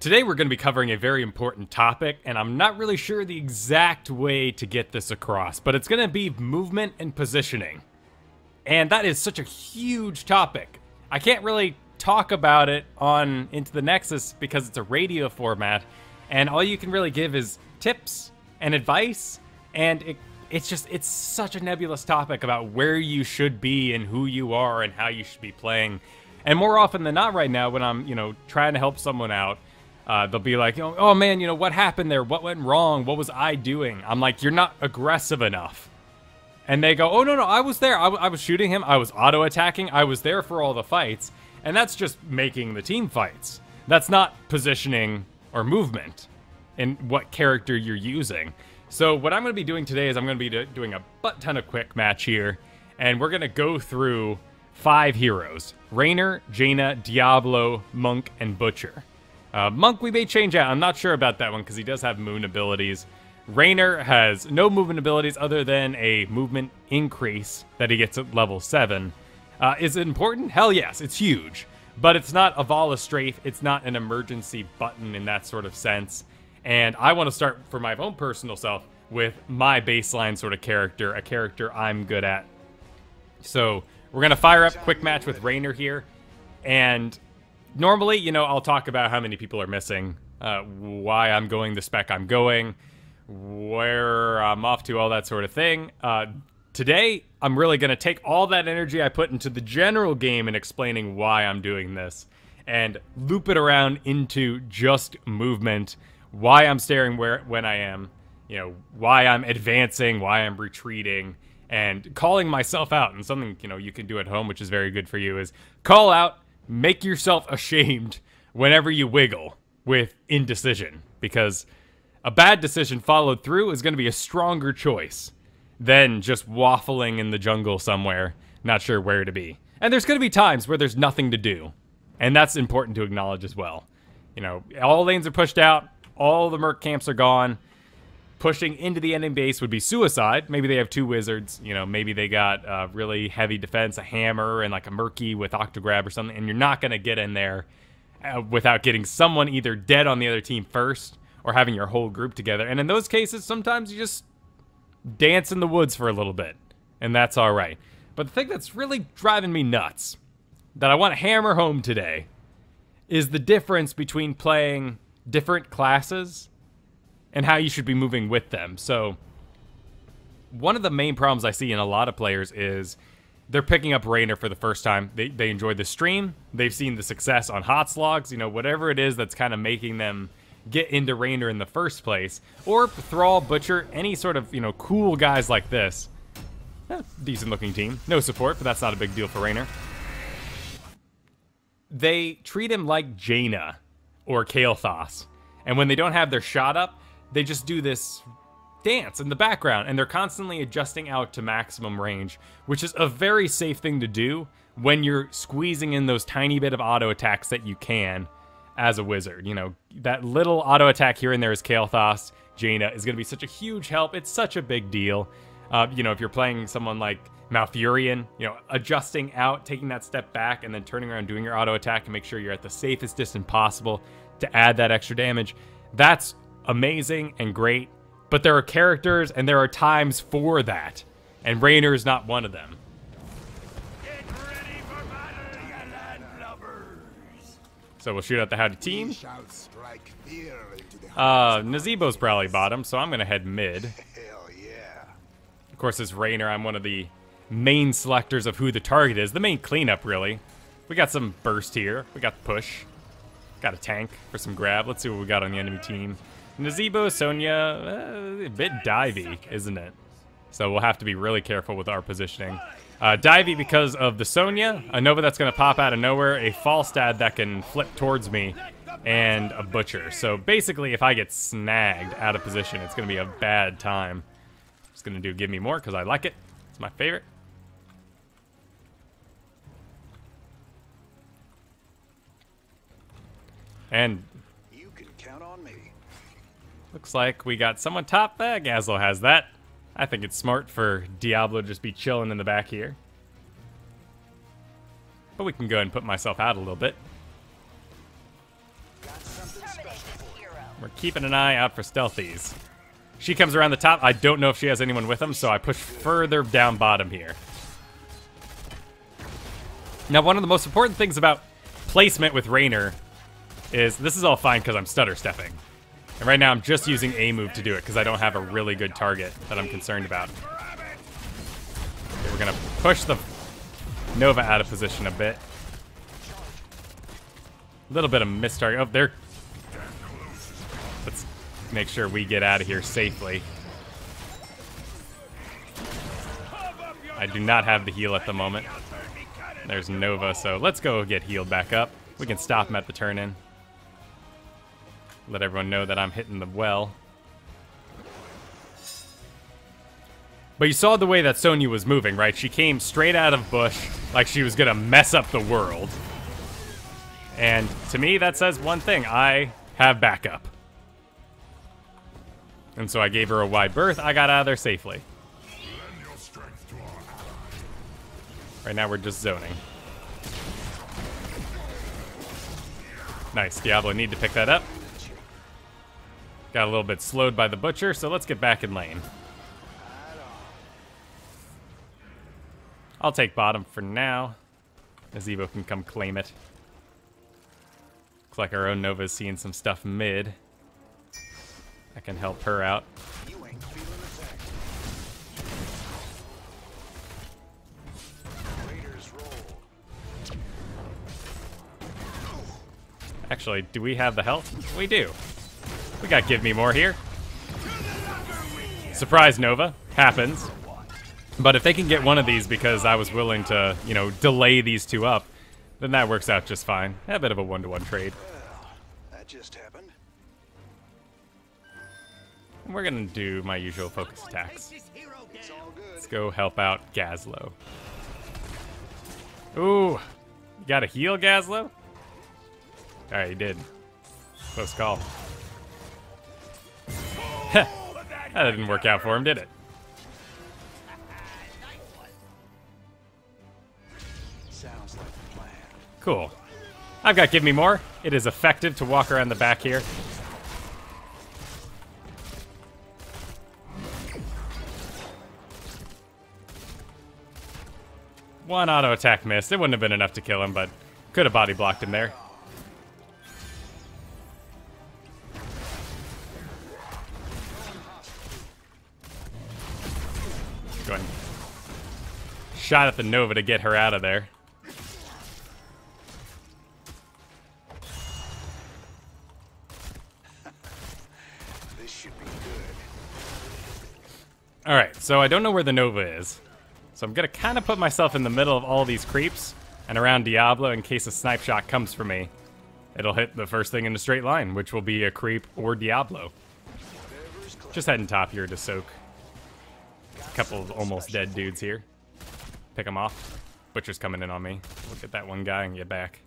Today we're going to be covering a very important topic, and I'm not really sure the exact way to get this across, but it's going to be movement and positioning. And that is such a huge topic. I can't really talk about it on Into the Nexus because it's a radio format, and all you can really give is tips and advice, and it's such a nebulous topic about where you should be and who you are and how you should be playing. And more often than not right now when I'm, trying to help someone out, they'll be like, oh man, what happened there? What went wrong? What was I doing? I'm like, you're not aggressive enough. And they go, oh no, I was there. I was shooting him. I was auto-attacking. I was there for all the fights. And that's just making the team fights. That's not positioning or movement in what character you're using. So what I'm going to be doing today is I'm going to be doing a butt ton of quick match here. And we're going to go through 5 heroes. Raynor, Jaina, Diablo, Monk, and Butcher. Monk we may change out. I'm not sure about that one because he does have moon abilities. Raynor has no movement abilities other than a movement increase that he gets at level 7. Is it important? Hell yes, it's huge. But it's not a Vala strafe. It's not an emergency button in that sort of sense. And I want to start for my own personal self with my baseline sort of character, a character I'm good at. So we're going to fire up quick match with Raynor here. And normally, I'll talk about how many people are missing, why I'm going the spec I'm going, where I'm off to, all that sort of thing. Today, I'm really going to take all that energy I put into the general game and explaining why I'm doing this and loop it around into just movement, why I'm staring when I am, why I'm advancing, why I'm retreating, and calling myself out. And something, you can do at home, which is very good for you, is call out, make yourself ashamed whenever you wiggle with indecision, because a bad decision followed through is going to be a stronger choice than just waffling in the jungle somewhere, not sure where to be. And there's going to be times where there's nothing to do, and that's important to acknowledge as well. All lanes are pushed out, all the merc camps are gone. Pushing into the enemy base would be suicide. Maybe they have 2 wizards, maybe they got really heavy defense, a hammer, and like a murky with octograb or something, and you're not going to get in there without getting someone either dead on the other team first or having your whole group together. And in those cases, sometimes you just dance in the woods for a little bit, and that's all right. But the thing that's really driving me nuts, that I want to hammer home today, is the difference between playing different classes and how you should be moving with them. So one of the main problems I see in a lot of players is they're picking up Raynor for the first time. They enjoyed the stream. They've seen the success on hot slogs, whatever it is that's kind of making them get into Raynor in the first place. Or Thrall, Butcher, any sort of, cool guys like this. Decent looking team. No support, but that's not a big deal for Raynor. They treat him like Jaina or Kael'thas. And when they don't have their shot up, they just do this dance in the background, and they're constantly adjusting out to maximum range, which is a very safe thing to do when you're squeezing in those tiny bit of auto attacks that you can as a wizard. That little auto attack here and there is Kael'thas. Jaina is going to be such a huge help. It's such a big deal. If you're playing someone like Malfurion, adjusting out, taking that step back, and then turning around, doing your auto attack and make sure you're at the safest distance possible to add that extra damage. That's amazing and great, but there are characters and there are times for that, and Raynor is not one of them. Get ready for battle, landlubbers. So we'll shoot out the Howdy team. Nazebo's probably bottom, so I'm gonna head mid. Hell yeah. Of course, as Raynor, I'm one of the main selectors of who the target is, the main cleanup, really. We got some burst here. We got push. Got a tank for some grab. Let's see what we got on the enemy team. Nazebo, Sonya, a bit divey, isn't it? So we'll have to be really careful with our positioning. Divey because of the Sonya, a Nova that's going to pop out of nowhere, a Falstad that can flip towards me, and a Butcher. So basically, if I get snagged out of position, it's going to be a bad time. Just going to do Give Me More because I like it. It's my favorite. And You can count on me. looks like we got someone top. Gazlo has that. I think it's smart for Diablo to just be chilling in the back here. But we can go ahead and put myself out a little bit. Got something We're keeping an eye out for stealthies. She comes around the top. I don't know if she has anyone with them, so I push further down bottom here. Now, one of the most important things about placement with Raynor is this is all fine because I'm stutter stepping. And right now I'm just using A move to do it because I don't have a really good target that I'm concerned about. Okay, we're going to push the Nova out of position a bit. A little bit of missed target. Oh, there. Let's make sure we get out of here safely. I do not have the heal at the moment. There's Nova, so let's go get healed back up. We can stop him at the turn-in. Let everyone know that I'm hitting the well. But you saw the way that Sonya was moving, right? She came straight out of bush like she was gonna mess up the world. And to me, that says one thing. I have backup. And so I gave her a wide berth. I got out of there safely. Right now we're just zoning. Nice, Diablo, need to pick that up. Got a little bit slowed by the Butcher, so let's get back in lane. I'll take bottom for now. As Evo can come claim it. Looks like our own Nova's seeing some stuff mid. I can help her out. Actually, do we have the health? We do. We got Give Me More here. Surprise Nova. Happens. But if they can get one of these because I was willing to, you know, delay these two up, then that works out just fine. A bit of a one-to-one trade. That just happened. And we're gonna do my usual focus attacks. Let's go help out Gazlo. Ooh. You got a heal, Gazlo? Alright, he did. Close call. That didn't work out for him, did it? Sounds like a plan. Cool. I've got Give Me More. It is effective to walk around the back here. One auto attack missed. It wouldn't have been enough to kill him, but could have body blocked him there. Go ahead. Shot at the Nova to get her out of there. This should be good. Alright, so I don't know where the Nova is. So I'm gonna kind of put myself in the middle of all these creeps and around Diablo in case a snipe shot comes for me. It'll hit the first thing in a straight line, which will be a creep or Diablo. Just heading top here to soak. A couple of almost dead dudes here. Pick them off. Butcher's coming in on me. Look at that one guy and get back.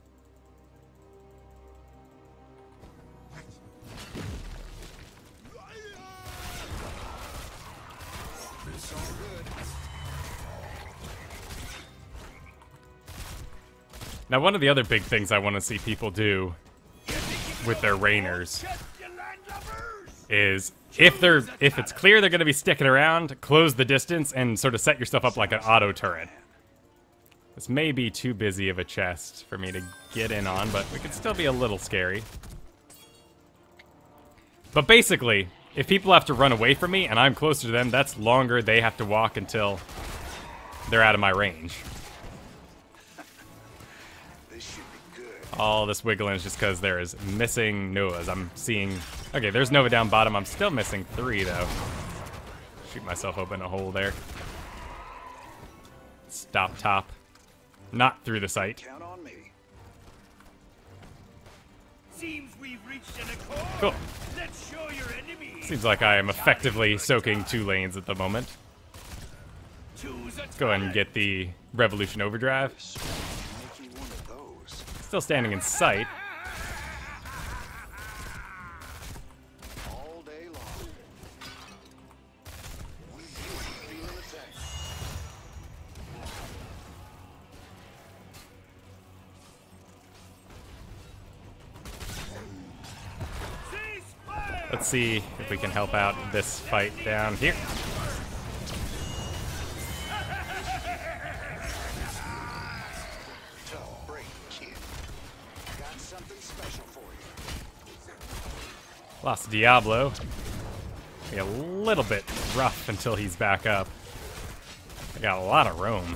Now, one of the other big things I want to see people do with their Raynors is if it's clear they're going to be sticking around, close the distance and sort of set yourself up like an auto turret. This may be too busy of a chest for me to get in on, but we could still be a little scary. But basically, if people have to run away from me and I'm closer to them, that's longer they have to walk until they're out of my range. All this wiggling is just because there is missing Novas. I'm seeing... Okay, there's Nova down bottom. I'm still missing 3, though. Shoot myself open a hole there. Stop top. Not through the sight. Count on me. Seems we've reached an accord. Cool. Let's show your enemies. Seems like I am effectively soaking 2 lanes at the moment. Let's go ahead and get the Revolution Overdrive. Make you one of those. Still standing in sight. All day long. Feeling attacked. Let's see if we can help out this fight down here. Tough break, kid. Got something special for you. Lost Diablo. Be a little bit rough until he's back up. I got a lot of roam.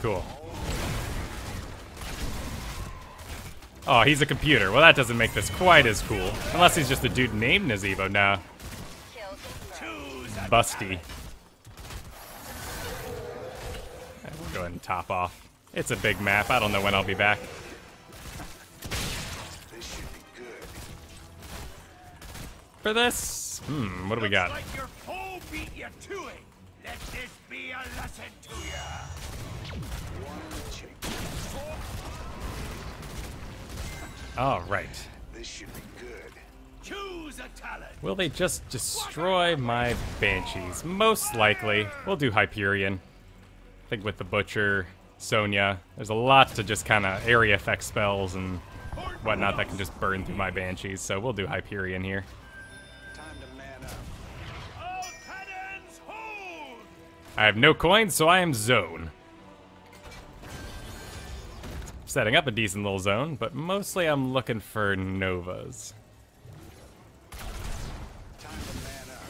Cool. Oh, he's a computer. Well, that doesn't make this quite as cool. Unless he's just a dude named Nazeebo now. Busty. We'll go ahead and top off. It's a big map. I don't know when I'll be back. This should be good. For this, what do we got? Like your foe beat you to it. Let this be a lesson to you. One chick. All right. This should be good. Choose a talent. Will they just destroy my Banshees? Most likely. We'll do Hyperion. I think with the Butcher, Sonya, there's a lot to just kind of area effect spells and whatnot that can just burn through my Banshees, so we'll do Hyperion here. Time to man up. All cannons hold. I have no coins, so I am zone. Setting up a decent little zone, but mostly I'm looking for Novas. Time to man up.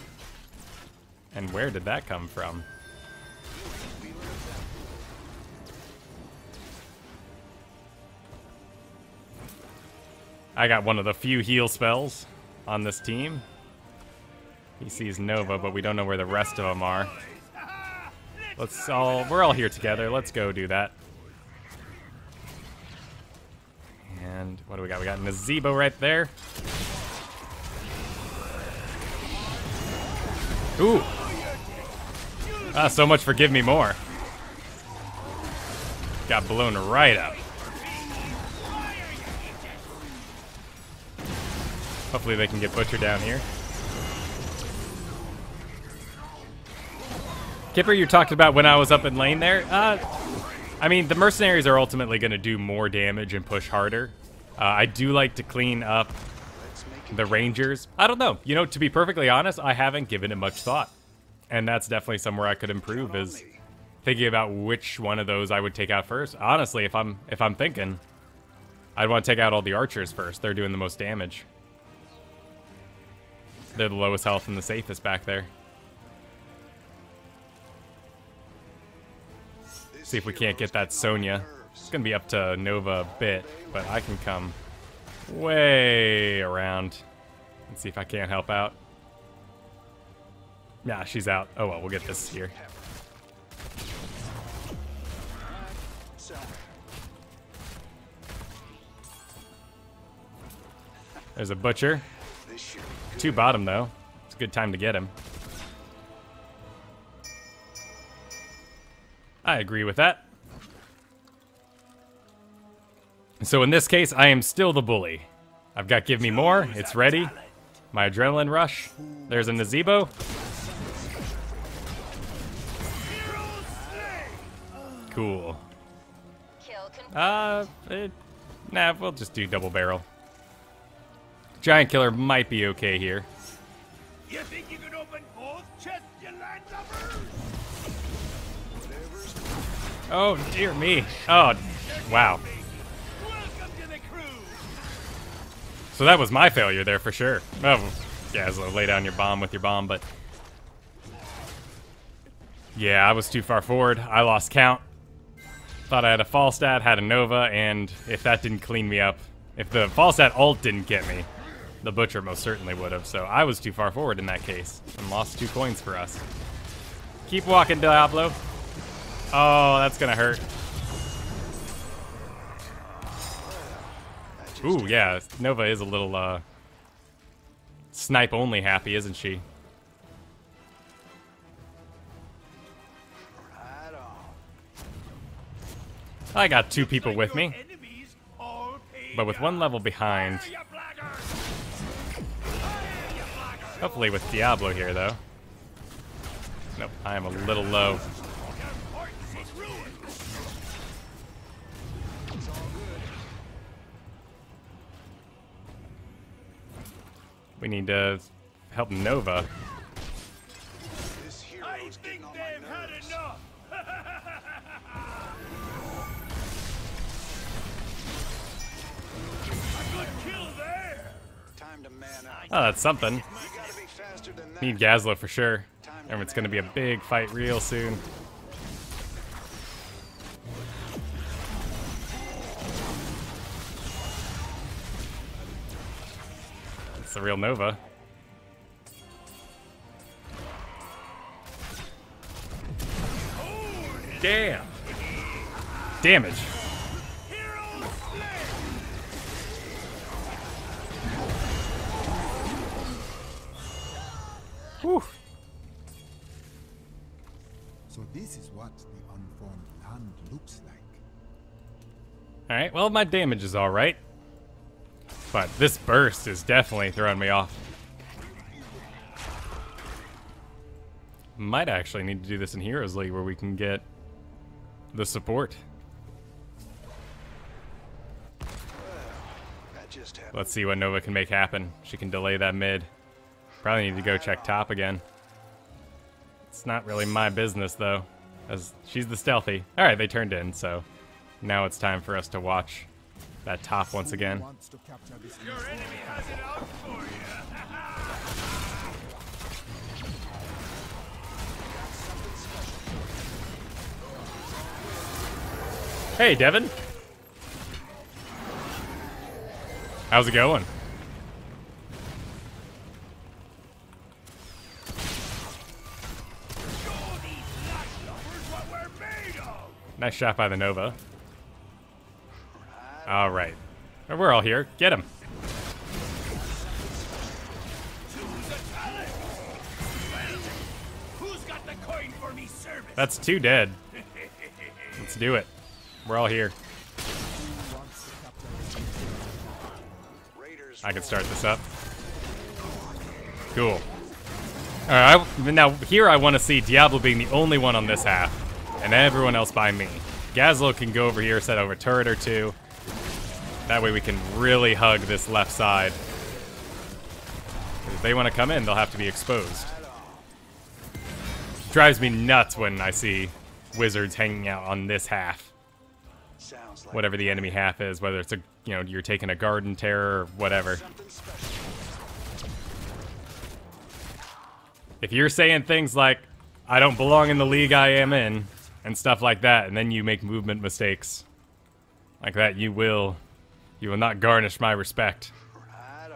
And where did that come from? I got one of the few heal spells on this team. He sees Nova, but we don't know where the rest of them are. We're all here together. Let's go do that. And what do we got? We got Nazeebo right there. Ooh. So much for Give Me More. Got blown right up. Hopefully they can get Butcher down here. Kipper, you talked about when I was up in lane there. I mean, the mercenaries are ultimately going to do more damage and push harder. I do like to clean up the rangers. I don't know. You know, to be perfectly honest, I haven't given it much thought. And that's definitely somewhere I could improve, is thinking about which one of those I would take out first. Honestly, if I'm thinking, I'd want to take out all the archers first. They're doing the most damage. They're the lowest health and the safest back there. See if we can't get that Sonya. It's gonna be up to Nova a bit, but I can come way around and see if I can't help out. Nah, she's out. Oh well, we'll get this here. There's a Butcher. 2 bottom though. It's a good time to get him. I agree with that. So in this case, I am still the bully. I've got Give Me More. It's ready. My adrenaline rush. There's a Nazeebo. Cool. Nah, we'll just do double barrel. Giant Killer might be okay here. You think you can open both chests, you landlubber? Oh, dear me. Oh, wow. Welcome to the crew. So that was my failure there for sure. Oh, yeah, so lay down your bomb with your bomb, but... yeah, I was too far forward. I lost count. Thought I had a Falstad, had a Nova, and if that didn't clean me up, if the Falstad ult didn't get me, the Butcher most certainly would have. So I was too far forward in that case and lost 2 coins for us. Keep walking, Diablo. Oh, that's gonna hurt. Ooh, yeah, Nova is a little, snipe-only happy, isn't she? Right on. I got 2 people with me, but with 1 level behind. Hopefully with Diablo here, though. Nope, I am a little low. We need to help Nova. This I hero's think getting on they've my had nerves. enough. A good kill there. Time to man up. Oh, that's something. You gotta be faster than that. Need Gazlo for sure. And it's gonna be a big fight real soon. It's the real Nova. Damn. Damage. Hero slain. Whew. So this is what the unformed land looks like. Alright, well, my damage is alright. But this burst is definitely throwing me off. Might actually need to do this in Heroes League where we can get the support. That just happened. Let's see what Nova can make happen. She can delay that mid. Probably need to go check top again. It's not really my business though, as she's the stealthy. Alright, they turned in, so now it's time for us to watch that top once Who again. wants to capture this Your enemy has it out for you. Hey, Devin. How's it going? Show these lashlopers what we're made of. Nice shot by the Nova. Alright. We're all here. Get him. Choose a talent. Well, who's got the coin for me service? That's two dead. Let's do it. We're all here. Raiders I can start this up. Cool. Alright, now here I want to see Diablo being the only one on this half, and everyone else by me. Gazlo can go over here, set over a turret or two. That way we can really hug this left side. If they want to come in, they'll have to be exposed. Drives me nuts when I see wizards hanging out on this half. sounds like Whatever the enemy half is, whether it's a, you know, you're taking a garden terror or whatever. something special. If you're saying things like, I don't belong in the league I am in, and stuff like that, and then you make movement mistakes like that, you will not garnish my respect. Right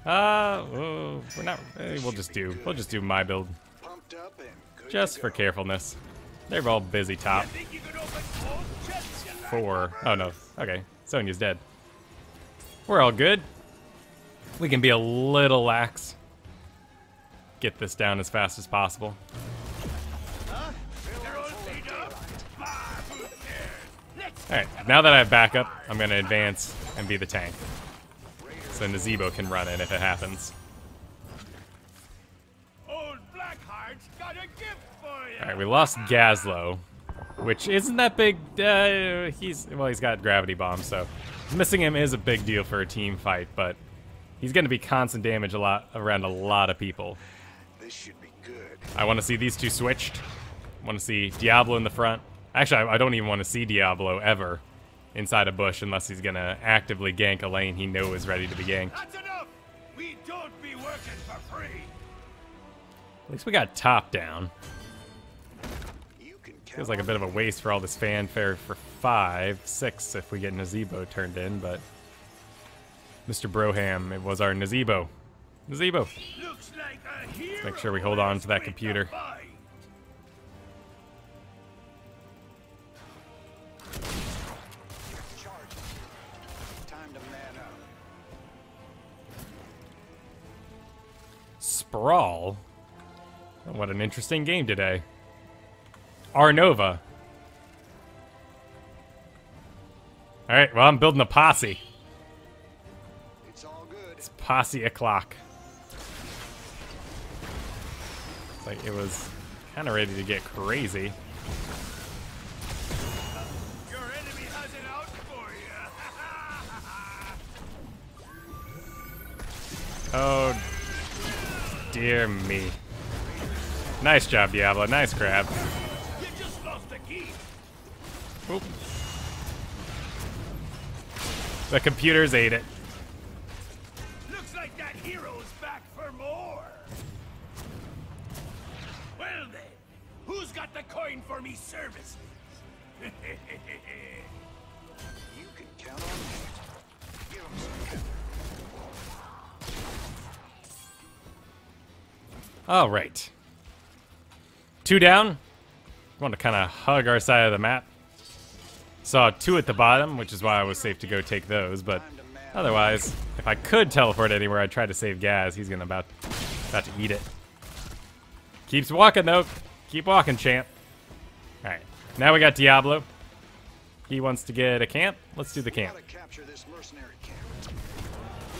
on. Oh, we're not, we'll just do my build, Pumped up and good just to for go. carefulness. They're all busy top. Think you could open both chests, you 4. Oh no, okay, Sonya's dead. We're all good. We can be a little lax. Get this down as fast as possible. They're all laid up. Ah, who cares? Let's Alright, now that I have backup, I'm gonna advance and be the tank. So Nazebo can run in if it happens. Old Blackheart's got a gift for you. Alright, we lost Gazlo, which isn't that big. He's got gravity bombs, so missing him is a big deal for a team fight, but he's gonna be constant damage around a lot of people. This should be good. I want to see these two switched. I want to see Diablo in the front. Actually, I don't even want to see Diablo ever inside a bush unless he's going to actively gank a lane he knows is ready to be ganked. That's enough. We don't be working for free. At least we got top down. You can count Feels like a bit of a waste for all this fanfare for 5, 6 if we get Nazebo turned in, but Mr. Broham, it was our Nazebo. Nazebo. Looks like a hero. Make sure we hold on to that has computer. win the fight. charge. Time to man up. Sprawl. Oh, what an interesting game today. Arnova. Alright, well, I'm building a posse. It's all good. It's posse o'clock. Like, it was kind of ready to get crazy. Your enemy has it out for you. Oh, dear me. Nice job, Diablo. Nice grab. You just lost the key. Oop. The computers ate it. Looks like that hero's back for more. Well then, who's got the coin for me services? You can count on me. Give 'em some cover. All right. 2 down. Want to kind of hug our side of the map. Saw 2 at the bottom, which is why I was safe to go take those, but otherwise, if I could teleport anywhere, I'd try to save Gaz. He's gonna about to eat it. Keeps walking, though. Keep walking, champ. All right. Now we got Diablo. He wants to get a camp. Let's do the camp. Gotta capture this mercenary camp.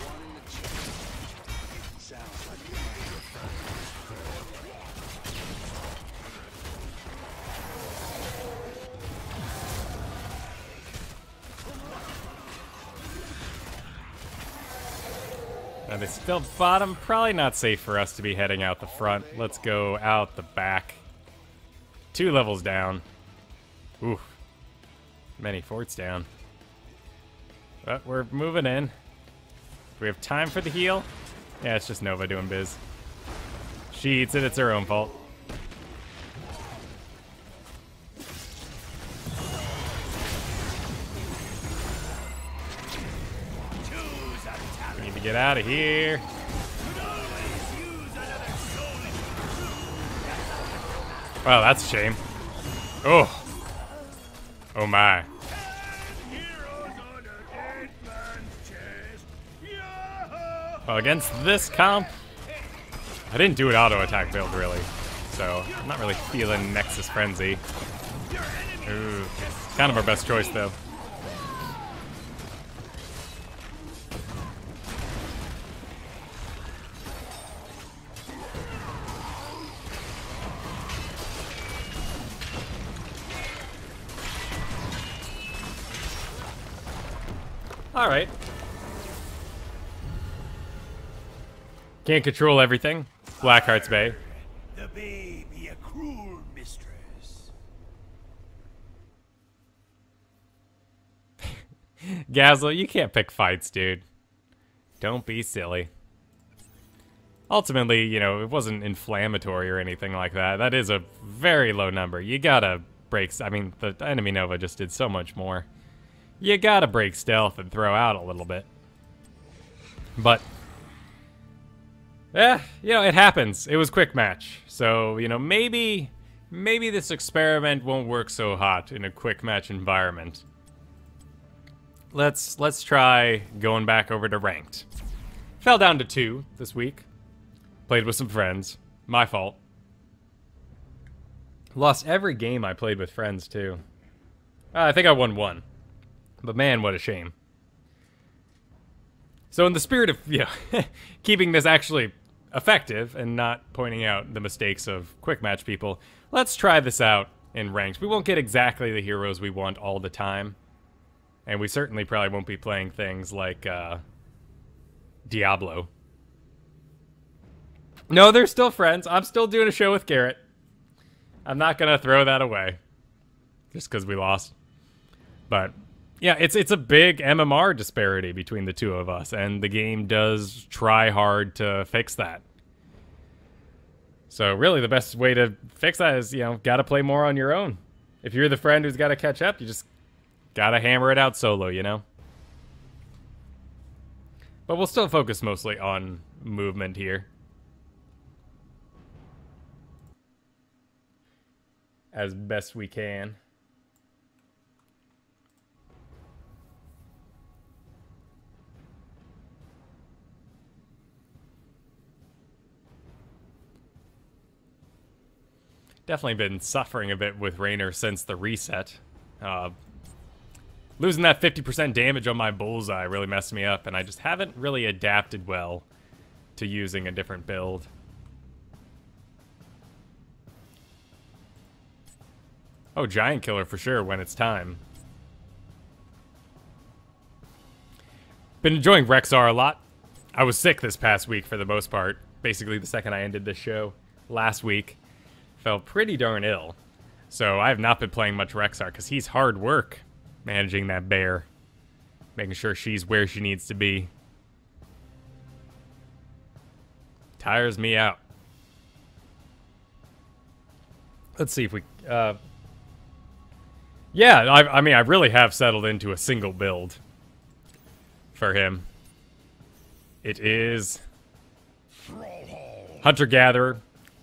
One in the chest. Sounds like you might be a friend. Now they still bottom. Probably not safe for us to be heading out the front. Let's go out the back. 2 levels down. Ooh. Many forts down. But we're moving in. Do we have time for the heal? Yeah, it's just Nova doing biz. She eats it. It's her own fault. We need to get out of here. Wow, that's a shame. Oh. Oh my. Well, against this comp, I didn't do an auto attack build really, so I'm not really feeling Nexus Frenzy. Ooh, kind of our best choice though. All right. Can't control everything. Blackheart's Bay. The baby, a cruel mistress. Gazlo, you can't pick fights, dude. Don't be silly. Ultimately, you know, it wasn't inflammatory or anything like that. That is a very low number. You gotta break... I mean, the enemy Nova just did so much more. You gotta break stealth and throw out a little bit. But... you know, it happens. It was quick match. So, you know, maybe this experiment won't work so hot in a quick match environment. Let's try going back over to ranked. Fell down to 2 this week. Played with some friends. My fault. Lost every game I played with friends, too. I think I won 1. But man, what a shame. So in the spirit of, you know, keeping this actually effective and not pointing out the mistakes of quick match people, let's try this out in ranked. We won't get exactly the heroes we want all the time. And we certainly probably won't be playing things like Diablo. No, they're still friends. I'm still doing a show with Garrett. I'm not going to throw that away. Just because we lost. But... yeah, it's a big MMR disparity between the two of us, and the game does try hard to fix that. So really the best way to fix that is, you know, gotta play more on your own. If you're the friend who's gotta catch up, you just gotta hammer it out solo, you know? But we'll still focus mostly on movement here. As best we can. Definitely been suffering a bit with Raynor since the reset. Losing that 50% damage on my bullseye really messed me up, and I just haven't really adapted well to using a different build. Oh, Giant Killer for sure when it's time. Been enjoying Rexar a lot. I was sick this past week for the most part. Basically, the second I ended this show last week, felt pretty darn ill. So I have not been playing much Rexar because he's hard work managing that bear, making sure she's where she needs to be. Tires me out. Let's see if we... yeah, I mean, I really have settled into a single build for him. It is Hunter-Gatherer,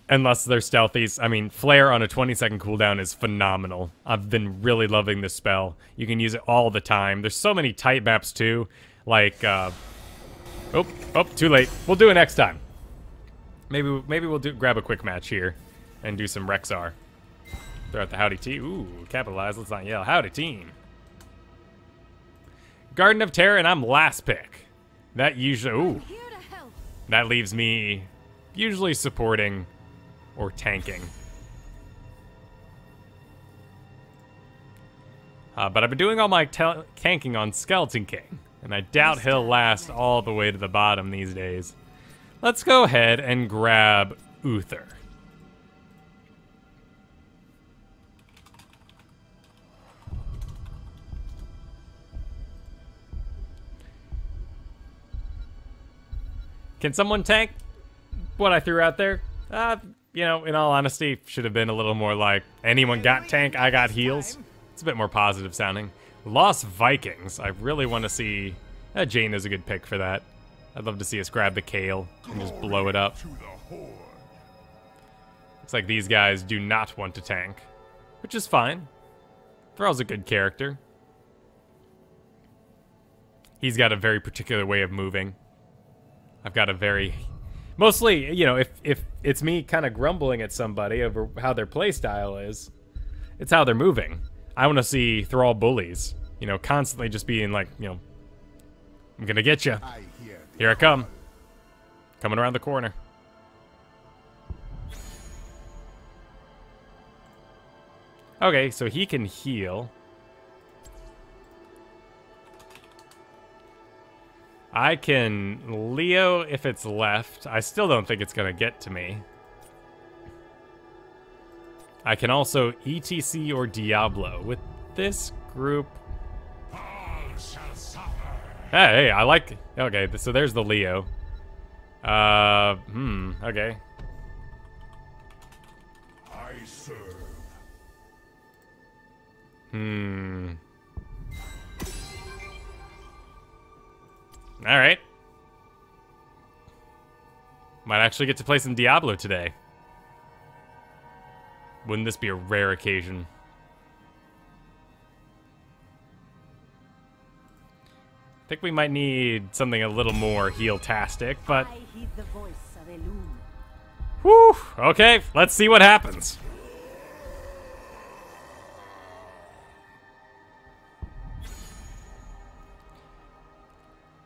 unless they're stealthies. I mean, Flare on a 20-second cooldown is phenomenal. I've been really loving this spell. You can use it all the time. There's so many type maps, too. Like, oh, too late. We'll do it next time. Maybe we'll grab a quick match here and do some Rexar. Throw out the howdy team. Ooh, capitalize. Let's not yell. Howdy team. Garden of Terror, and I'm last pick. That usually... Ooh. That leaves me usually supporting or tanking. But I've been doing all my tanking on Skeleton King, and I doubt he'll last all the way to the bottom these days. Let's go ahead and grab Uther. Can someone tank what I threw out there? You know, in all honesty, should have been a little more like, anyone got tank, I got heals. It's a bit more positive sounding. Lost Vikings. I really want to see... Jane is a good pick for that. I'd love to see us grab the Kale and just blow it up. Looks like these guys do not want to tank, which is fine. Thrall's a good character. He's got a very particular way of moving. I've got a very... Mostly, you know, if it's me kind of grumbling at somebody over how their playstyle is, it's how they're moving. I want to see Thrall bullies, you know, constantly just being like, you know, I'm gonna get you. Here I come. Coming around the corner. Okay, so he can heal. I can Leo if it's left. I still don't think it's gonna get to me. I can also ETC or Diablo. With this group... Hey, I like... Okay, so there's the Leo. Okay. I serve. Alright. Might actually get to play some Diablo today. Wouldn't this be a rare occasion? I think we might need something a little more heal-tastic, but... Whew! Okay, let's see what happens.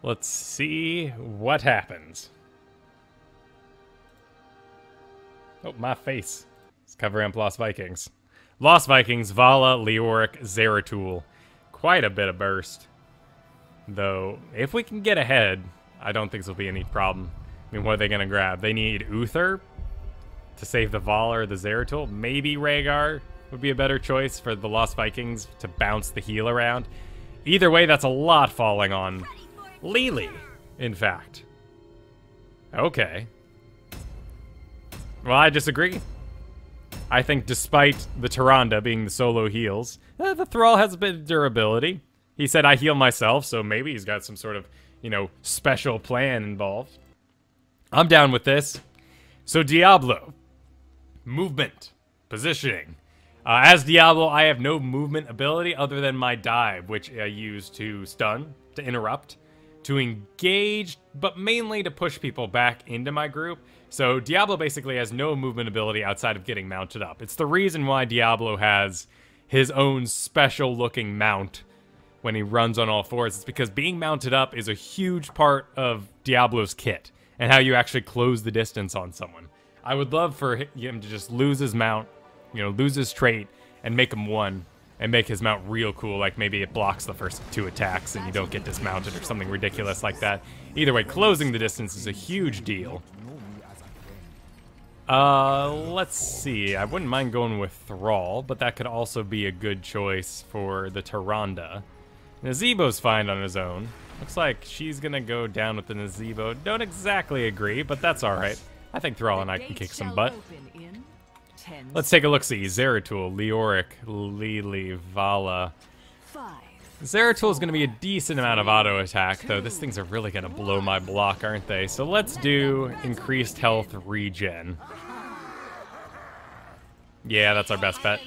Let's see what happens. Oh, my face. It's covering up Lost Vikings. Lost Vikings, Vala, Leoric, Zeratul. Quite a bit of burst. Though, if we can get ahead, I don't think this will be any problem. I mean, what are they going to grab? They need Uther to save the Vala or the Zeratul. Maybe Rhaegar would be a better choice for the Lost Vikings to bounce the heal around. Either way, that's a lot falling on Lily, in fact. Okay. Well, I disagree. I think despite the Tyrande being the solo heals, the Thrall has a bit of durability. He said, I heal myself, so maybe he's got some sort of, you know, special plan involved. I'm down with this. So Diablo. Movement. Positioning. As Diablo, I have no movement ability other than my dive, which I use to stun, to interrupt, to engage, but mainly to push people back into my group. So Diablo basically has no movement ability outside of getting mounted up. It's the reason why Diablo has his own special looking mount when he runs on all fours. It's because being mounted up is a huge part of Diablo's kit and how you actually close the distance on someone. I would love for him to just lose his mount, you know, lose his trait and make him one and make his mount real cool, like maybe it blocks the first 2 attacks and you don't get dismounted or something ridiculous like that. Either way, closing the distance is a huge deal. Let's see. I wouldn't mind going with Thrall, but that could also be a good choice for the Tyrande. Nazebo's fine on his own. Looks like she's gonna go down with the Nazebo. Don't exactly agree, but that's alright. I think Thrall and I can kick some butt. Let's take a look-see. Zeratul, Leoric, Lili, Vala. Zeratul is going to be a decent amount of auto attack, though. These things are really going to blow my block, aren't they? So let's do increased health regen. Yeah, that's our best bet.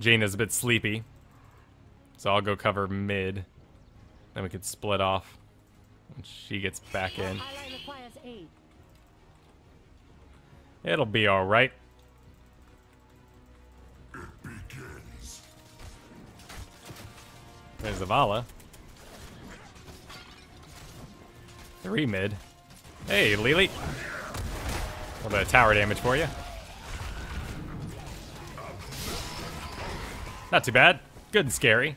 Jaina's a bit sleepy, so I'll go cover mid. Then we could split off when she gets back in. It'll be alright. There's the Vala. 3 mid. Hey, Lili. A little bit of tower damage for you. Not too bad. Good and scary.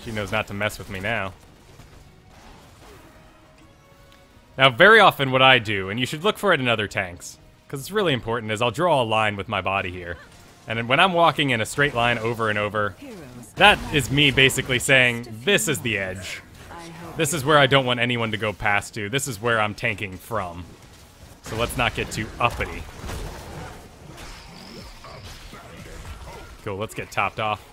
She knows not to mess with me now. Now, very often what I do, and you should look for it in other tanks, because it's really important, is I'll draw a line with my body here. And then when I'm walking in a straight line over and over, that is me basically saying, this is the edge. This is where I don't want anyone to go past to. This is where I'm tanking from. So let's not get too uppity. Cool, let's get topped off.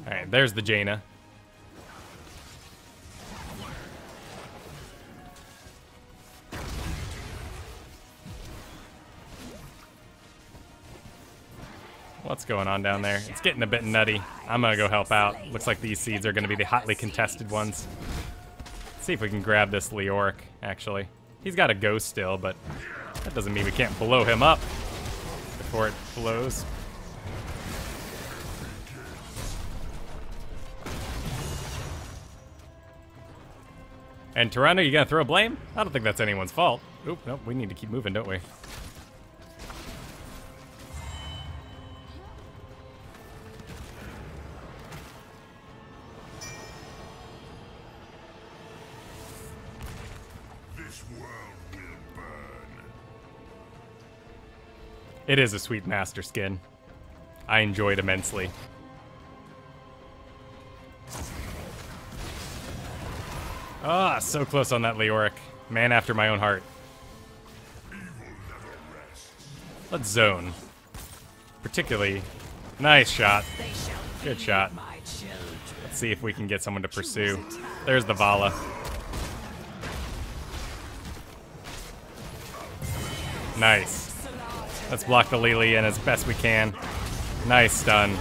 Alright, there's the Jaina. What's going on down there? It's getting a bit nutty. I'm gonna go help out. Looks like these seeds are gonna be the hotly contested ones. Let's see if we can grab this Leoric, actually. He's got a ghost still, but that doesn't mean we can't blow him up before it blows. And Tyrande, you gonna throw blame? I don't think that's anyone's fault. Oop, nope, we need to keep moving, don't we? It is a sweet master skin. I enjoy it immensely. Ah, so close on that Leoric. Man after my own heart. Let's zone. Particularly, nice shot. Good shot. Let's see if we can get someone to pursue. There's the Vala. Nice. Let's block the Lili in as best we can. Nice stun.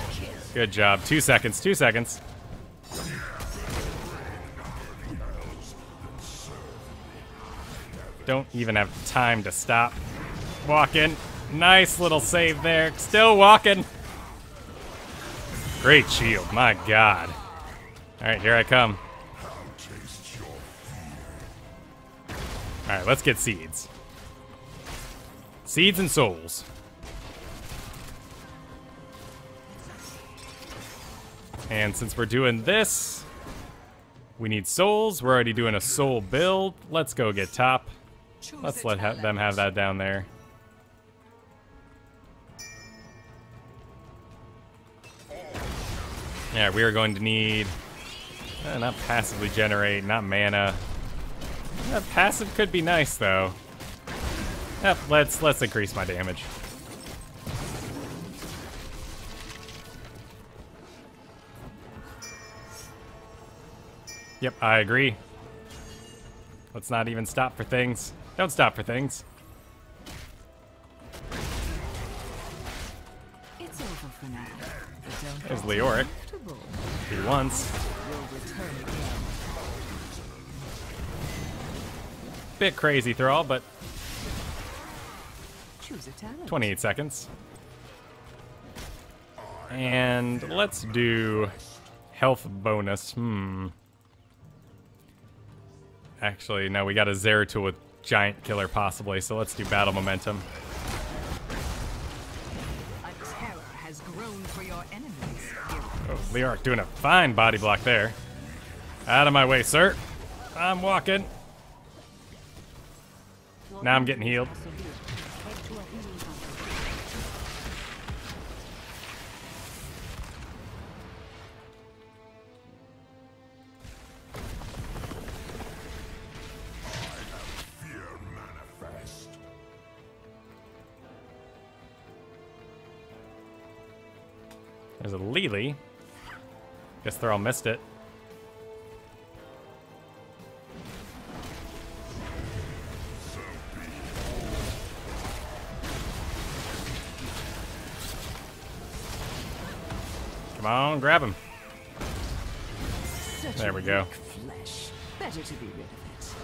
Good job. 2 seconds, 2 seconds. Don't even have time to stop. Walking. Nice little save there. Still walking. Great shield, my god. Alright, here I come. Alright, let's get seeds. Seeds and souls. And since we're doing this, we need souls. We're already doing a soul build. Let's go get top. Let's let them have that down there. Yeah, we are going to need... not passively generate, not mana. Passive could be nice, though. Yep, let's increase my damage. Yep, I agree. Let's not even stop for things. Don't stop for things. It's over for now. There's Leoric. He wants. Bit crazy Thrall, but 28 seconds. And let's do health bonus. Actually, no, we got a Zeratul with giant killer possibly, so let's do battle momentum. A terror has grown for your enemies. Oh, Leoric doing a fine body block there. Out of my way, sir. I'm walking. Now I'm getting healed. There's a Lily. Guess they're all missed it. Come on, grab him. There we go. Flesh. Better to be rid of it.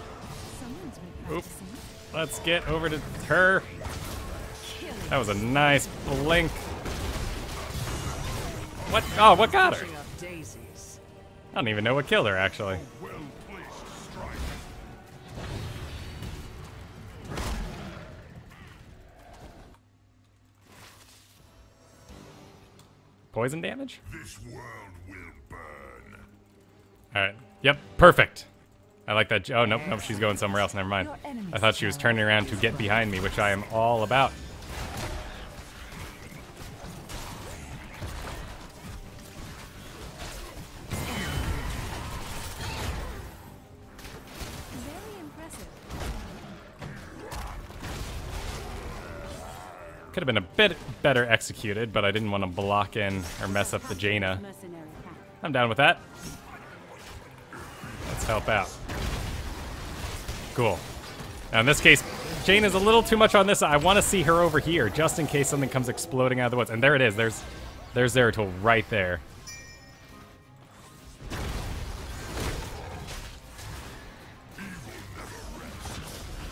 Someone's been Oop. practicing. Let's get over to her. That was a nice blink. What? Oh, what got her? Of daisies. I don't even know what killed her, actually. Poison damage? This world will burn. Alright. Yep, perfect. I like that. Oh, nope, nope, she's going somewhere else. Never mind. I thought she was turning around to get behind me, which I am all about. Very impressive. Could have been a bit better executed, but I didn't want to block in or mess up the Jaina. I'm down with that. Let's help out. Cool. Now in this case, Jaina's a little too much on this. I want to see her over here, just in case something comes exploding out of the woods. And there it is. There's Zeratul right there.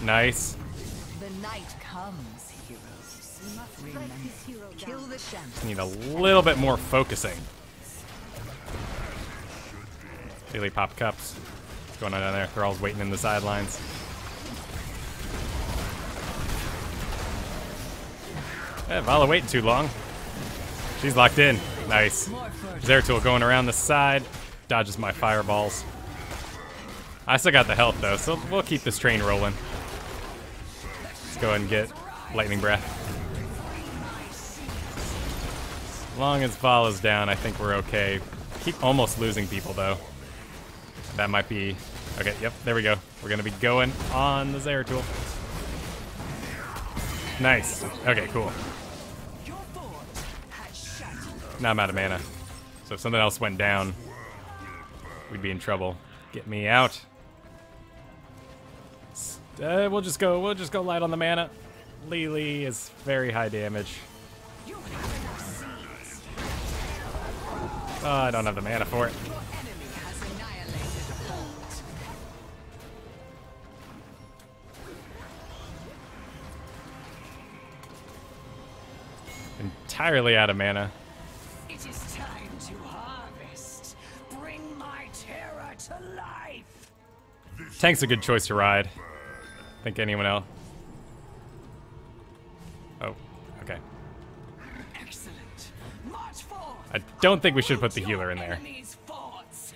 Nice. The night comes, heroes. Remember, kill the shams. Need a little bit more focusing. Daily pop cups. What's going on down there? They're all waiting in the sidelines. Vala waiting too long. She's locked in. Nice. Zeratul going around the side. Dodges my fireballs. I still got the health though, so we'll keep this train rolling. Let's go ahead and get lightning breath. As long as Vala's down, I think we're okay. Keep almost losing people though. That might be... Okay, yep, there we go. We're gonna be going on the Zeratul. Nice. Okay, cool. Now I'm out of mana. So if something else went down, we'd be in trouble. Get me out. We'll just go light on the mana. Lily is very high damage. Oh, I don't have the mana for it. Entirely out of mana. It is time to harvest. Bring my terror to life. Tank's a good choice to ride. Think anyone else? Oh, okay. Excellent. March forth. I don't think we should put the healer in there. Enemy's forts.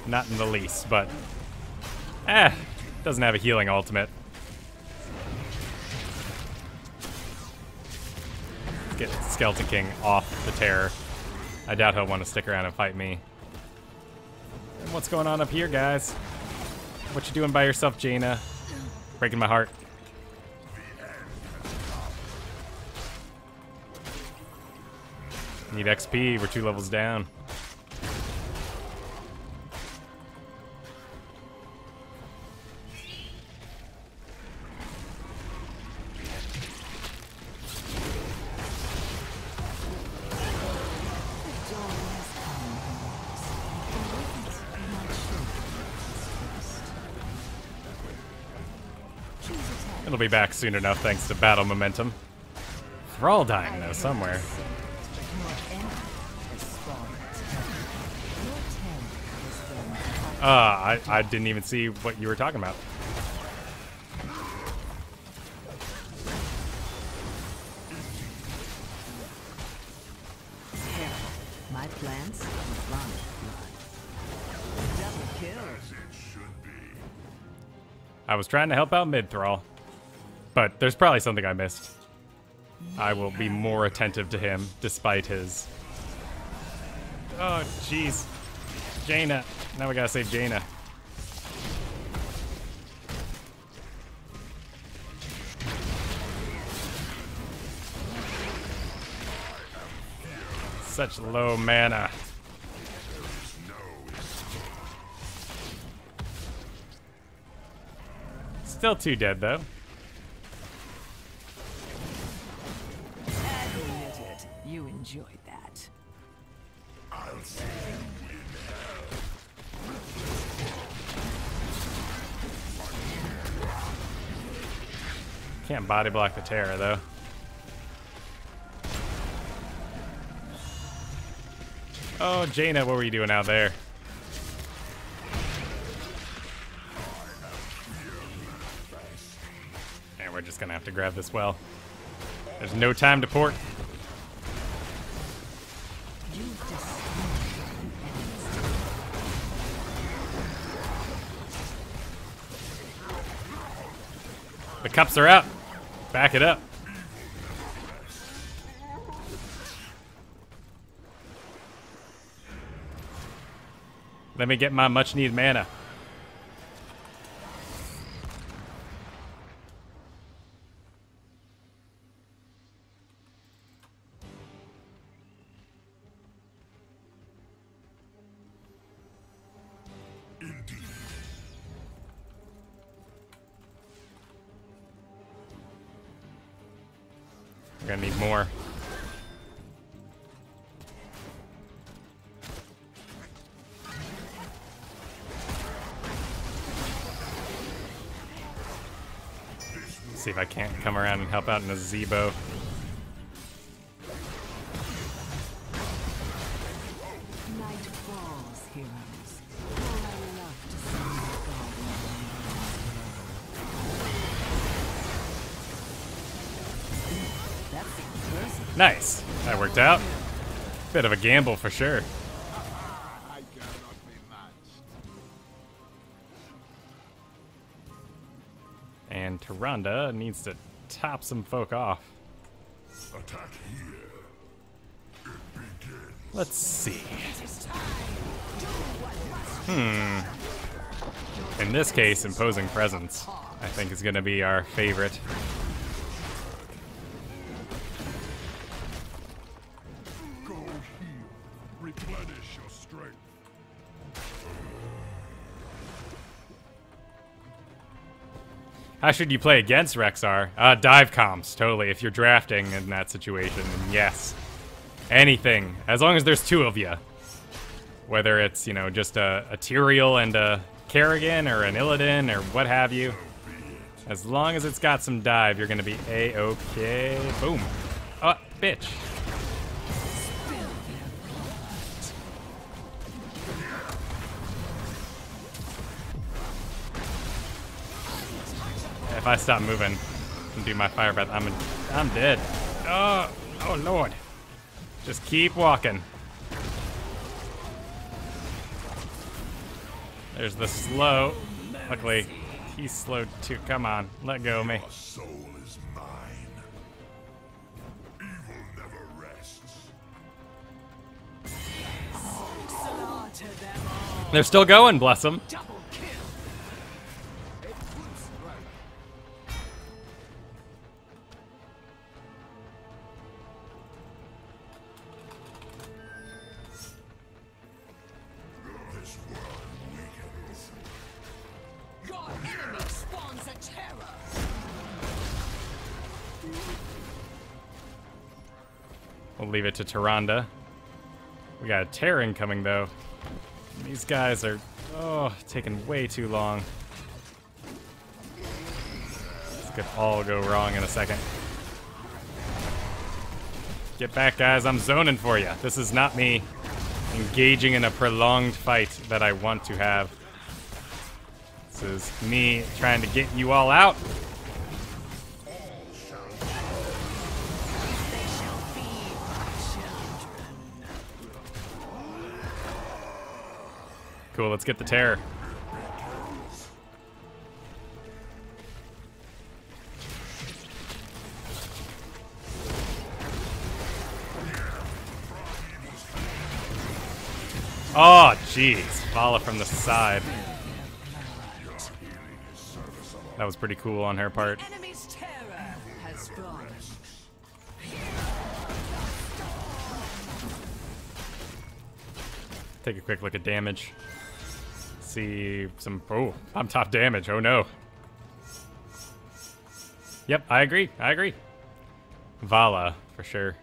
Not in the least, but... doesn't have a healing ultimate. Get Skeleton King off the terror. I doubt he'll want to stick around and fight me. And what's going on up here, guys? What you doing by yourself, Jaina? Breaking my heart. Need XP, we're 2 levels down. It'll be back soon enough thanks to battle momentum. We're all dying though, somewhere. I didn't even see what you were talking about. Careful. My plants run blood. Double kill. I was trying to help out mid-thrall, but there's probably something I missed. I will be more attentive to him, despite his... Oh, jeez. Jaina. Now we gotta save Jaina. Such low mana. Still 2 dead, though. Admit it. You enjoyed that. Can't body block the Terra, though. Oh, Jaina, what were you doing out there? And we're just gonna have to grab this well. There's no time to port. The cups are out. Back it up. Let me get my much needed mana. We're gonna need more. See if I can't come around and help out in a Zebo. Night falls, heroes. Oh, I love to see you go. That's impressive. Nice. That worked out. Bit of a gamble for sure. I cannot be matched. And Tyrande needs to top some folk off. Attack here. It begins. Let's see. In this case, Imposing Presence, I think, is going to be our favorite. Go heal. Replenish your strength. How should you play against Rexar? Dive comms, totally, if you're drafting in that situation. And yes, anything, as long as there's 2 of you. Whether it's, you know, just a Tyrael and a Kerrigan or an Illidan or what have you. As long as it's got some dive, you're gonna be A-okay. Boom. Oh, bitch. If I stop moving and do my fire breath, I'm dead. Oh lord. Just keep walking. There's the slow. Luckily, he's slowed too. Come on, let go of me. Your soul is mine. Evil never rests. Slaughter them all. They're still going, bless them. Double kill. This world weakens. Your enemy spawns a terror. We'll leave it to Tyrande. We got a Terran coming, though. These guys are, taking way too long. This could all go wrong in a second. Get back, guys. I'm zoning for you. This is not me engaging in a prolonged fight that I want to have. This is me trying to get you all out. Cool, let's get the terror. Oh, jeez. Vala from the side. That was pretty cool on her part. Enemy's terror has fallen. Take a quick look at damage. See some... Oh, I'm top damage. Oh, no. Yep, I agree. I agree. Vala, for sure.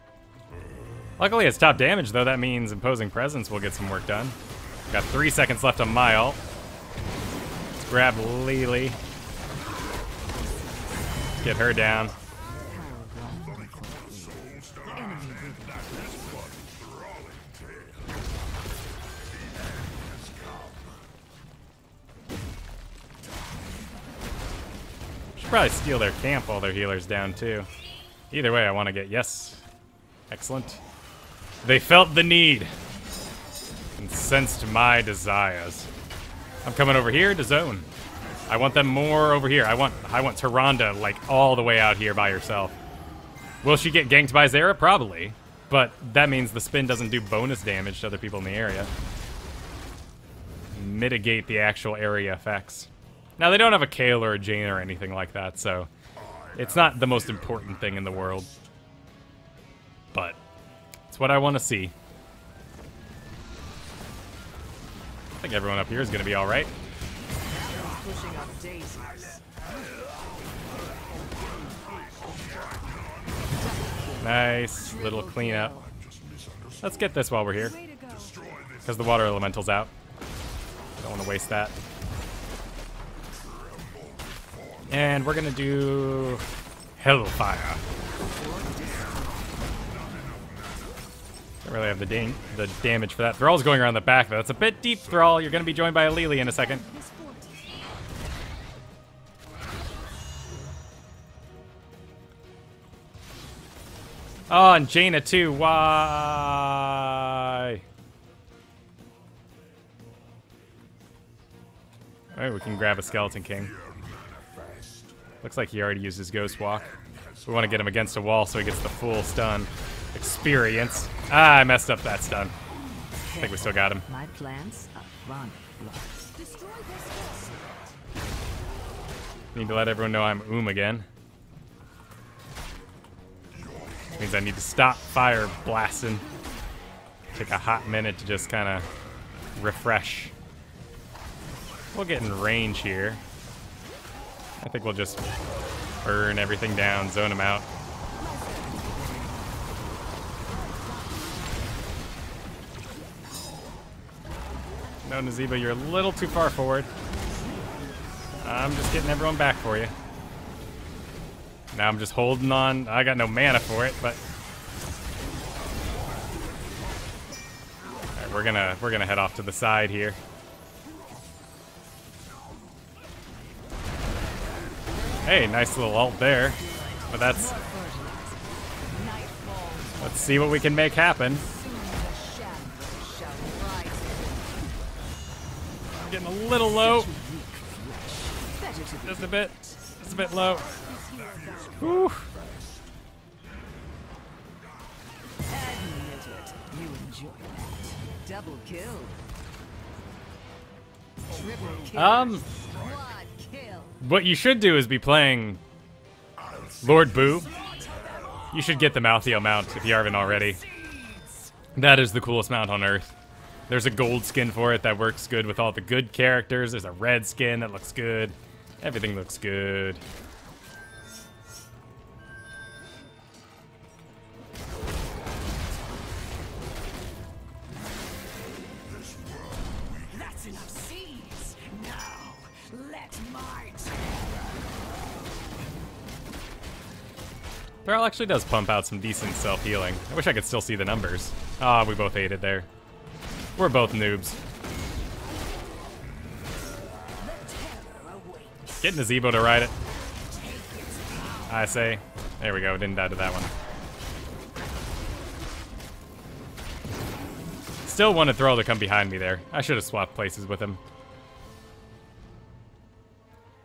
Luckily, it's top damage, though. That means Imposing Presence will get some work done. Got 3 seconds left on my ult. Let's grab Lily. Get her down. Should probably steal their camp while their healer's down, too. Either way, I want to get... Yes. Excellent. They felt the need and sensed my desires. I'm coming over here to zone. I want them more over here. I want Tyrande like all the way out here by herself. Will she get ganked by Zera? Probably. But that means the spin doesn't do bonus damage to other people in the area. Mitigate the actual area effects. Now, they don't have a Kayle or a Jane or anything like that, so it's not the most important thing in the world. But it's what I want to see. I think everyone up here is going to be all right. Pushing up daisies. Nice little cleanup. Let's get this while we're here, because the water elemental's out. Don't want to waste that. And we're gonna do Hellfire. Don't really have the damage for that. Thrall's going around the back, though. That's a bit deep, Thrall. You're gonna be joined by a Lily in a second. Oh, and Jaina too. Why? Alright, we can grab a Skeleton King. Looks like he already used his Ghost Walk. We want to get him against a wall so he gets the full stun experience. Ah, I messed up that stun. I think we still got him. My plants are run. Need to let everyone know I'm again. Means I need to stop fire blasting. Take a hot minute to just kind of refresh. We'll get in range here. I think we'll just burn everything down, zone them out. No, Nazeeba, you're a little too far forward. I'm just getting everyone back for you. Now I'm just holding on. I got no mana for it, but all right, we're gonna head off to the side here. Hey, nice little ult there, but that's. Let's see what we can make happen. I'm getting a little low. Just a bit low. Whew. Admit it. You enjoy that. Double kill. Triple kill. Quad kill. What you should do is be playing Lord Boo. You should get the Malthael mount if you haven't already. That is the coolest mount on Earth. There's a gold skin for it that works good with all the good characters. There's a red skin that looks good. Everything looks good. That's enough seeds. Now, let my Thrall actually does pump out some decent self-healing. I wish I could still see the numbers. Ah, we both ate it there. We're both noobs. Getting the Zebo to ride it. I say. There we go. Didn't die to that one. Still wanted Thrall to come behind me there. I should have swapped places with him.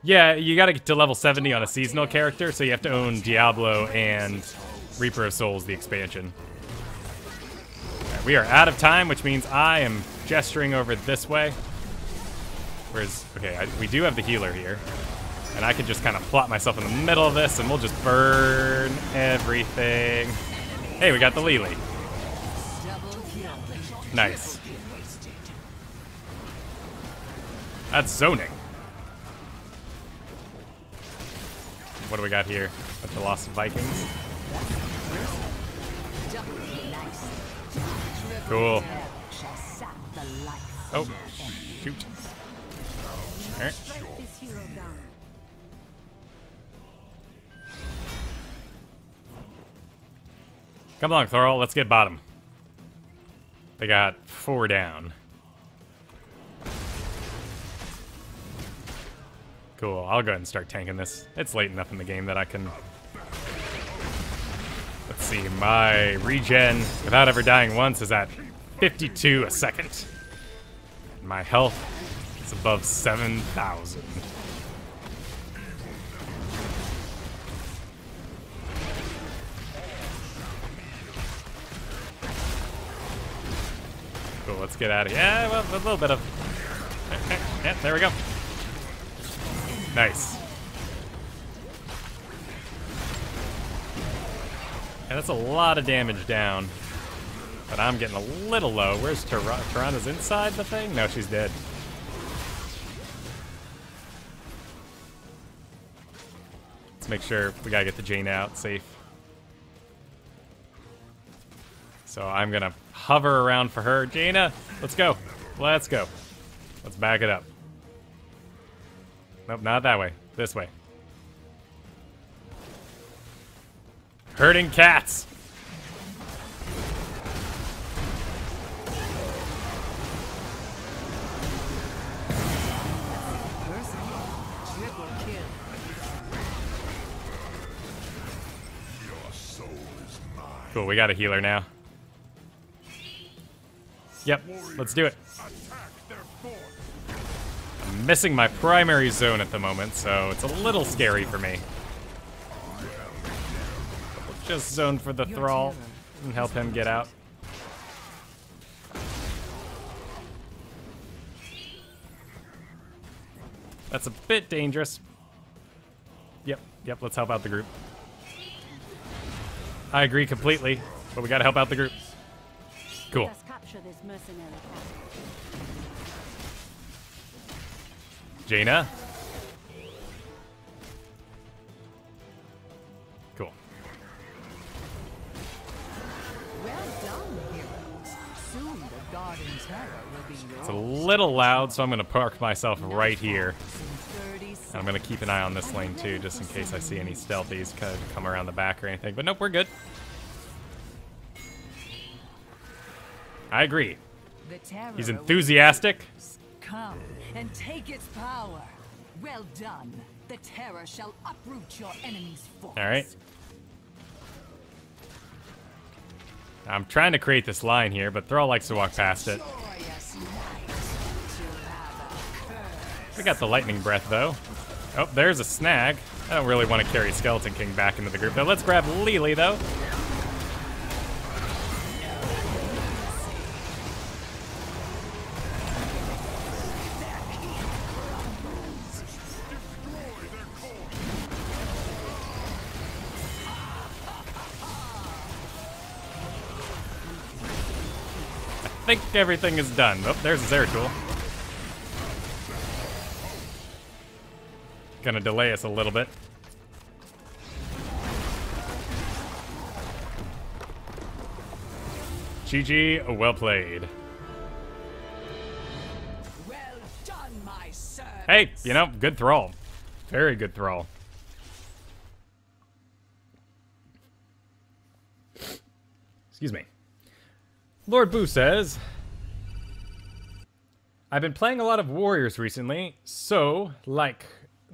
Yeah, you gotta get to level 70 on a seasonal character, so you have to own Diablo and Reaper of Souls, the expansion. Right, we are out of time, which means I am gesturing over this way. Whereas, okay, we do have the healer here. And I can just kind of plot myself in the middle of this, and we'll just burn everything. Hey, we got the Lily. Nice. That's zoning. What do we got here? With the Lost Vikings. Cool. Oh, shoot. Alright. Come along, Thorol. Let's get bottom. They got 4 down. Cool. I'll go ahead and start tanking this. It's late enough in the game that I can... Let's see. My regen, without ever dying once, is at 52 a second. And my health is above 7,000. Cool, let's get out of here. Yeah, well, a little bit of... Yeah, there we go. Nice. Yeah, that's a lot of damage down. But I'm getting a little low. Where's Tirana's inside the thing? No, she's dead. Let's make sure we gotta get the Jaina out safe. So I'm gonna hover around for her. Jaina, let's go. Let's go. Let's back it up. Nope, not that way. This way. Herding cats. Cool, we got a healer now. Yep, let's do it. I'm missing my primary zone at the moment, so it's a little scary for me. We'll just zone for the Thrall and help him get out. That's a bit dangerous. Yep, let's help out the group. I agree completely, but we gotta help out the group. Cool. Jaina. Cool. Well done, heroes. Soon the Garden Terror will be yours. It's a little loud, so I'm gonna park myself right here. And I'm gonna keep an eye on this lane too, just in case I see any stealthies come around the back or anything. But nope, we're good. I agree. He's enthusiastic. Come and take its power. Well done. The terror shall uproot your enemy's force. All right. I'm trying to create this line here, but Thrall likes to walk past it. We got the lightning breath though. Oh, there's a snag. I don't really want to carry Skeleton King back into the group. Now let's grab Lily though. I think everything is done. Oh, there's a Zeratul. Gonna delay us a little bit. GG, well played. Well done, my servants. Hey, you know, good Thrall. Very good Thrall. Excuse me. Lord Boo says, I've been playing a lot of warriors recently, so, like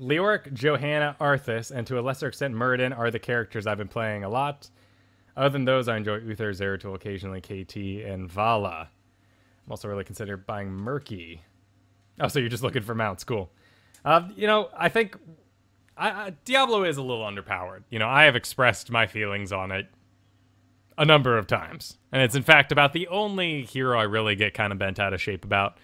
Leoric, Johanna, Arthas, and to a lesser extent Muradin are the characters I've been playing a lot. Other than those, I enjoy Uther, Zeratul, occasionally KT, and Vala. I'm also really considering buying Murky. Oh, so you're just looking for mounts. Cool. You know, I think Diablo is a little underpowered. You know, I have expressed my feelings on it a number of times. And it's, in fact, about the only hero I really get kind of bent out of shape about.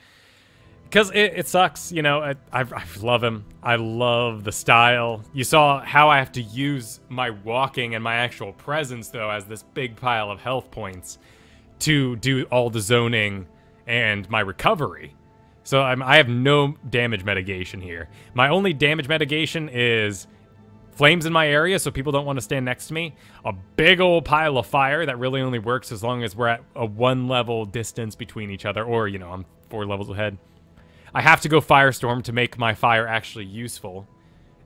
Because it sucks, you know, I love him. I love the style. You saw how I have to use my walking and my actual presence, though, as this big pile of health points to do all the zoning and my recovery. So I have no damage mitigation here. My only damage mitigation is flames in my area, so people don't want to stand next to me. A big old pile of fire that really only works as long as we're at a 1 level distance between each other, or, you know, I'm 4 levels ahead. I have to go Firestorm to make my fire actually useful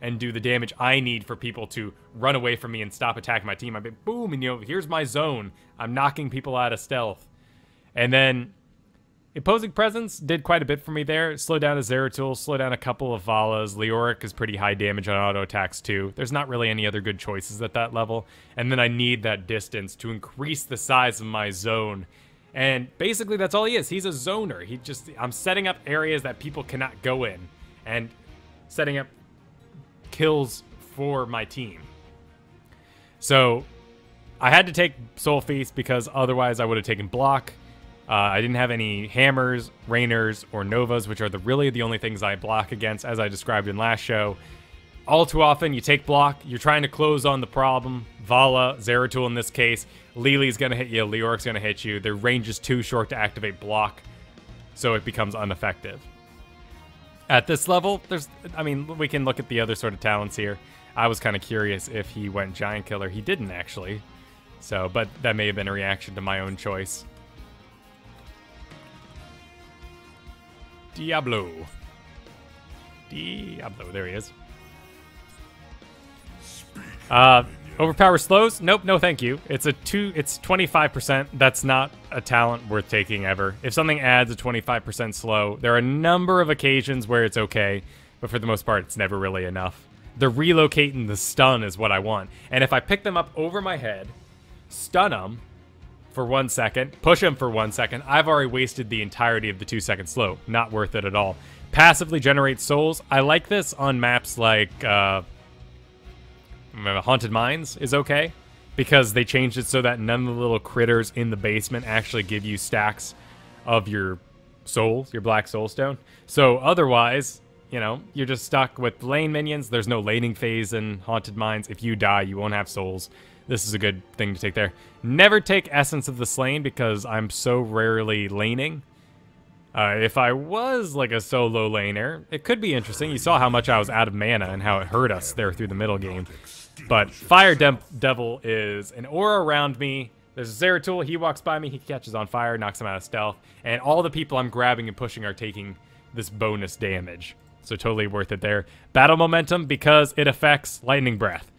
and do the damage I need for people to run away from me and stop attacking my team. I be boom, and, you know, here's my zone. I'm knocking people out of stealth. And then Imposing Presence did quite a bit for me there. Slow down a Zeratul, slow down a couple of Valas. Leoric is pretty high damage on auto attacks too. There's not really any other good choices at that level. And then I need that distance to increase the size of my zone. And basically that's all he is. He's a zoner. I'm setting up areas that people cannot go in and setting up kills for my team. So I had to take Soul Feast because otherwise I would have taken block. I didn't have any hammers, rainers, or novas, which are really the only things I block against, as I described in last show. All too often, you take block, you're trying to close on the problem. Vala, Zeratul in this case, Lili's going to hit you, Leoric's going to hit you. Their range is too short to activate block, so it becomes ineffective. At this level, we can look at the other sort of talents here. I was kind of curious if he went Giant Killer. He didn't, actually. So, but that may have been a reaction to my own choice. Diablo, there he is. Overpower slows? Nope, no thank you. It's 25%. That's not a talent worth taking ever. If something adds a 25% slow, there are a number of occasions where it's okay, but for the most part, it's never really enough. The relocate and the stun is what I want. And if I pick them up over my head, stun them for 1 second, push them for 1 second, I've already wasted the entirety of the 2-second slow. Not worth it at all. Passively generate souls. I like this on maps like Haunted Mines is okay, because they changed it so that none of the little critters in the basement actually give you stacks of your souls, your black soulstone. So otherwise, you know, you're just stuck with lane minions. There's no laning phase in Haunted Mines. If you die, you won't have souls. This is a good thing to take there. Never take Essence of the Slain because I'm so rarely laning. If I was like a solo laner, it could be interesting. You saw how much I was out of mana and how it hurt us there through the middle game. But Fire Devil is an aura around me. There's a Zeratul. He walks by me. He catches on fire, knocks him out of stealth. And all the people I'm grabbing and pushing are taking this bonus damage. So totally worth it there. Battle Momentum because it affects Lightning Breath.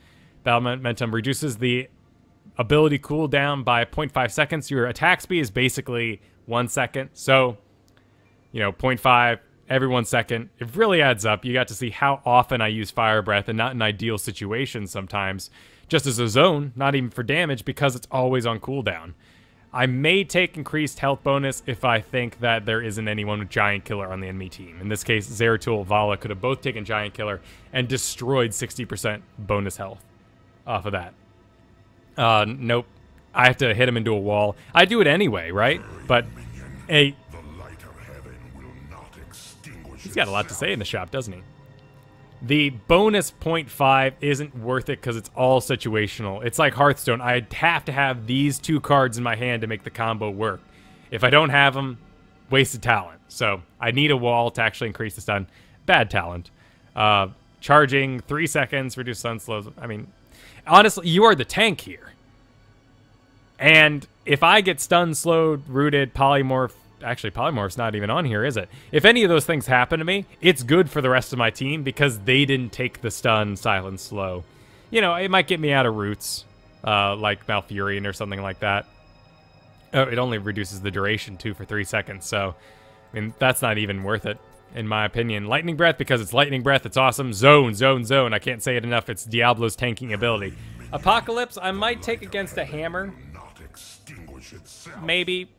Battle Momentum reduces the ability cooldown by 0.5 seconds. Your attack speed is basically 1 second. So, you know, 0.5 every 1 second. It really adds up. You got to see how often I use Fire Breath and not in ideal situations sometimes. Just as a zone, not even for damage because it's always on cooldown. I may take increased health bonus if I think that there isn't anyone with Giant Killer on the enemy team. In this case, Zeratul, Vala could have both taken Giant Killer and destroyed 60% bonus health off of that. Nope. I have to hit him into a wall. I do it anyway, right? But, hey, he's got a lot to say in the shop, doesn't he? The bonus 0.5 isn't worth it because it's all situational. It's like Hearthstone. I'd have to have these 2 cards in my hand to make the combo work. If I don't have them, wasted talent. So I need a wall to actually increase the stun. Bad talent. Charging 3 seconds, reduce stun slows. I mean, honestly, you are the tank here. And if I get stun, slowed, rooted, polymorph, actually polymorph's not even on here, is it? If any of those things happen to me, it's good for the rest of my team because they didn't take the stun, silence, slow. You know, it might get me out of roots, like Malfurion or something like that. It only reduces the duration too for 3 seconds, so I mean that's not even worth it. in my opinion. Lightning Breath, because it's Lightning Breath, it's awesome. Zone, zone, zone. I can't say it enough. It's Diablo's tanking ability. Apocalypse, I might take against a hammer. Not extinguish itself. Maybe.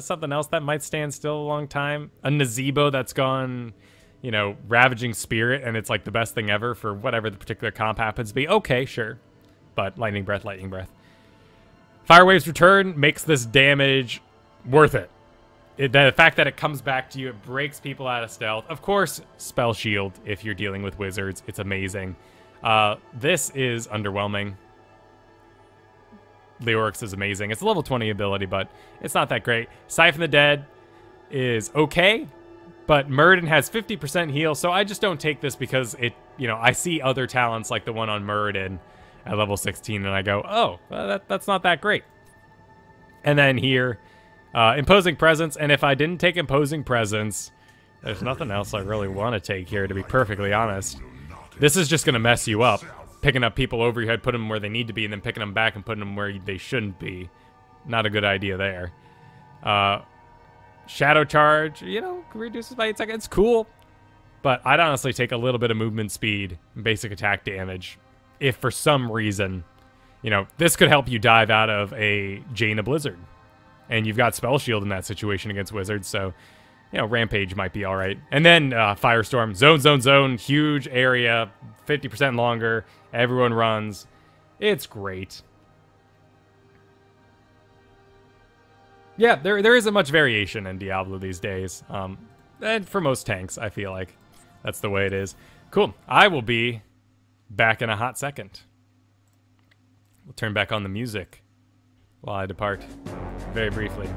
Something else that might stand still a long time. A Nazebo that's gone, you know, Ravaging Spirit, and it's like the best thing ever for whatever the particular comp happens to be. Okay, sure. But Lightning Breath, Lightning Breath. Fire Wave's return makes this damage worth it. The fact that it comes back to you, it breaks people out of stealth. Of course, Spell Shield, if you're dealing with wizards, it's amazing. This is underwhelming. Leorix is amazing. It's a level 20 ability, but it's not that great. Siphon the Dead is okay, but Muradin has 50% heal, so I just don't take this because it, you know, I see other talents like the one on Muradin at level 16, and I go, oh, well, that's not that great. And then here, Imposing Presence, and if I didn't take Imposing Presence, there's nothing else I really want to take here, to be perfectly honest. This is just going to mess you up. Picking up people over your head, putting them where they need to be, and then picking them back and putting them where they shouldn't be. Not a good idea there. Shadow Charge, you know, reduces by 8 seconds. It's cool. But I'd honestly take a little bit of movement speed and basic attack damage. If for some reason, you know, this could help you dive out of a Jaina Blizzard. And you've got Spell Shield in that situation against wizards, so, you know, Rampage might be alright. And then Firestorm, zone, zone, zone, huge area, 50% longer, everyone runs. It's great. Yeah, there isn't much variation in Diablo these days. And for most tanks, I feel like that's the way it is. Cool. I will be back in a hot second. We'll turn back on the music while I depart very briefly.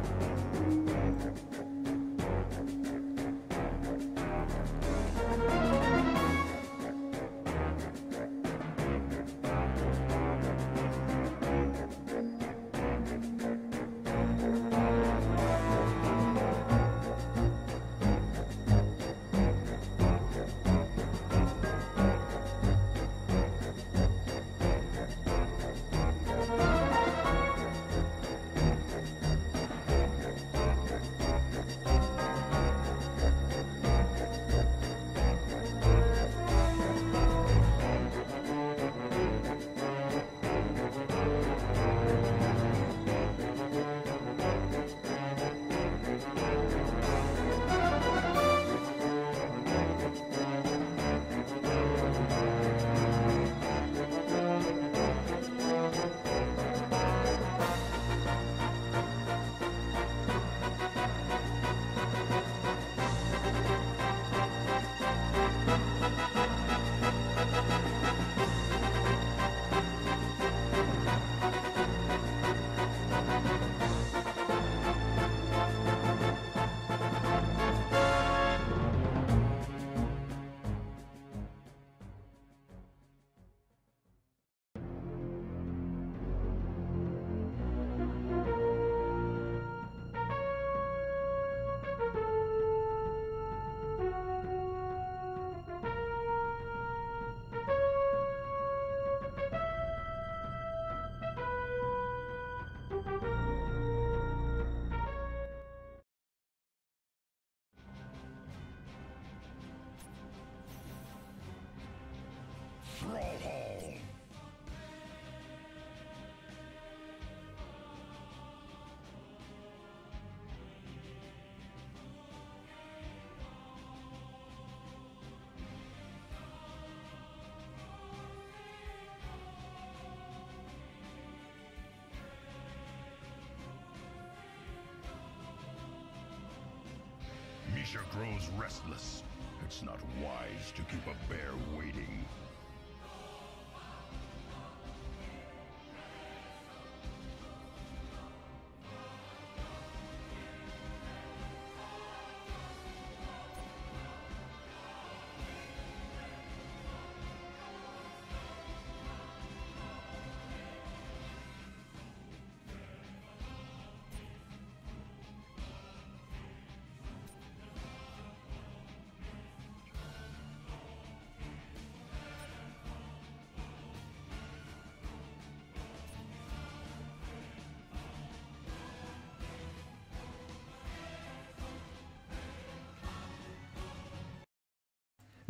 Misha grows restless. It's not wise to keep a bear waiting.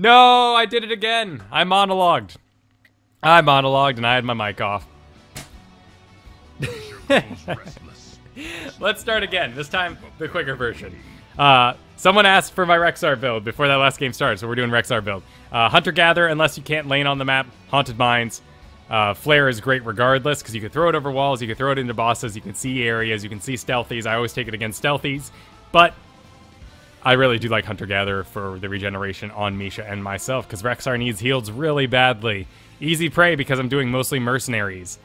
No, I did it again. I monologued and I had my mic off. Let's start again. This time, the quicker version. Someone asked for my Rexar build before that last game started, so we're doing Rexar build. Hunter-Gatherer, unless you can't lane on the map. Haunted Mines. Flare is great regardless, because you can throw it over walls, you can throw it into bosses, you can see areas, you can see stealthies. I always take it against stealthies, but I really do like Hunter-Gatherer for the regeneration on Misha and myself, because Rexar needs heals really badly. Easy prey because I'm doing mostly mercenaries.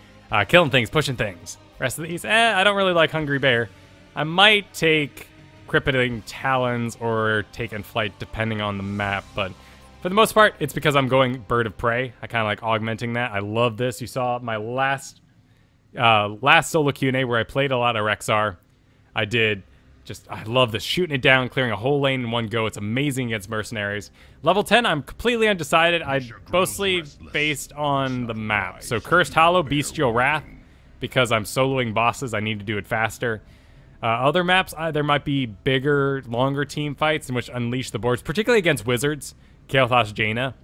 Killing things, pushing things. Rest of these, I don't really like Hungry Bear. I might take Crippling Talons or take in flight depending on the map, but for the most part, it's because I'm going Bird of Prey. I kind of like augmenting that. I love this. You saw my last solo Q&A where I played a lot of Rexar. I love this. Shooting it down, clearing a whole lane in one go. It's amazing against mercenaries. Level 10, I'm completely undecided. I mostly based on the map. So Cursed Hollow, Bestial Wrath, because I'm soloing bosses, I need to do it faster. Other maps, there might be bigger, longer team fights in which unleash the boards, particularly against wizards. Kael'thas Jaina.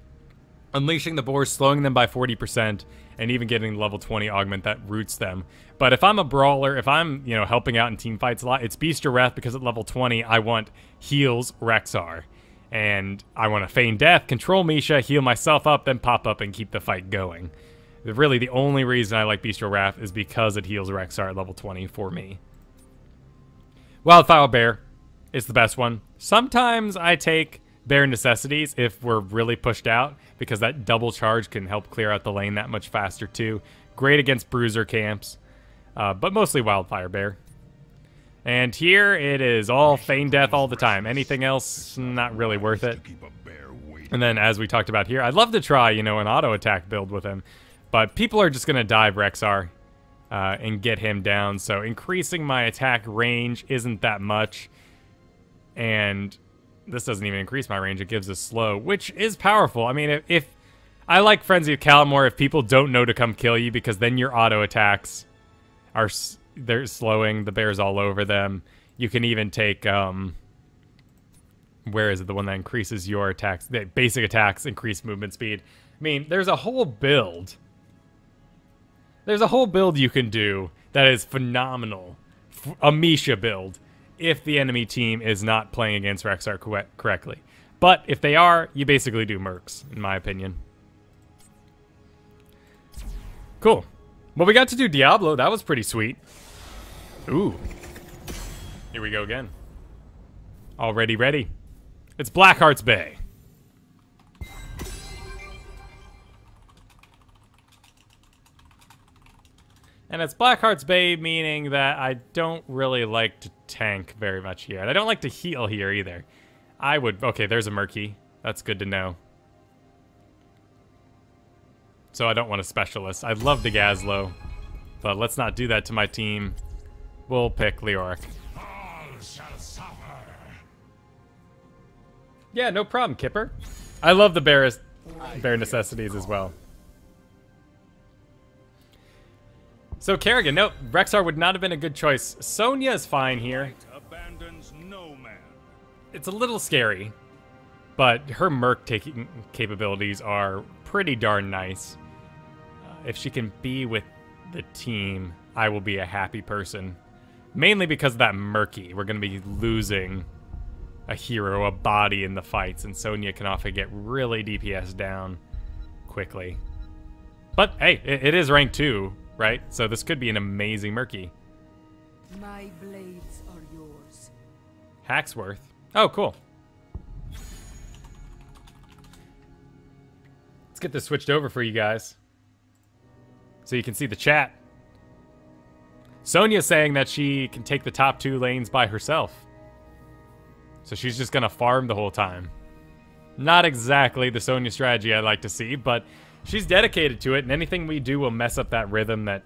Unleashing the boards, slowing them by 40%, and even getting level 20 augment that roots them. But if I'm a brawler, if I'm, helping out in team fights a lot, it's Beast or Wrath, because at level 20, I want heals Rexar. And I want to feign death, control Misha, heal myself up, then pop up and keep the fight going. Really, the only reason I like Beast or Wrath is because it heals Rexar at level 20 for me. Wildfire Bear is the best one. Sometimes I take Bare Necessities if we're really pushed out, because that double charge can help clear out the lane that much faster too. Great against bruiser camps, but mostly Wildfire Bear. And here it is all feign death all the time. Anything else, not really worth it. And then as we talked about here, I'd love to try, an auto attack build with him, but people are just gonna dive Rexar and get him down. So increasing my attack range isn't that much, and this doesn't even increase my range. It gives us slow, which is powerful. I mean, if I like Frenzy of Kalimdor, if people don't know to come kill you, because then your auto attacks they're slowing the bears all over them. You can even take where is it, the one that increases your attacks? The basic attacks increase movement speed. I mean, there's a whole build. There's a whole build you can do that is phenomenal. A Misha build, if the enemy team is not playing against Rexar correctly. But if they are, you basically do mercs, in my opinion. Cool. Well, we got to do Diablo. That was pretty sweet. Ooh. Here we go again. Already ready. It's Blackheart's Bay. And it's Blackheart's Bay, meaning that I don't really like to tank very much here. And I don't like to heal here either. Okay, there's a Murky. That's good to know. So I don't want a specialist. I'd love to Gazlo, but let's not do that to my team. We'll pick Leoric. All shall suffer. Yeah, no problem, Kipper. I love the bare necessities as well. So Kerrigan, no, Rexar would not have been a good choice. Sonya is fine here. Abandons no man. It's a little scary, but her merc taking capabilities are pretty darn nice. If she can be with the team, I will be a happy person. Mainly because of that Murky. We're going to be losing a hero, a body in the fights, and Sonya can often get really DPS down quickly. But hey, it is rank 2, right? So this could be an amazing Murky. My blades are yours. Hacksworth. Oh, cool. Let's get this switched over for you guys, so you can see the chat. Sonya's saying that she can take the top 2 lanes by herself. So she's just gonna farm the whole time. Not exactly the Sonya strategy I'd like to see, but she's dedicated to it, and anything we do will mess up that rhythm that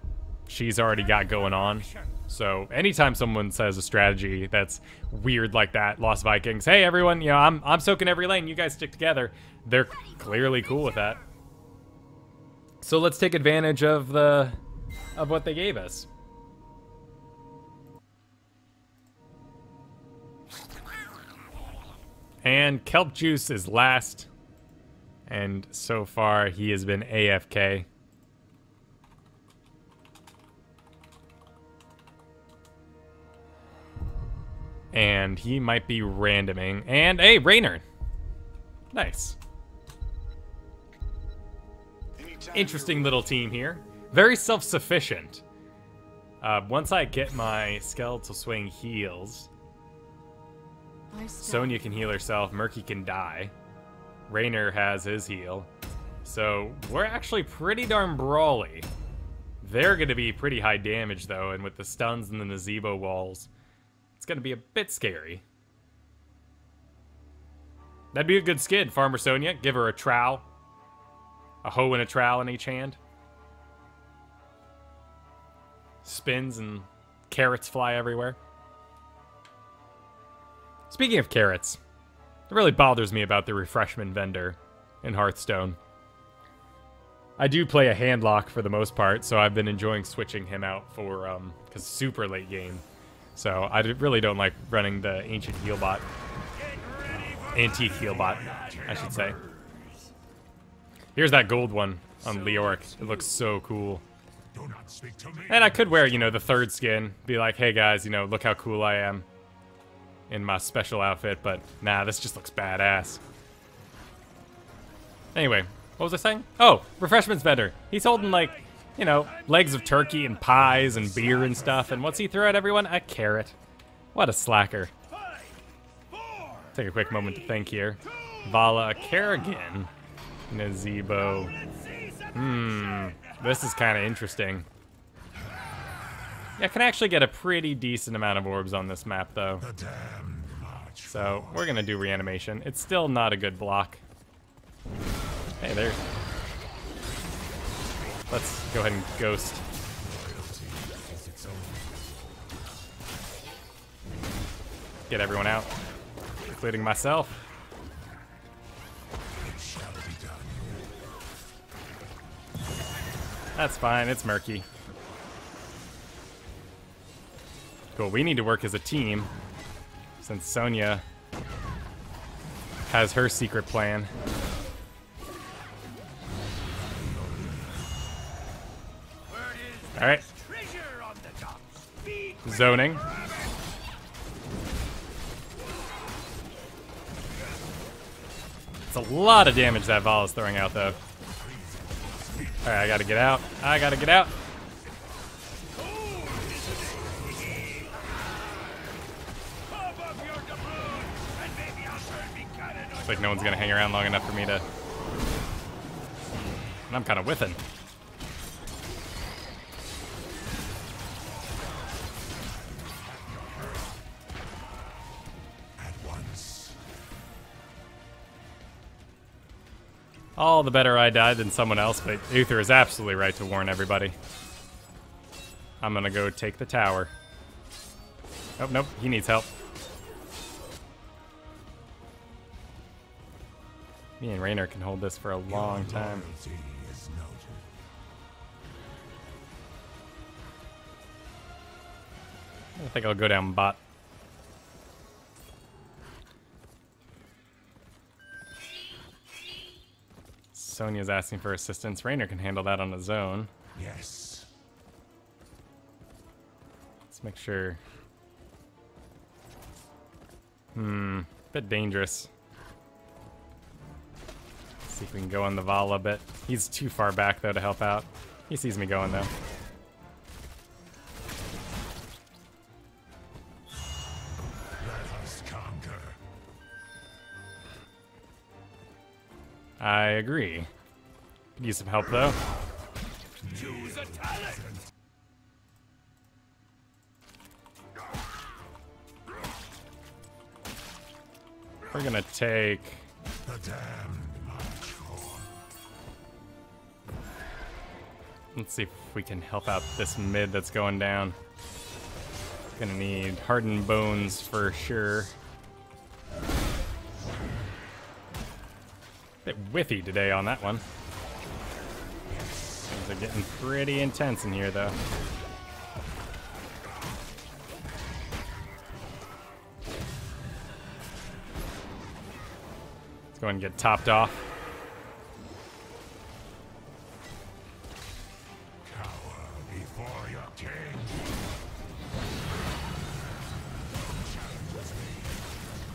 she's already got going on. So anytime someone says a strategy that's weird like that, Lost Vikings, hey everyone, I'm soaking every lane, you guys stick together, they're clearly cool with that. So let's take advantage of what they gave us. And Kelp Juice is last. And so far, he has been AFK. And he might be randoming. And, hey, Raynor. Nice. Interesting little team here. Very self-sufficient. Once I get my skeletal swing heals, Sonya can heal herself, Murky can die. Raynor has his heal. So we're actually pretty darn brawly. They're going to be pretty high damage, though, and with the stuns and the Nazebo walls, it's going to be a bit scary. That'd be a good skid, Farmer Sonya. Give her a trowel. A hoe and a trowel in each hand. Spins and carrots fly everywhere. Speaking of carrots, it really bothers me about the refreshment vendor in Hearthstone. I do play a handlock for the most part, so I've been enjoying switching him out for, because super late game. So I really don't like running the ancient heal bot. Antique heal bot, I should say. Here's that gold one on Leoric. It looks so cool. And I could wear, you know, the third skin. Be like, hey guys, you know, look how cool I am in my special outfit. But nah, this just looks badass. Anyway, what was I saying? Oh, refreshments vendor. He's holding like, you know, legs of turkey and pies and beer and stuff. And what's he throw at everyone? A carrot. What a slacker. Take a quick moment to think here. Vala, a Kerrigan. Nazebo. This is kind of interesting. Yeah, I can actually get a pretty decent amount of orbs on this map, though. So, we're going to do reanimation. It's still not a good block. Hey, there. Let's go ahead and ghost. Get everyone out, including myself. That's fine, it's murky. Cool, we need to work as a team, since Sonya has her secret plan. Alright. Zoning. It's a lot of damage that Vala's throwing out, though. Alright, I gotta get out. I gotta get out. Looks like no one's gonna hang around long enough for me to... And I'm kind of whiffing. All the better I died than someone else, but Uther is absolutely right to warn everybody. I'm gonna go take the tower. Oh, nope, he needs help. Me and Raynor can hold this for a long time. I think I'll go down bot. Sonya's asking for assistance. Raynor can handle that on his own. Yes. Let's make sure. Bit dangerous. Let's see if we can go on the Vala a bit. He's too far back, though, to help out. He sees me going, though. Let us conquer. I agree. Could use some help, though. Choose a talent. We're gonna take... The damned march on. Let's see if we can help out this mid that's going down. Gonna need hardened bones for sure. Bit whiffy today on that one. Things are getting pretty intense in here, though. Let's go and get topped off.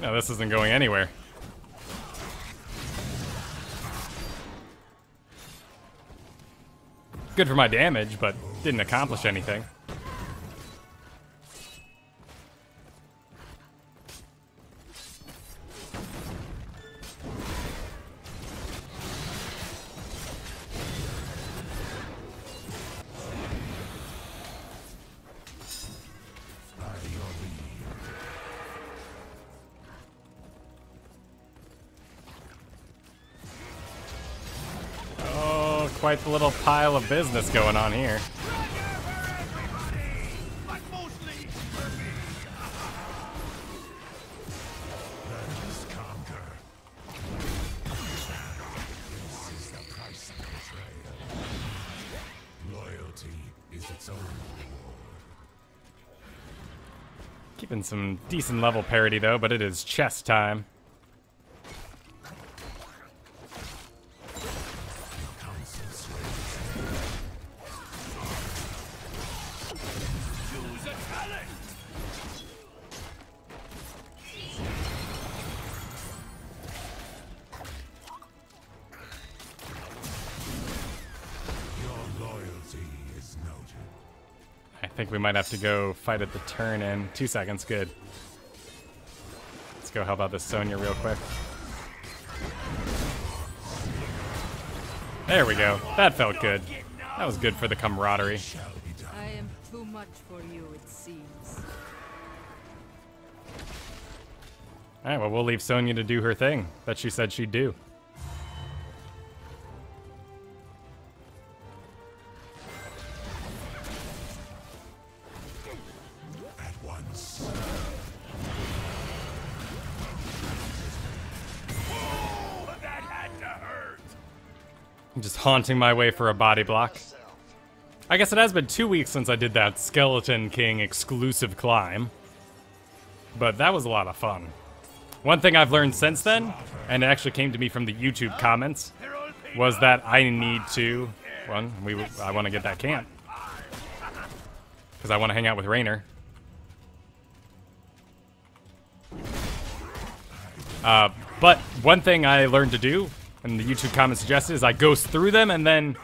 No, this isn't going anywhere. Good for my damage, but didn't accomplish anything. Quite the little pile of business going on here. Keeping some decent level parity though, but it is chess time. I think we might have to go fight at the turn in 2 seconds. Good. Let's go help out this Sonya real quick. There we go. That felt good. That was good for the camaraderie. I am too much for you, it seems. Alright, well, we'll leave Sonya to do her thing that she said she'd do. I'm just haunting my way for a body block. I guess it has been 2 weeks since I did that Skeleton King exclusive climb. But that was a lot of fun. One thing I've learned since then, and it actually came to me from the YouTube comments, was that I need to... I want to get that camp. Because I want to hang out with Raynor. But one thing I learned to do, and the YouTube comments suggested, is I ghost through them and then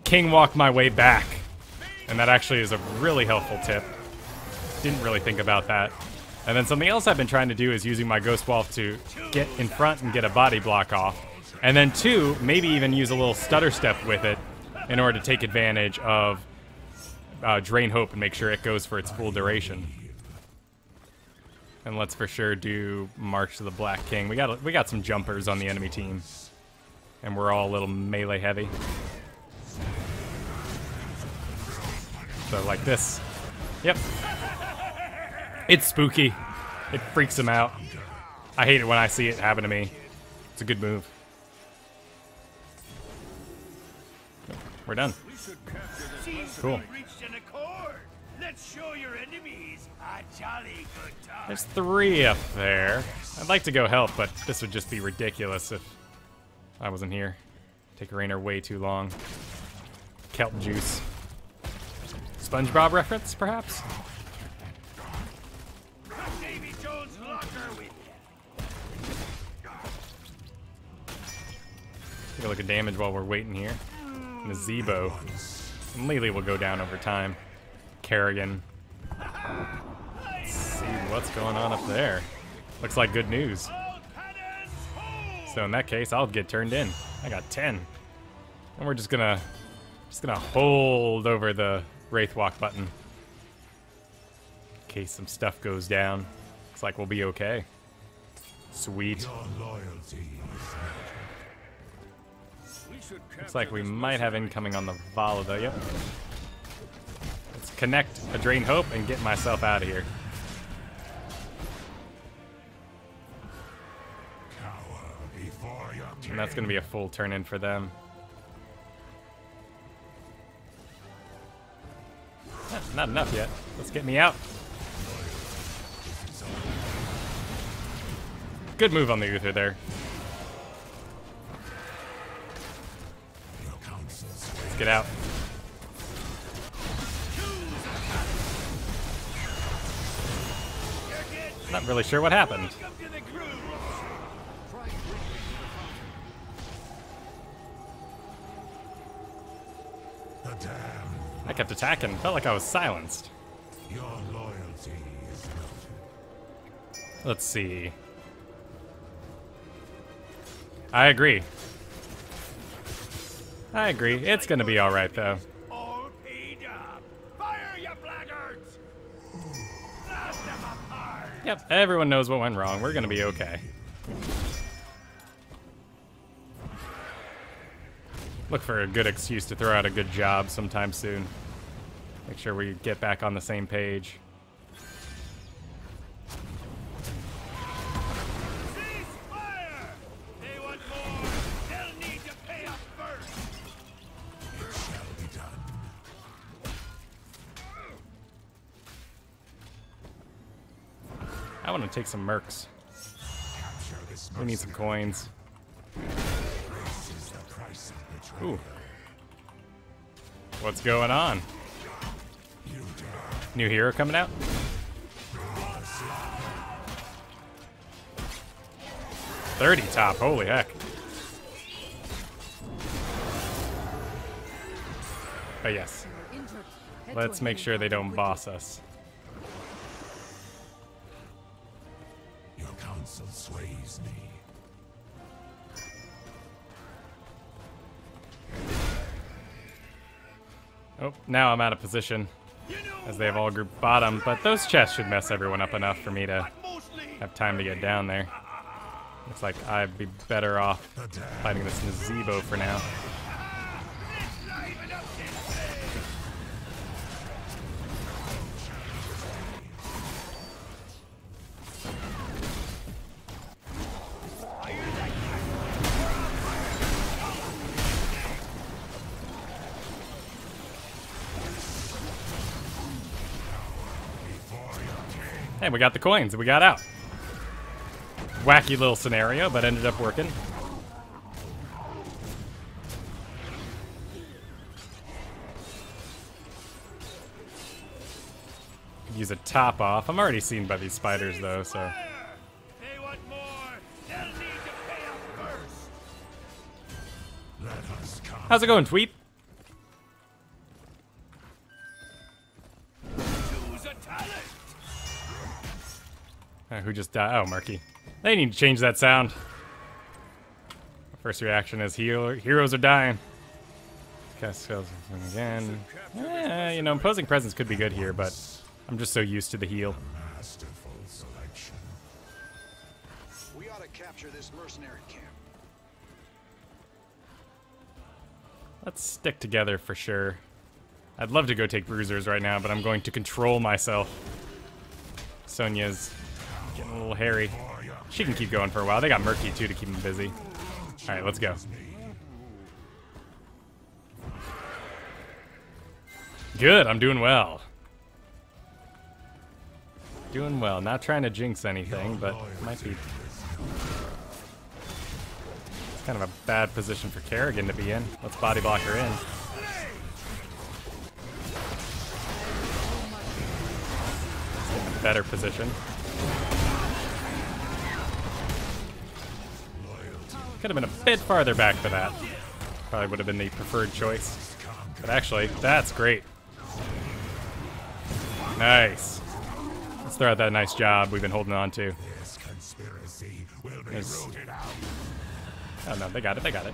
king walk my way back. And that actually is a really helpful tip. Didn't really think about that. And then something else I've been trying to do is using my ghost wall to get in front and get a body block off. And then two, maybe even use a little stutter step with it in order to take advantage of Drain Hope and make sure it goes for its full duration. And let's for sure do March to the Black King. We got some jumpers on the enemy team, and we're all a little melee heavy. So like this. Yep. It's spooky. It freaks him out. I hate it when I see it happen to me. It's a good move. We're done. Cool. There's 3 up there. I'd like to go help, but this would just be ridiculous if I wasn't here. Take Raynor way too long. Kelp juice. SpongeBob reference, perhaps? Take a look at damage while we're waiting here. And the Zebo. And Lily will go down over time. Kerrigan. Let's see what's going on up there. Looks like good news. So in that case, I'll get turned in. I got 10. And we're just gonna hold over the Wraith Walk button. In case some stuff goes down. Looks like we'll be okay. Sweet. Looks like we might have incoming on the Vala though, yep. Let's connect a Drain Hope and get myself out of here. And that's going to be a full turn in for them. Not enough yet. Let's get me out. Good move on the Uther there. Let's get out. Not really sure what happened. The damned, I kept attacking. Felt like I was silenced. your loyalty is noted. Let's see. I agree. I agree. It's gonna be alright, though. All paid up. Fire, you blackguards! Blast them apart! Yep, everyone knows what went wrong. We're gonna be okay. Look for a good excuse to throw out a good job sometime soon. Make sure we get back on the same page. Ceasefire! They want more. They'll need to pay up first. It shall be done. I want to take some mercs. Capture this We need some coins. This is the price of betrayal. Ooh. What's going on? You dare. New hero coming out? 30 top, holy heck. But yes, let's make sure they don't boss us. Your counsel sways me. Oh, now I'm out of position as they have all grouped bottom, but those chests should mess everyone up enough for me to have time to get down there. Looks like I'd be better off fighting this Nazebo for now. Hey, we got the coins. We got out. Wacky little scenario, but ended up working. Could use a top off. I'm already seen by these spiders, though, so. They want more. They'll need to pay up first. Let us come. How's it going, Tweep? Choose a talent. Who just died? Oh, Murky. They need to change that sound. First reaction is heroes are dying. Cast spells again. You know, imposing presence could be good here, but I'm just so used to the heal. Masterful selection. We ought to capture this mercenary camp. Let's stick together for sure. I'd love to go take bruisers right now, but I'm going to control myself. Sonya's getting a little hairy. She can keep going for a while. They got Murky too to keep him busy. All right, let's go. Good, I'm doing well. Doing well. Not trying to jinx anything, but might be. It's kind of a bad position for Kerrigan to be in. Let's body block her in. Let's get in a better position. Could have been a bit farther back for that. Probably would have been the preferred choice. But actually, that's great. Nice. Let's throw out that nice job we've been holding on to. This conspiracy will be There's- rooted out. Oh no, they got it, they got it.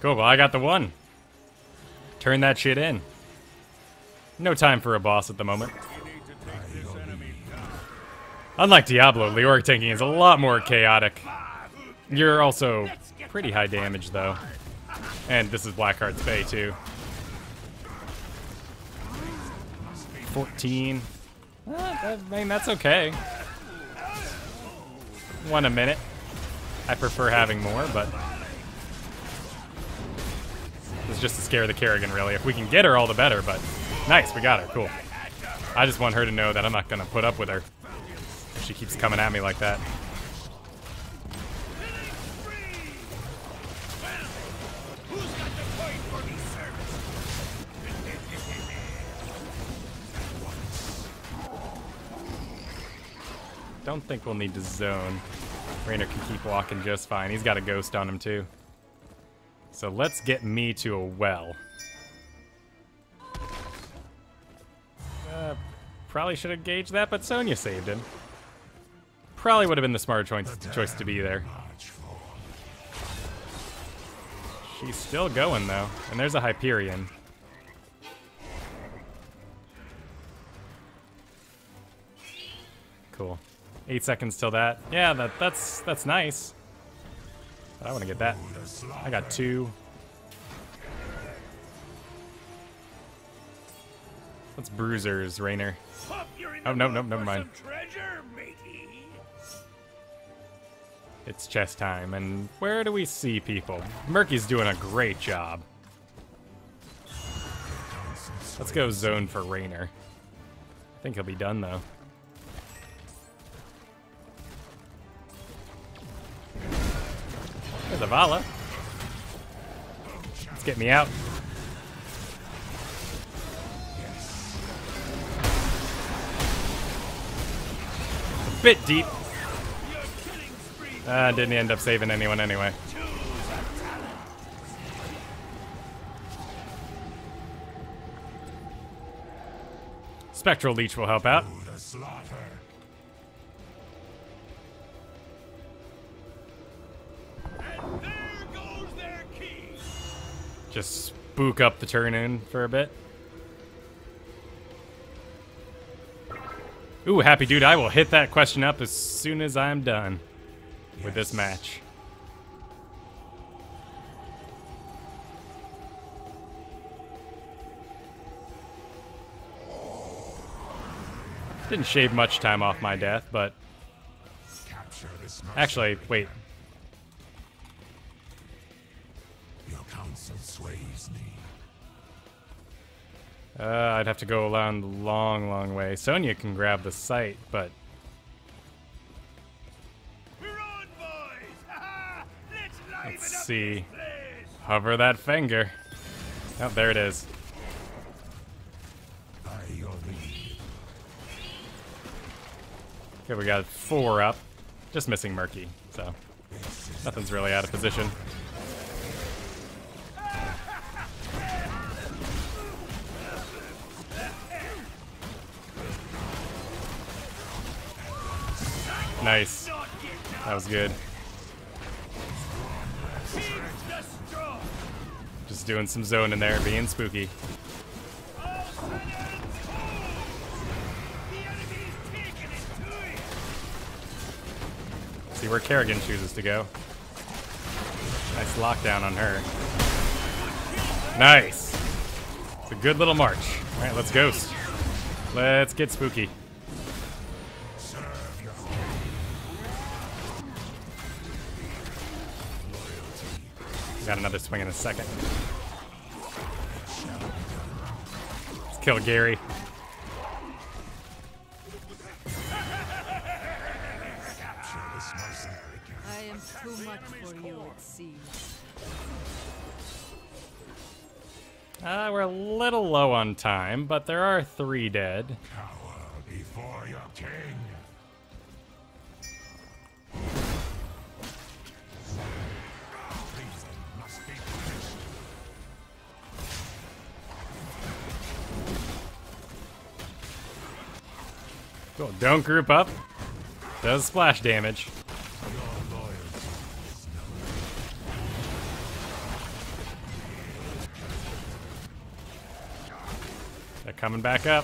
Cool, well I got the one. Turn that shit in. No time for a boss at the moment. Unlike Diablo, Leoric tanking is a lot more chaotic. You're also pretty high damage though. And this is Blackheart's Bay too. 14. I mean, that's okay. 1 a minute. I prefer having more, but it's just to scare the Kerrigan, really. If we can get her, all the better, but nice, we got her, cool. I just want her to know that I'm not gonna put up with her if she keeps coming at me like that. don't think we'll need to zone. Raynor can keep walking just fine. He's got a ghost on him too. So let's get me to a well. Probably should have gauged that, but Sonya saved him. Probably would have been the smarter choice to be there. She's still going though, and there's a Hyperion. Cool. 8 seconds till that. Yeah, that's nice. But I want to get that. I got 2. Let's Bruisers, Raynor. Oh, no, never mind. It's chest time, and where do we see people? Murky's doing a great job. Let's go zone for Raynor. I think he'll be done, though. There's a Vala. Let's get me out. A bit deep. Didn't end up saving anyone anyway. Spectral Leech will help out. Just spook up the turn in for a bit. Ooh, happy dude, I will hit that question up as soon as I'm done with this match. Didn't shave much time off my death, but actually, wait. Your counsel sways me. I'd have to go around the long way. Sonya can grab the site, but let's see. Hover that finger. Oh, there it is. Okay, we got 4 up. Just missing Murky, so nothing's really out of position. Nice. That was good. Just doing some zone in there, being spooky. See where Kerrigan chooses to go. Nice lockdown on her. Nice. It's a good little march. All right, let's ghost. Let's get spooky. Got another swing in a second. Let's kill Gary. I am too much for you, it seems. We're a little low on time, but there are 3 dead. Cower before your king. Cool. Don't group up. Does splash damage. They're coming back up.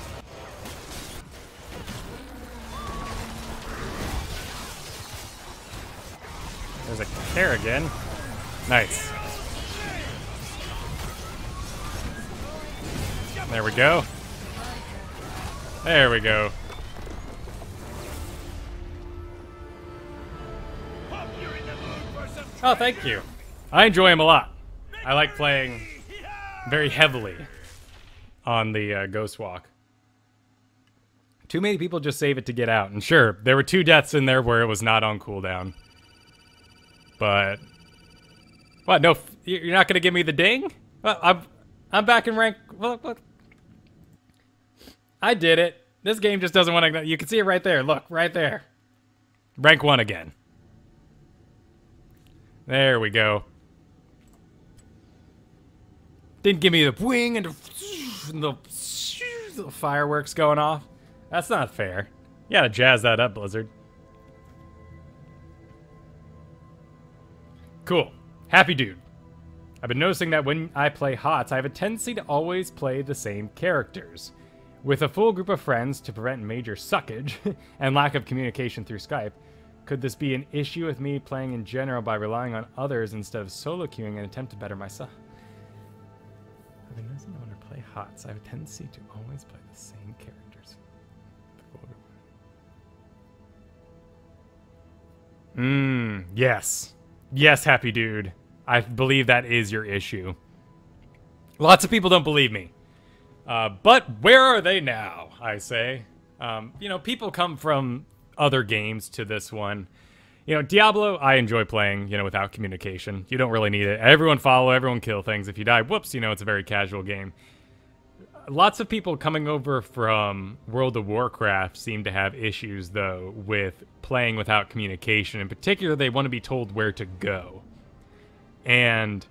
There's a Kerrigan. Nice. There we go. There we go. Oh, thank you. I enjoy him a lot. I like playing very heavily on the Ghost Walk. Too many people just save it to get out. And sure, there were 2 deaths in there where it was not on cooldown. But what? No, you're not gonna give me the ding? Well, I'm back in rank. What? I did it. This game just doesn't want to. You can see it right there. Look, right there. Rank 1 again. There we go. Didn't give me the wing and the fireworks going off. That's not fair. You gotta jazz that up, Blizzard. Cool. Happy dude. I've been noticing that when I play HOTS, I have a tendency to always play the same characters. With a full group of friends to prevent major suckage and lack of communication through Skype, could this be an issue with me playing in general by relying on others instead of solo queuing and attempt to better myself? I've been noticing that when I play HOTS, I have a tendency to always play the same characters. Yes. Yes, happy dude. I believe that is your issue. Lots of people don't believe me. But where are they now, I say? You know, people come from other games to this one. You know, Diablo, I enjoy playing, you know, without communication. You don't really need it. Everyone follow, everyone kill things. If you die, whoops, you know, it's a very casual game. Lots of people coming over from World of Warcraft seem to have issues, though, with playing without communication. In particular, they want to be told where to go. And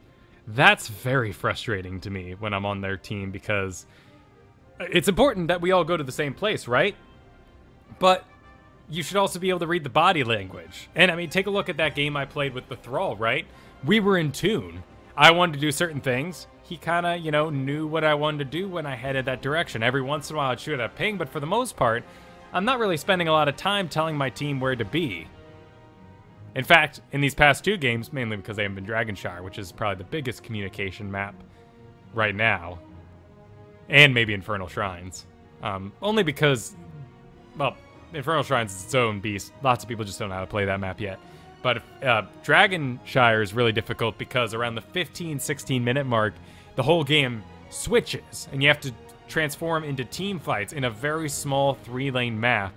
that's very frustrating to me when I'm on their team, because it's important that we all go to the same place, right? But you should also be able to read the body language. And I mean, take a look at that game I played with the Thrall, right? We were in tune. I wanted to do certain things. He kind of, you know, knew what I wanted to do when I headed that direction. Every once in a while I'd shoot at a ping, but for the most part, I'm not really spending a lot of time telling my team where to be. In fact, in these past 2 games, mainly because they haven't been Dragonshire, which is probably the biggest communication map right now, and maybe Infernal Shrines. Only because, well, Infernal Shrines is its own beast. Lots of people just don't know how to play that map yet. But Dragonshire is really difficult because around the 15-16 minute mark, the whole game switches, and you have to transform into team fights in a very small 3-lane map.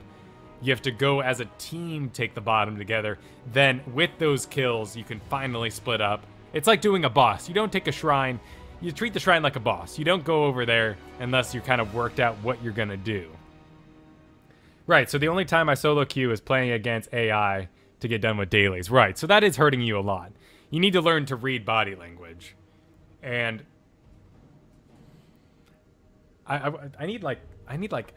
You have to go as a team, take the bottom together. Then, with those kills, you can finally split up. It's like doing a boss. You don't take a shrine. You treat the shrine like a boss. You don't go over there unless you kind of worked out what you're going to do. Right, so the only time I solo queue is playing against AI to get done with dailies. Right, so that is hurting you a lot. You need to learn to read body language. And I need like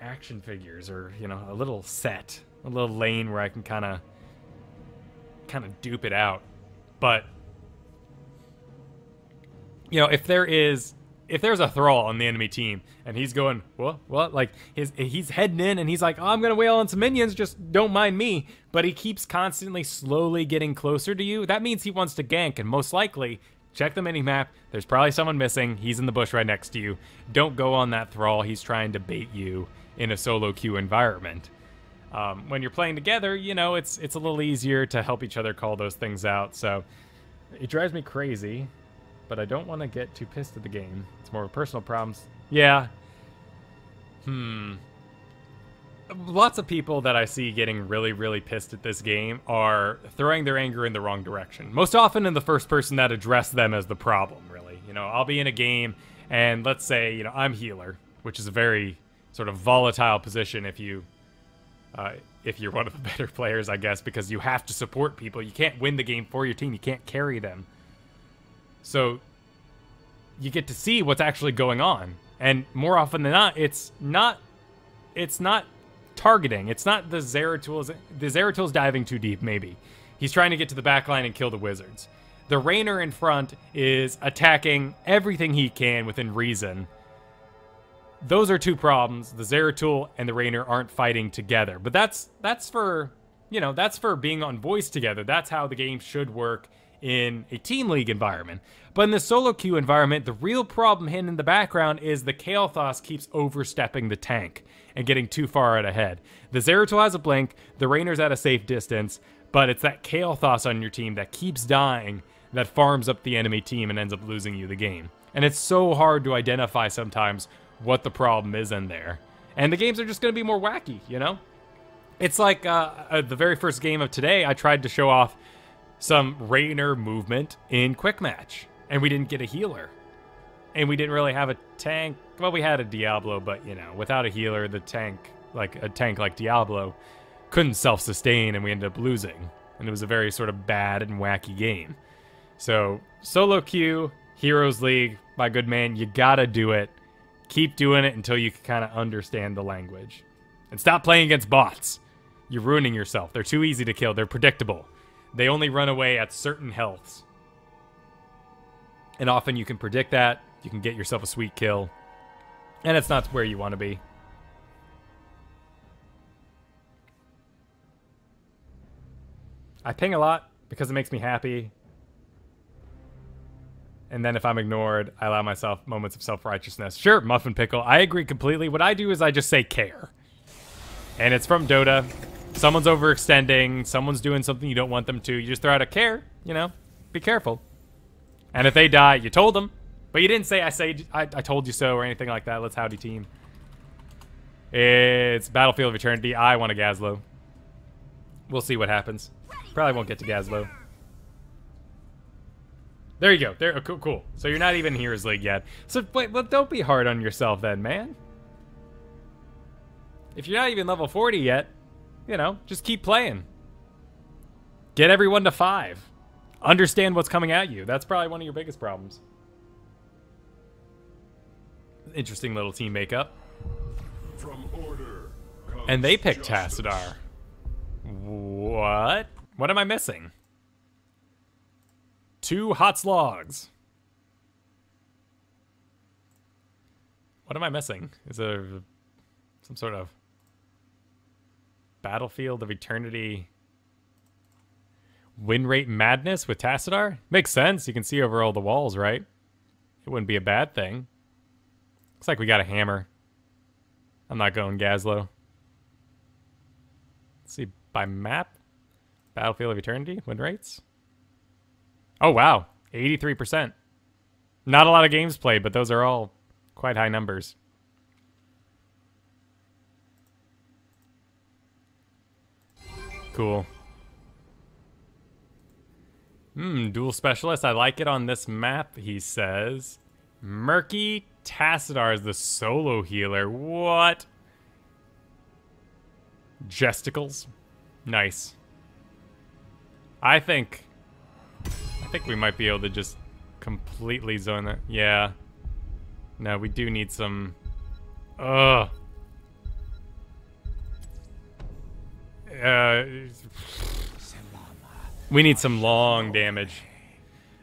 action figures, or, you know, a little set, a little lane where I can kind of dupe it out. But, you know, if there's a Thrall on the enemy team and he's going, what? Like, he's heading in and he's like, oh, I'm going to wail on some minions, just don't mind me. But he keeps constantly slowly getting closer to you. That means he wants to gank, and most likely, check the minimap, there's probably someone missing. He's in the bush right next to you. Don't go on that Thrall. He's trying to bait you in a solo queue environment. When you're playing together, you know, it's a little easier to help each other call those things out. So it drives me crazy, but I don't want to get too pissed at the game. It's more of a personal problems. Yeah. Lots of people that I see getting really, really pissed at this game are throwing their anger in the wrong direction. Most often in the first person that address them as the problem, really. You know, I'll be in a game, and let's say, you know, I'm healer, which is a very sort of volatile position if you're one of the better players, I guess, because you have to support people. You can't win the game for your team. You can't carry them. So you get to see what's actually going on. And more often than not, it's not targeting. It's not the Zeratul. The Zeratul's diving too deep, maybe. He's trying to get to the backline and kill the wizards. The Rainer in front is attacking everything he can within reason. Those are 2 problems. The Zeratul and the Rainer aren't fighting together. But that's for, you know, that's for being on voice together. That's how the game should work in a team league environment. But in the solo queue environment, the real problem hidden in the background is the Kael'thas keeps overstepping the tank and getting too far out ahead. The Zeratul has a blink, the Rainer's at a safe distance, but it's that Kael'thas on your team that keeps dying that farms up the enemy team and ends up losing you the game. And it's so hard to identify sometimes what the problem is in there. And the games are just going to be more wacky, you know? It's like the very first game of today, I tried to show off some Rainer movement in Quick Match, and we didn't get a healer. And we didn't really have a tank. Well, we had a Diablo, but, you know, without a healer, the tank, like a tank like Diablo, couldn't self-sustain and we ended up losing. And it was a very sort of bad and wacky game. So, solo queue, Heroes League, my good man, you gotta do it. Keep doing it until you can kind of understand the language. And stop playing against bots. You're ruining yourself. They're too easy to kill. They're predictable. They only run away at certain healths. And often you can predict that. You can get yourself a sweet kill. And it's not where you want to be. I ping a lot because it makes me happy. And then if I'm ignored, I allow myself moments of self-righteousness. Sure, Muffin Pickle. I agree completely. What I do is I just say care. And it's from Dota. Someone's overextending. Someone's doing something you don't want them to. You just throw out a care, you know? Be careful. And if they die, you told them. But you didn't say I told you so or anything like that. Let's howdy team. It's Battlefield of Eternity. I want a Gazlo. We'll see what happens. Probably won't get to Gazlo. There you go. There. Oh, cool. So you're not even in Heroes League yet. So wait, well, don't be hard on yourself then, man. If you're not even level 40 yet, you know, just keep playing. Get everyone to 5. Understand what's coming at you. That's probably one of your biggest problems. Interesting little team makeup. From order And they picked Tassadar. What? What am I missing? 2 hot slogs. What am I missing? Is there some sort of Battlefield of Eternity win rate madness with Tassadar? Makes sense. You can see over all the walls, right? It wouldn't be a bad thing. Looks like we got a hammer. I'm not going Gazlo. Let's see, by map? Battlefield of Eternity, win rates? Oh, wow. 83%. Not a lot of games played, but those are all quite high numbers. Cool. Dual specialist. I like it on this map, he says. Murky Tassadar is the solo healer. What? Gesticles. Nice. I think we might be able to just completely zone that. Yeah. No, we do need some... Ugh. We need some long damage.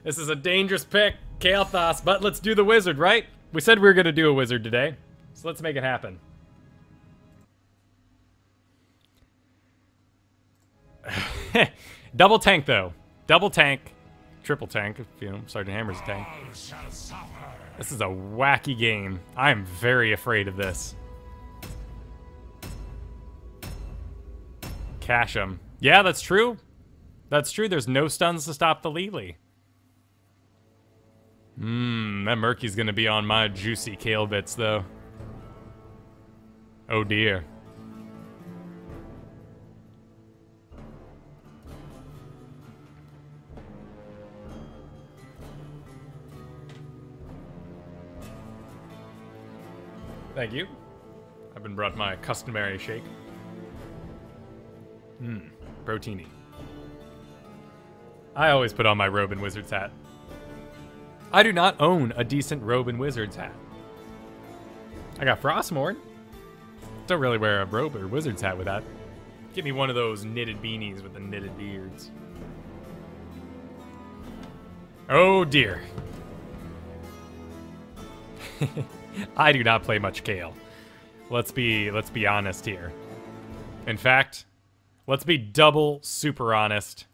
This is a dangerous pick, Kael'thas, but let's do the wizard, right? We said we were going to do a wizard today, so let's make it happen. Double tank, though. Double tank. Triple tank, if, you know, Sergeant Hammer's a tank. This is a wacky game. I am very afraid of this. Cash him. Yeah, that's true. That's true. There's no stuns to stop the Lily. That Murky's gonna be on my juicy kale bits, though. Oh dear. Thank you. I've been brought my customary shake. Proteiny. I always put on my robe and wizard's hat. I do not own a decent robe and wizard's hat. I got Frostmourne. Don't really wear a robe or wizard's hat with that. Give me one of those knitted beanies with the knitted beards. Oh dear. I do not play much Kale. Let's be honest here. In fact, let's be double super honest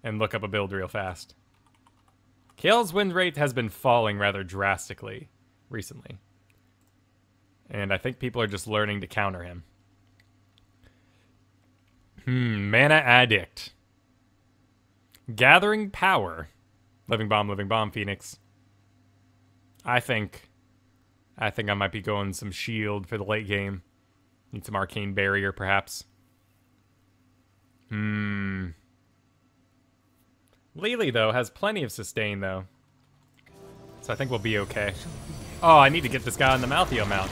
and look up a build real fast. Kale's win rate has been falling rather drastically recently. And I think people are just learning to counter him. Mana Addict. Gathering Power. Living Bomb, Phoenix. I think I might be going some shield for the late game. Need some Arcane Barrier, perhaps. Lily, though, has plenty of sustain, though. So I think we'll be okay. Oh, I need to get this guy on the Maltheo mount.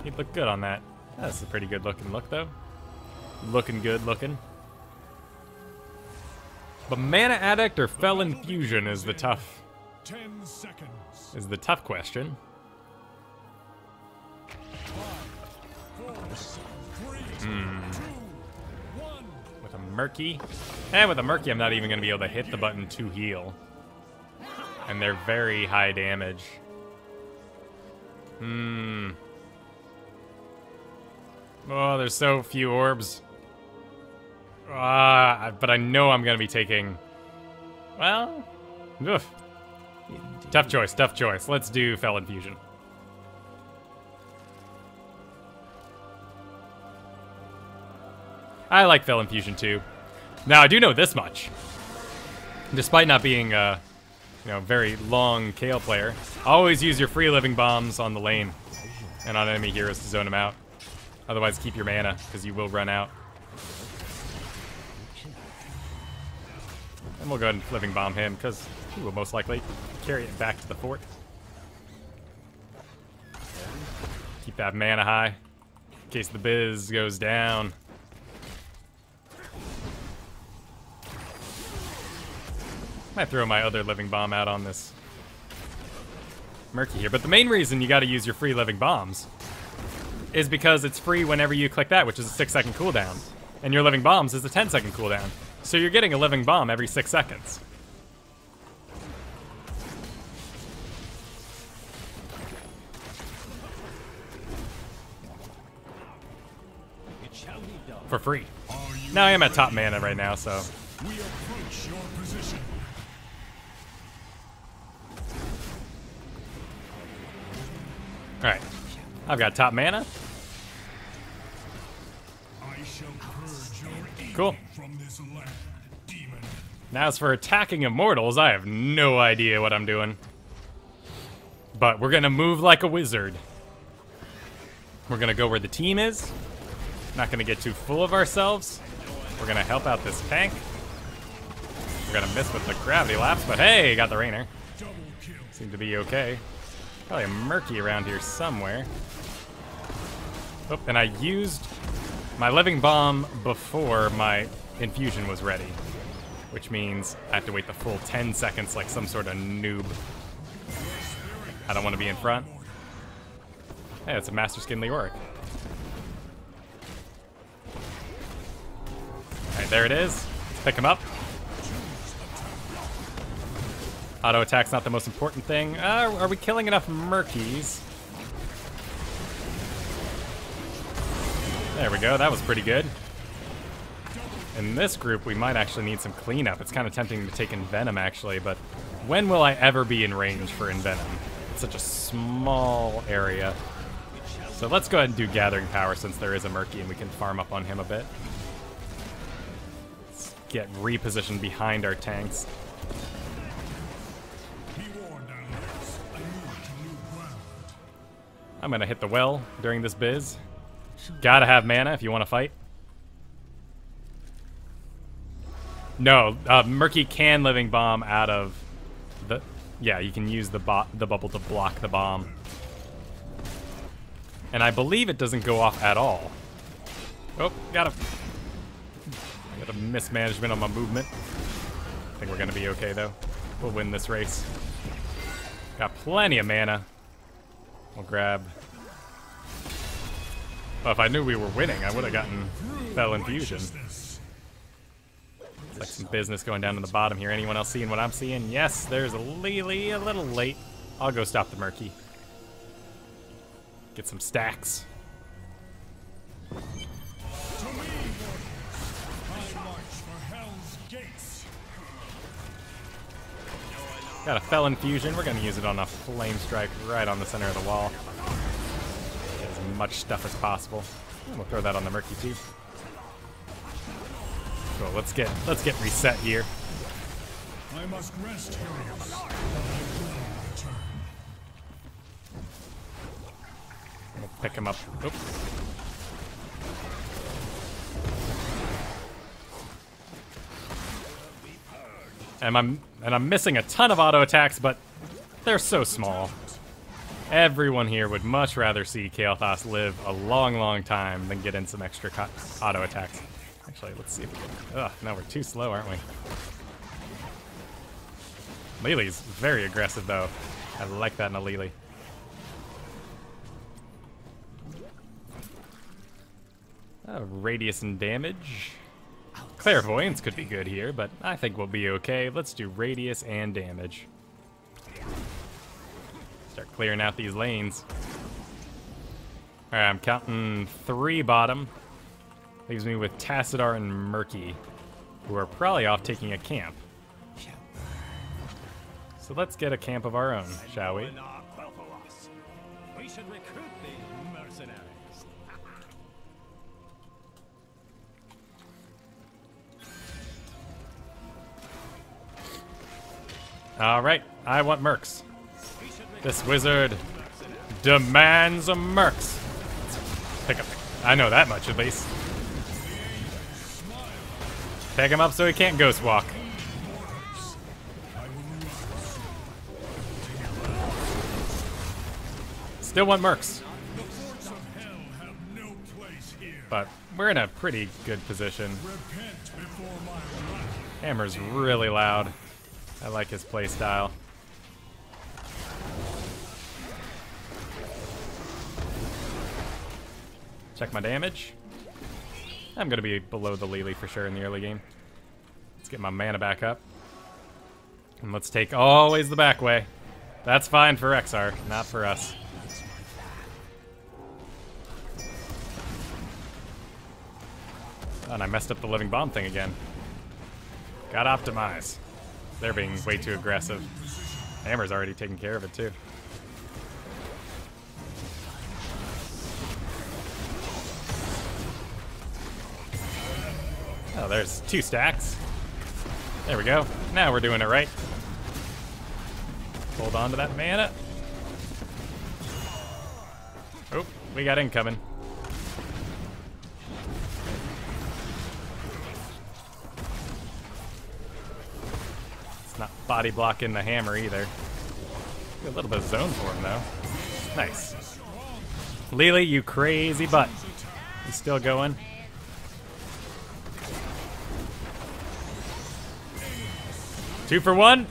He'd look good on that. That's a pretty good looking look, though. Looking good, looking. But Mana Addict or Felon Fusion is the tough 10 seconds. question. 5, 4, 3, 2, 1. With a Murky. And with a Murky, I'm not even going to be able to hit the button to heal. And they're very high damage. Oh, there's so few orbs. But I know I'm going to be taking... Well... Oof. Tough choice, tough choice. Let's do Felon Fusion. I like Felon Fusion too. Now, I do know this much. Despite not being a very long Kale player, always use your free living bombs on the lane and on enemy heroes to zone them out. Otherwise, keep your mana, because you will run out. And we'll go ahead and living bomb him, because he will most likely carry it back to the fort. Keep that mana high, in case the biz goes down. Might throw my other living bomb out on this Murky here, but the main reason you gotta use your free living bombs is because it's free whenever you click that, which is a 6-second cooldown. And your living bombs is a 10-second cooldown. So you're getting a living bomb every 6 seconds. For free. Now I am at top mana right now, so... We approach your position. Alright. I've got top mana. I shall purge your evil Cool. from this land, demon. Now as for attacking immortals, I have no idea what I'm doing. But we're gonna move like a wizard. We're gonna go where the team is. Not gonna get too full of ourselves. We're gonna help out this tank. We're gonna miss with the gravity lapse, but hey, got the Rainer. Double kill. Seem to be okay. Probably a Murky around here somewhere. Oh, and I used my living bomb before my infusion was ready. Which means I have to wait the full 10 seconds like some sort of noob. I don't want to be in front. Hey, it's a Master Skin Leoric. Alright, there it is. Let's pick him up. Auto attack's not the most important thing. Are we killing enough Murkies? There we go, that was pretty good. In this group, we might actually need some cleanup. It's kind of tempting to take Envenom, actually, but when will I ever be in range for Envenom? It's such a small area. So let's go ahead and do Gathering Power since there is a Murky and we can farm up on him a bit. Let's get repositioned behind our tanks. I'm gonna hit the well during this biz. Gotta have mana if you want to fight. No, Murky can living bomb out of the... Yeah, you can use the bubble to block the bomb. And I believe it doesn't go off at all. Oh, got a mismanagement on my movement. I think we're gonna be okay though. We'll win this race. Got plenty of mana. We'll grab... Well, if I knew we were winning, I would have gotten Felon Fusion. It's like some business going down to the bottom here. Anyone else seeing what I'm seeing? Yes, there's a Lily, a little late. I'll go stop the Murky. Get some stacks. Got a Felon Fusion. We're going to use it on a Flame Strike right on the center of the wall. Get as much stuff as possible. And we'll throw that on the Murky too. Cool. Let's get reset here. I must rest, heroes. We'll pick him up. Oops. And I'm missing a ton of auto attacks, but they're so small. Everyone here would much rather see Kael'thas live a long, long time than get in some extra auto attacks. Actually, let's see if we can... Ugh, no, we're too slow, aren't we? Lily's very aggressive, though. I like that in a Lily. Radius and damage. Clairvoyance could be good here, but I think we'll be okay. Let's do radius and damage. Start clearing out these lanes. Alright, I'm counting 3 bottom. Leaves me with Tassadar and Murky, who are probably off taking a camp. So let's get a camp of our own, shall we? We should recruit these mercenaries. Alright, I want mercs. This wizard demands a mercs. Pick up. I know that much at least. Pick him up so he can't ghost walk. Still want mercs. But we're in a pretty good position. Hammer's really loud. I like his playstyle. Check my damage. I'm gonna be below the Lily for sure in the early game. Let's get my mana back up. And let's take always the back way. That's fine for XR, not for us. Oh, and I messed up the living bomb thing again. Gotta optimize. They're being way too aggressive. Hammer's already taking care of it too. Oh, there's 2 stacks. There we go. Now we're doing it right. Hold on to that mana. Oh, we got incoming. It's not body blocking the hammer either. A little bit of zone for him though. Nice. Lily, you crazy butt. You still going? Two for one.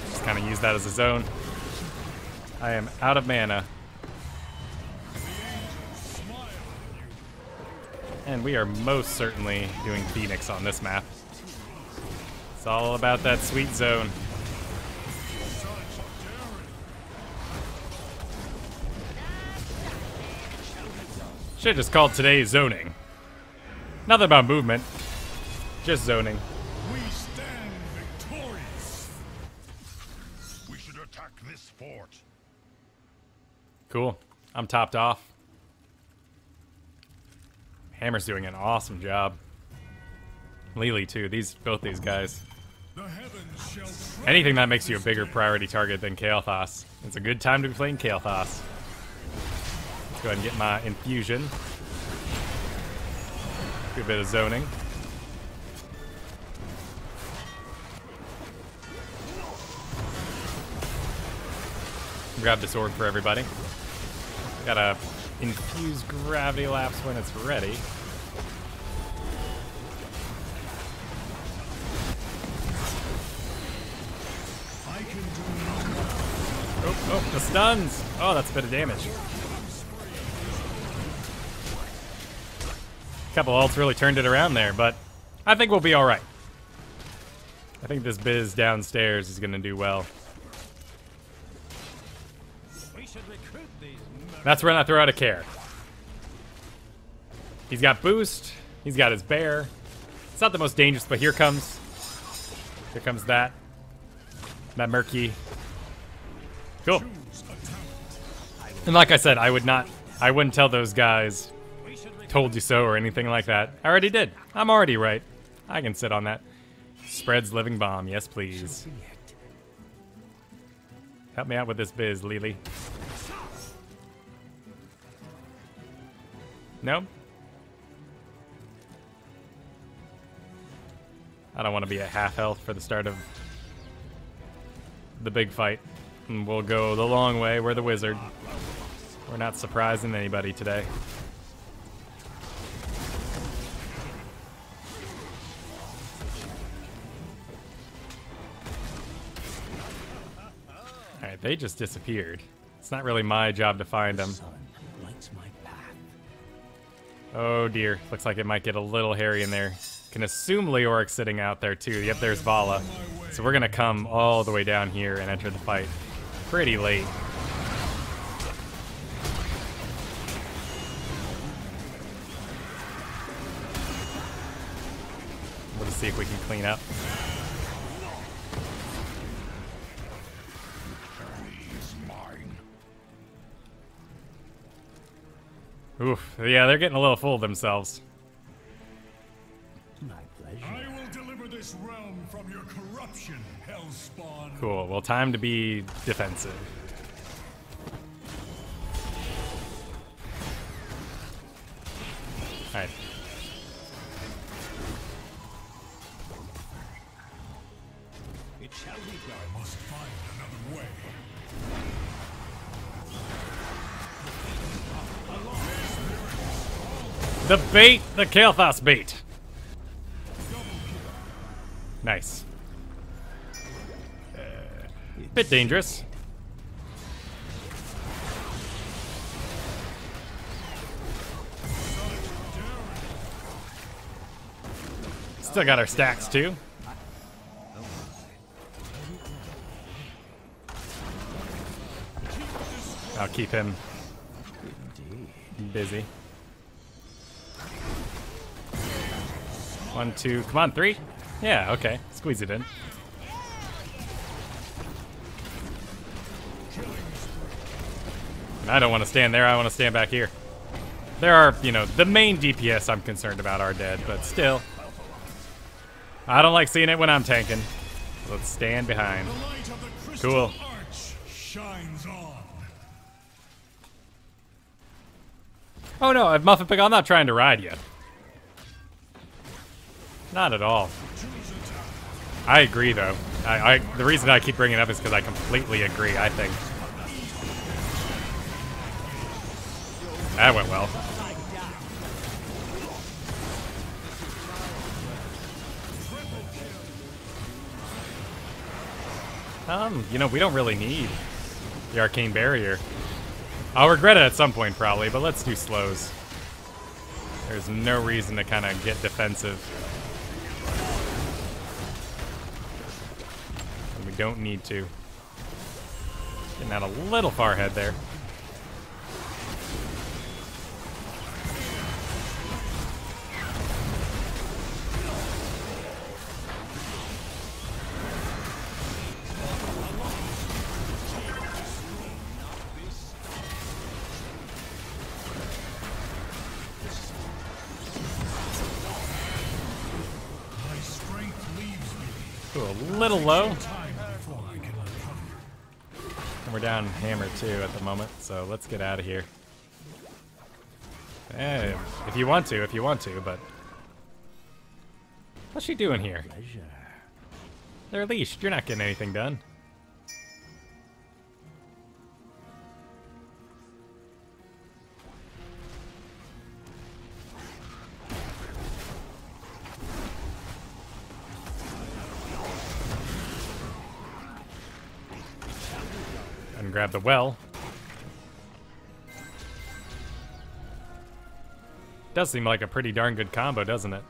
Just kind of use that as a zone. I am out of mana. And we are most certainly doing Phoenix on this map. It's all about that sweet zone. Should've just called today zoning. Nothing about movement, just zoning. We stand victorious. We should attack this fort. Cool. I'm topped off. Hammer's doing an awesome job. Lily too. Both these guys. The heavens shall Anything that makes you a bigger priority target than Kael'thas. It's a good time to be playing Kael'thas. Let's go ahead and get my infusion. Do a bit of zoning. Grab this orb for everybody. Gotta infuse gravity lapse when it's ready. Oh, the stuns! Oh, that's a bit of damage. Couple ults really turned it around there, but I think we'll be alright. I think this Biz downstairs is gonna do well. That's when I throw out a care. He's got boost, he's got his bear. It's not the most dangerous, but here comes that murky. Cool. And like I said, I wouldn't tell those guys told you so or anything like that. I already did. I'm already right. I can sit on that. Spreads living bomb. Yes, please. Help me out with this Biz, Lily. No? I don't want to be at half health for the start of the big fight. And we'll go the long way. We're the wizard. We're not surprising anybody today. Alright, they just disappeared. It's not really my job to find them. Oh dear, looks like it might get a little hairy in there. Can assume Leoric's sitting out there too. Yep, there's Vala. So we're gonna come all the way down here and enter the fight pretty late. Let's see if we can clean up. Oof, yeah, they're getting a little full of themselves. My pleasure. I will deliver this realm from your corruption, Hellspawn. Cool, well, time to be defensive. Alright. It shall be done. I must find another way. The bait, the Kael'thas bait. Nice. Bit dangerous. Still got our stacks too. I'll keep him busy. 1, 2, come on, 3. Yeah, okay, squeeze it in. And I don't want to stand there, I want to stand back here. There are, you know, the main DPS I'm concerned about are dead, but still. I don't like seeing it when I'm tanking. Let's stand behind. Cool. Shines on. Oh no, I've Muffin Pig, I'm not trying to ride yet. Not at all. I agree, though. The reason I keep bringing it up is because I completely agree, I think. That went well. You know, we don't really need the Arcane Barrier. I'll regret it at some point, probably, but let's do slows. There's no reason to kind of get defensive. And we don't need to. Getting out a little far ahead there. A little low. And we're down hammer too at the moment, so let's get out of here. If you want to, but what's she doing here? They're leashed. You're not getting anything done. And grab the well. Does seem like a pretty darn good combo, doesn't it?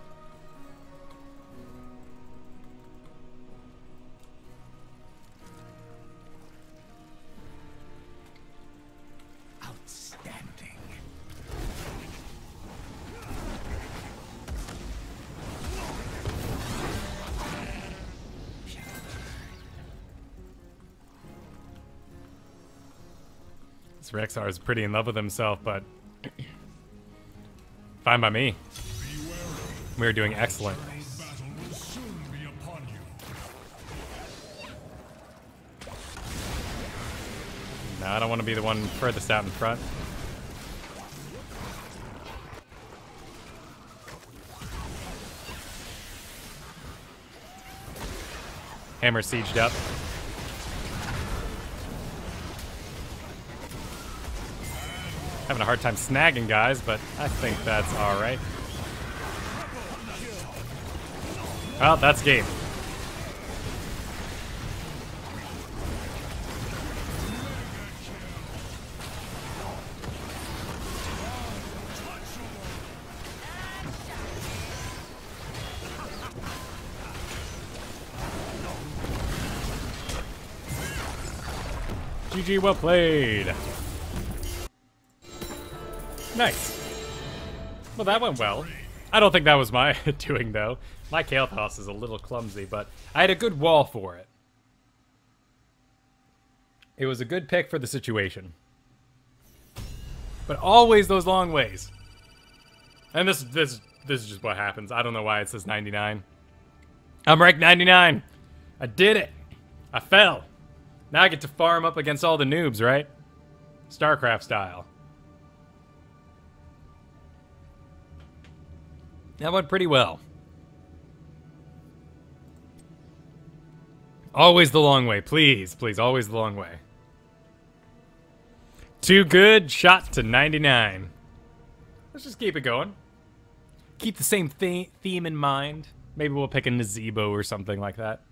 Outstanding. This Rexar is pretty in love with himself, but fine by me. We're doing excellent. Battle will soon be upon you. No, I don't want to be the one furthest out in front. Hammer sieged up. Having a hard time snagging guys, but I think that's alright. Well, that's game. GG, well played. Nice. Well, that went well. I don't think that was my doing, though. My Kael'thas is a little clumsy, but I had a good wall for it. It was a good pick for the situation. But always those long ways. And this is just what happens. I don't know why it says 99. I'm ranked 99. I did it. I fell. Now I get to farm up against all the noobs, right? StarCraft style. That went pretty well. Always the long way. Please, please, always the long way. Too good, shot to 99. Let's just keep it going. Keep the same theme in mind. Maybe we'll pick a Nazebo or something like that.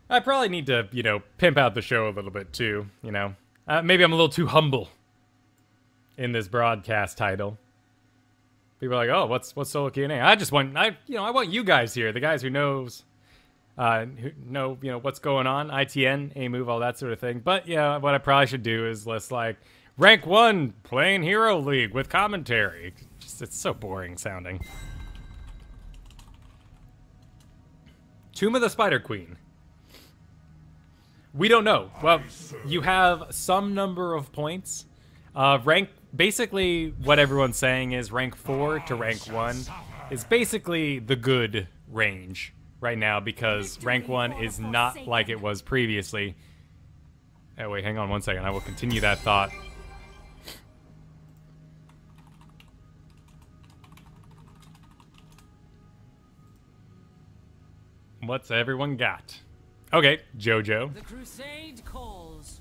I probably need to, you know, pimp out the show a little bit too, you know. Maybe I'm a little too humble in this broadcast title. People are like, "Oh, what's solo Q&A?" I want you guys here, the guys who know, you know, what's going on, ITN, A-move, all that sort of thing. But yeah, what I probably should do is list like rank 1 playing Hero League with commentary. Just, it's so boring sounding. Tomb of the Spider Queen. We don't know. Well, you have some number of points. Basically, what everyone's saying is rank 4 to rank 1 is basically the good range right now, because rank 1 is not like it was previously. Oh, wait, hang on one second. I will continue that thought. What's everyone got? Okay, Jojo. The crusade calls.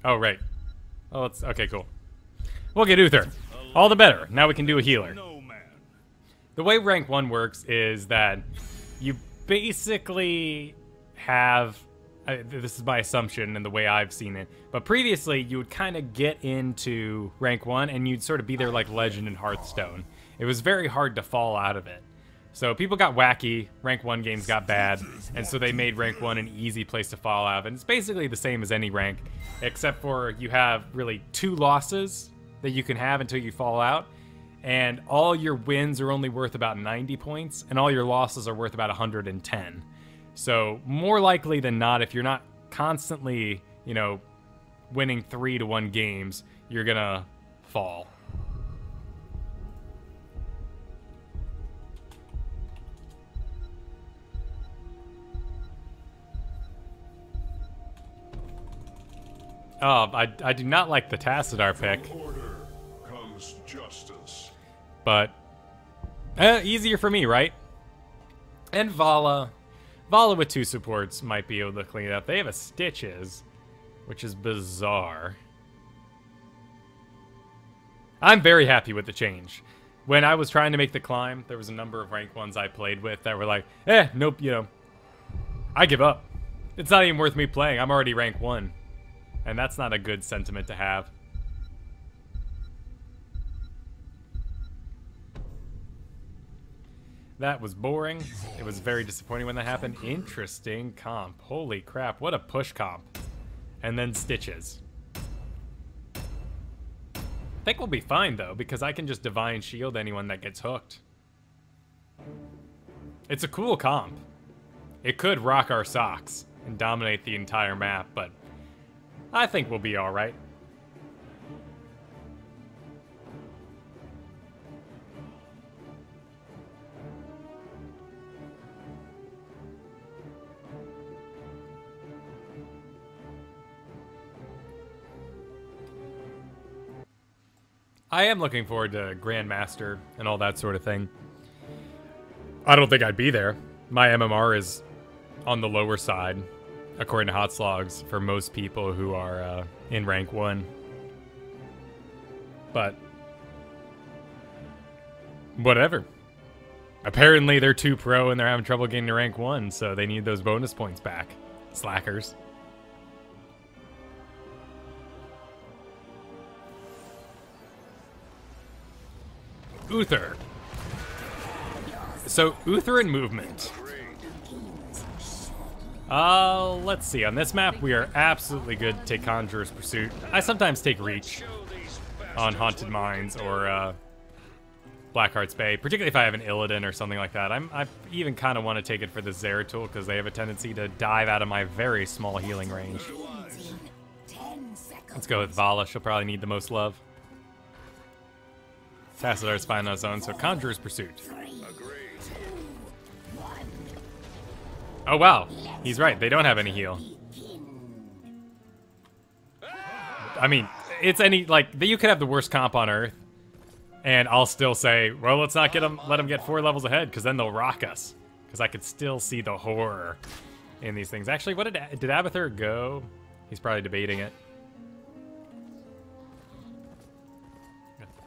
Oh, right. Oh, it's okay, cool. We'll get Uther. All the better. Now we can do a healer. No man. The way rank 1 works is that you basically have... this is my assumption and the way I've seen it, but previously you would kind of get into rank 1 and you'd sort of be there like Legend in Hearthstone. It was very hard to fall out of it. So people got wacky, rank 1 games got bad, and so they made rank 1 an easy place to fall out of. And it's basically the same as any rank, except for you have really 2 losses that you can have until you fall out, and all your wins are only worth about 90 points, and all your losses are worth about 110. So more likely than not, if you're not constantly, you know, winning 3-1 games, you're gonna fall. Oh, I do not like the Tassadar pick. Order comes justice. But easier for me, right? And Vala with 2 supports might be able to clean it up. They have a Stitches, which is bizarre. I'm very happy with the change. When I was trying to make the climb, there was a number of rank 1s I played with that were like, nope, you know, I give up. It's not even worth me playing. I'm already rank 1. And that's not a good sentiment to have. That was boring. It was very disappointing when that happened. Interesting comp. Holy crap, what a push comp. And then Stitches. I think we'll be fine, though, because I can just Divine Shield anyone that gets hooked. It's a cool comp. It could rock our socks and dominate the entire map, but I think we'll be alright. I am looking forward to Grandmaster and all that sort of thing. I don't think I'd be there. My MMR is on the lower side, according to Hot Slogs, for most people who are in rank 1. But whatever. Apparently they're too pro and they're having trouble getting to rank 1, so they need those bonus points back. Slackers. Uther. So, Uther and movement. Let's see. On this map, we are absolutely good to take Conjurer's Pursuit. I sometimes take Reach on Haunted Mines or Blackheart's Bay, particularly if I have an Illidan or something like that. I even kind of want to take it for the Zeratul because they have a tendency to dive out of my very small healing range. Let's go with Vala. She'll probably need the most love. Tacidar's fine on his own, so Conjurer's Pursuit. Oh wow, he's right, they don't have any heal. I mean, it's any, like, you could have the worst comp on Earth, and I'll still say, well, let's not let them get 4 levels ahead, because then they'll rock us. Because I could still see the horror in these things. Actually, what did Abathur go? He's probably debating it.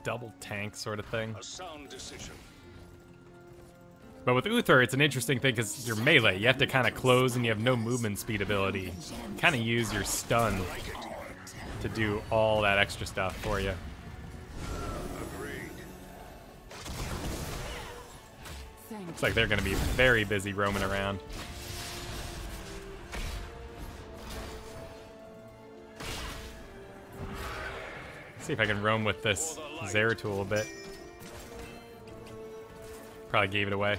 Double tank sort of thing. A sound decision. But with Uther, it's an interesting thing because you're melee. You have to kind of close and you have no movement speed ability. Kind of use your stun to do all that extra stuff for you. Looks like they're going to be very busy roaming around. See if I can roam with this Zeratul a bit. Probably gave it away.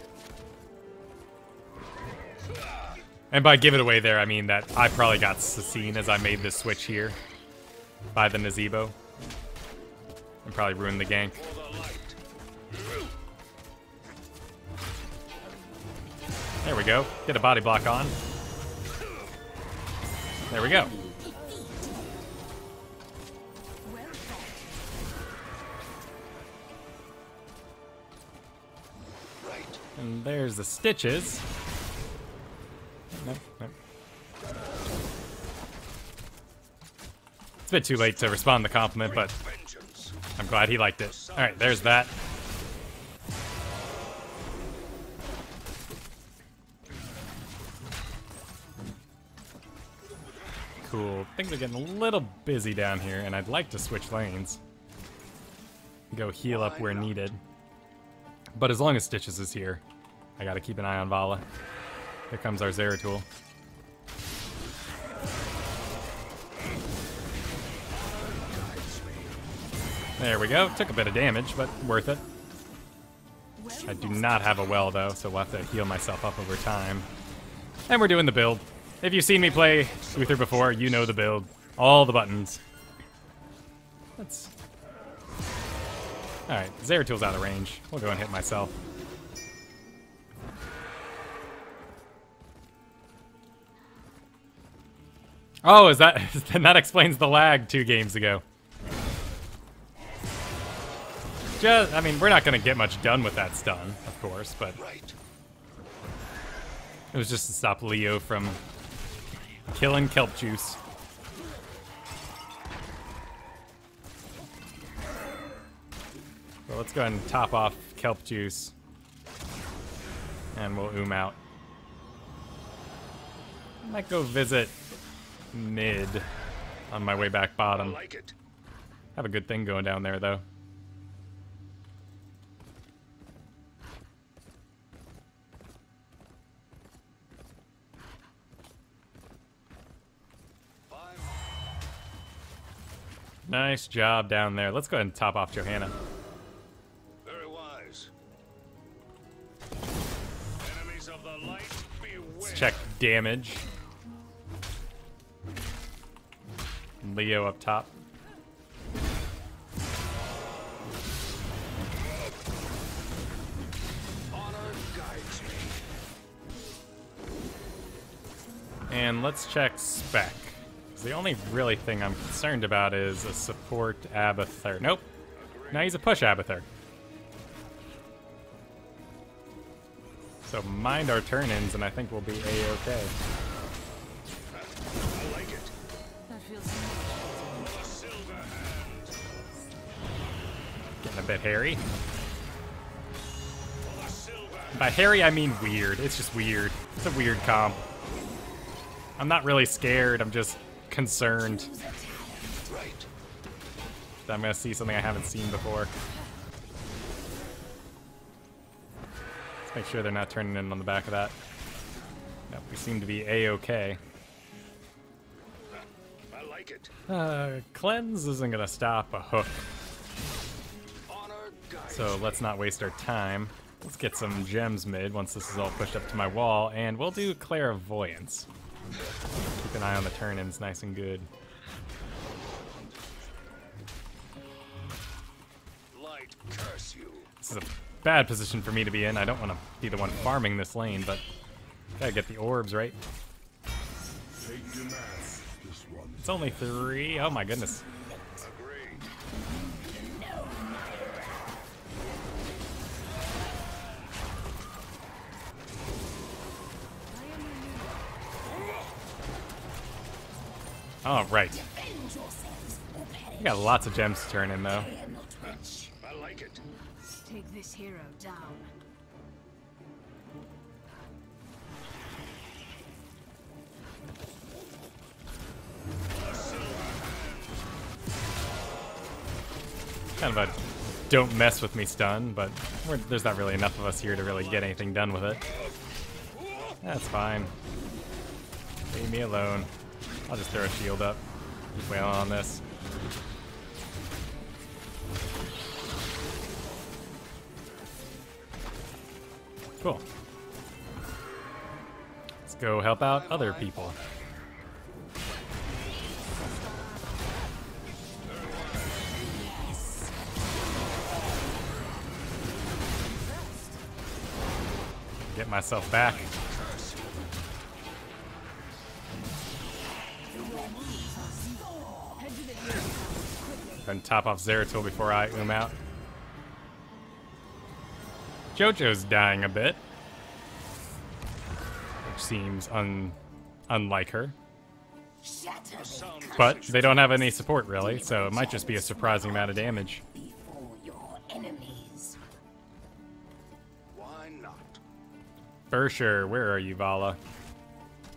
And by give it away there, I mean that I probably got seen as I made this switch here by the Nazebo. And probably ruined the gank. There we go. Get a body block on. There we go. And there's the stitches. Nope, nope. It's a bit too late to respond to the compliment, but I'm glad he liked it. Alright, there's that. Cool. Things are getting a little busy down here, and I'd like to switch lanes. Go heal up where needed. But as long as Stitches is here, I gotta keep an eye on Vala. Here comes our Zeratul. There we go. Took a bit of damage, but worth it. I do not have a well, though, so we'll have to heal myself up over time. And we're doing the build. If you've seen me play Uther before, you know the build. All the buttons. Let's... Alright, Zeratul's out of range. We'll go and hit myself. Oh, is that... then that explains the lag 2 games ago. I mean, we're not going to get much done with that stun, of course, but... It was just to stop Leo from killing Kelp Juice. So let's go ahead and top off Kelp Juice. And we'll out. I might go visit mid on my way back bottom. Have a good thing going down there, though. Nice job down there. Let's go ahead and top off Johanna. Very wise. Enemies of the light, beware. Let's check damage. Leo up top. Honor guides me. And let's check spec. The only really thing I'm concerned about is a support Abathur. Nope. Now he's a push Abathur. So mind our turn-ins, and I think we'll be A-okay. I like it. That feels A silver hand. Getting a bit hairy. A silver hand. By hairy, I mean weird. It's just weird. It's a weird comp. I'm not really scared, I'm just concerned Right. that I'm gonna see something I haven't seen before. Let's make sure they're not turning in on the back of that. Nope, we seem to be A-okay. I like it. Cleanse isn't gonna stop a hook, Honor guides so let's not waste our time. Let's get some gems mid once this is all pushed up to my wall, and we'll do Clairvoyance. Keep an eye on the turn-ins nice and good. light curse you. This is a bad position for me to be in. I don't want to be the one farming this lane, but gotta get the orbs, right? It's only 3. Oh my goodness. Agreed. Oh, right. We got lots of gems to turn in, though. I like it. Take this hero down. Kind of a don't mess with me stun, but there's not really enough of us here to really get anything done with it. That's fine. Leave me alone. I'll just throw a shield up. Keep wailing on this. Cool. Let's go help out other people. Get myself back. And top off Zeratul before I out. Jojo's dying a bit, which seems unlike her. But they don't have any support really, so it might just be a surprising amount of damage. Why not? For sure. Where are you, Vala?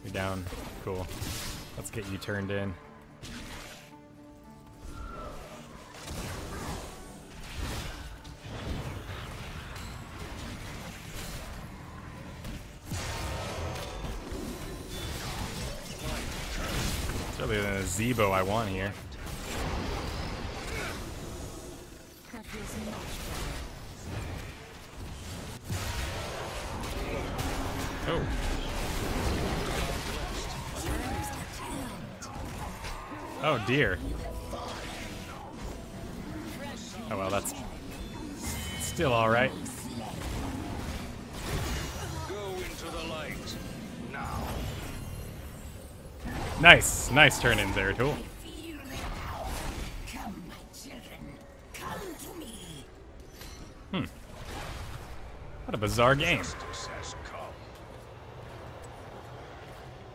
You're down. Cool. Let's get you turned in. It's really a Zebo I want here. That feels much better. Oh. Oh dear. Oh well, that's still alright. Go into the light now. Nice, nice turn in there, Tool. Come, my children. Come to me. What a bizarre game. Justice has come.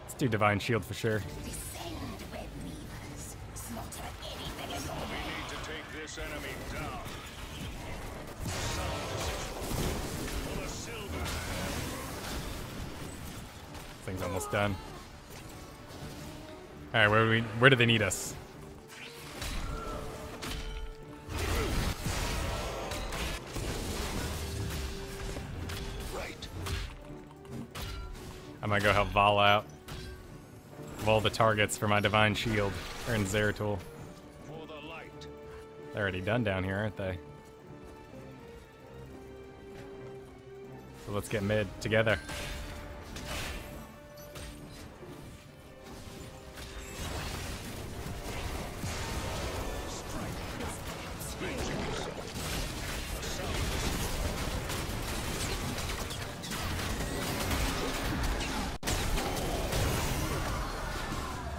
Let's do Divine Shield for sure. Descend, web weavers. Slaughter anything at all. Need to take this enemy down. Sound decision. For the silver. Thing's almost done. All right, where do they need us? Right. I'm gonna go help Vala out. Of all the targets for my Divine Shield, or in Zeratul. For the light. They're already done down here, aren't they? So let's get mid together.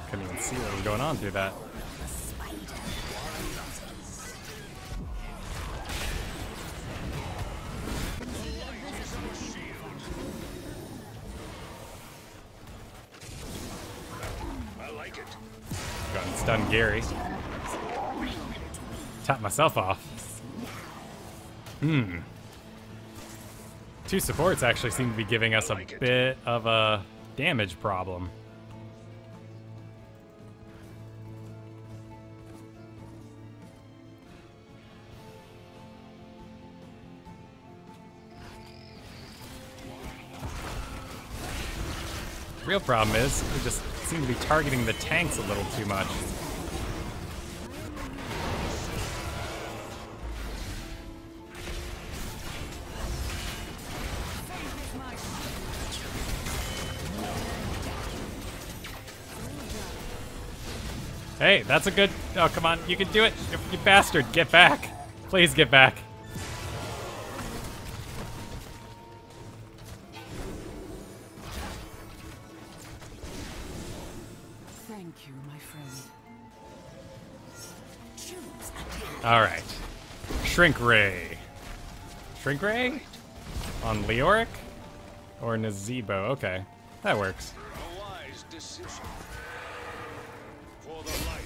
Couldn't even see what was going on through that. stun Gary. Top myself off. Two supports actually seem to be giving us a bit of a damage problem. Real problem is, we just seem to be targeting the tanks a little too much. Hey, that's a good... Oh, come on, you can do it! You bastard, get back! Please get back. Thank you, my friend. Alright. Shrink Ray. Shrink Ray? On Leoric? Or Nazebo? Okay, that works. A wise decision. For the light.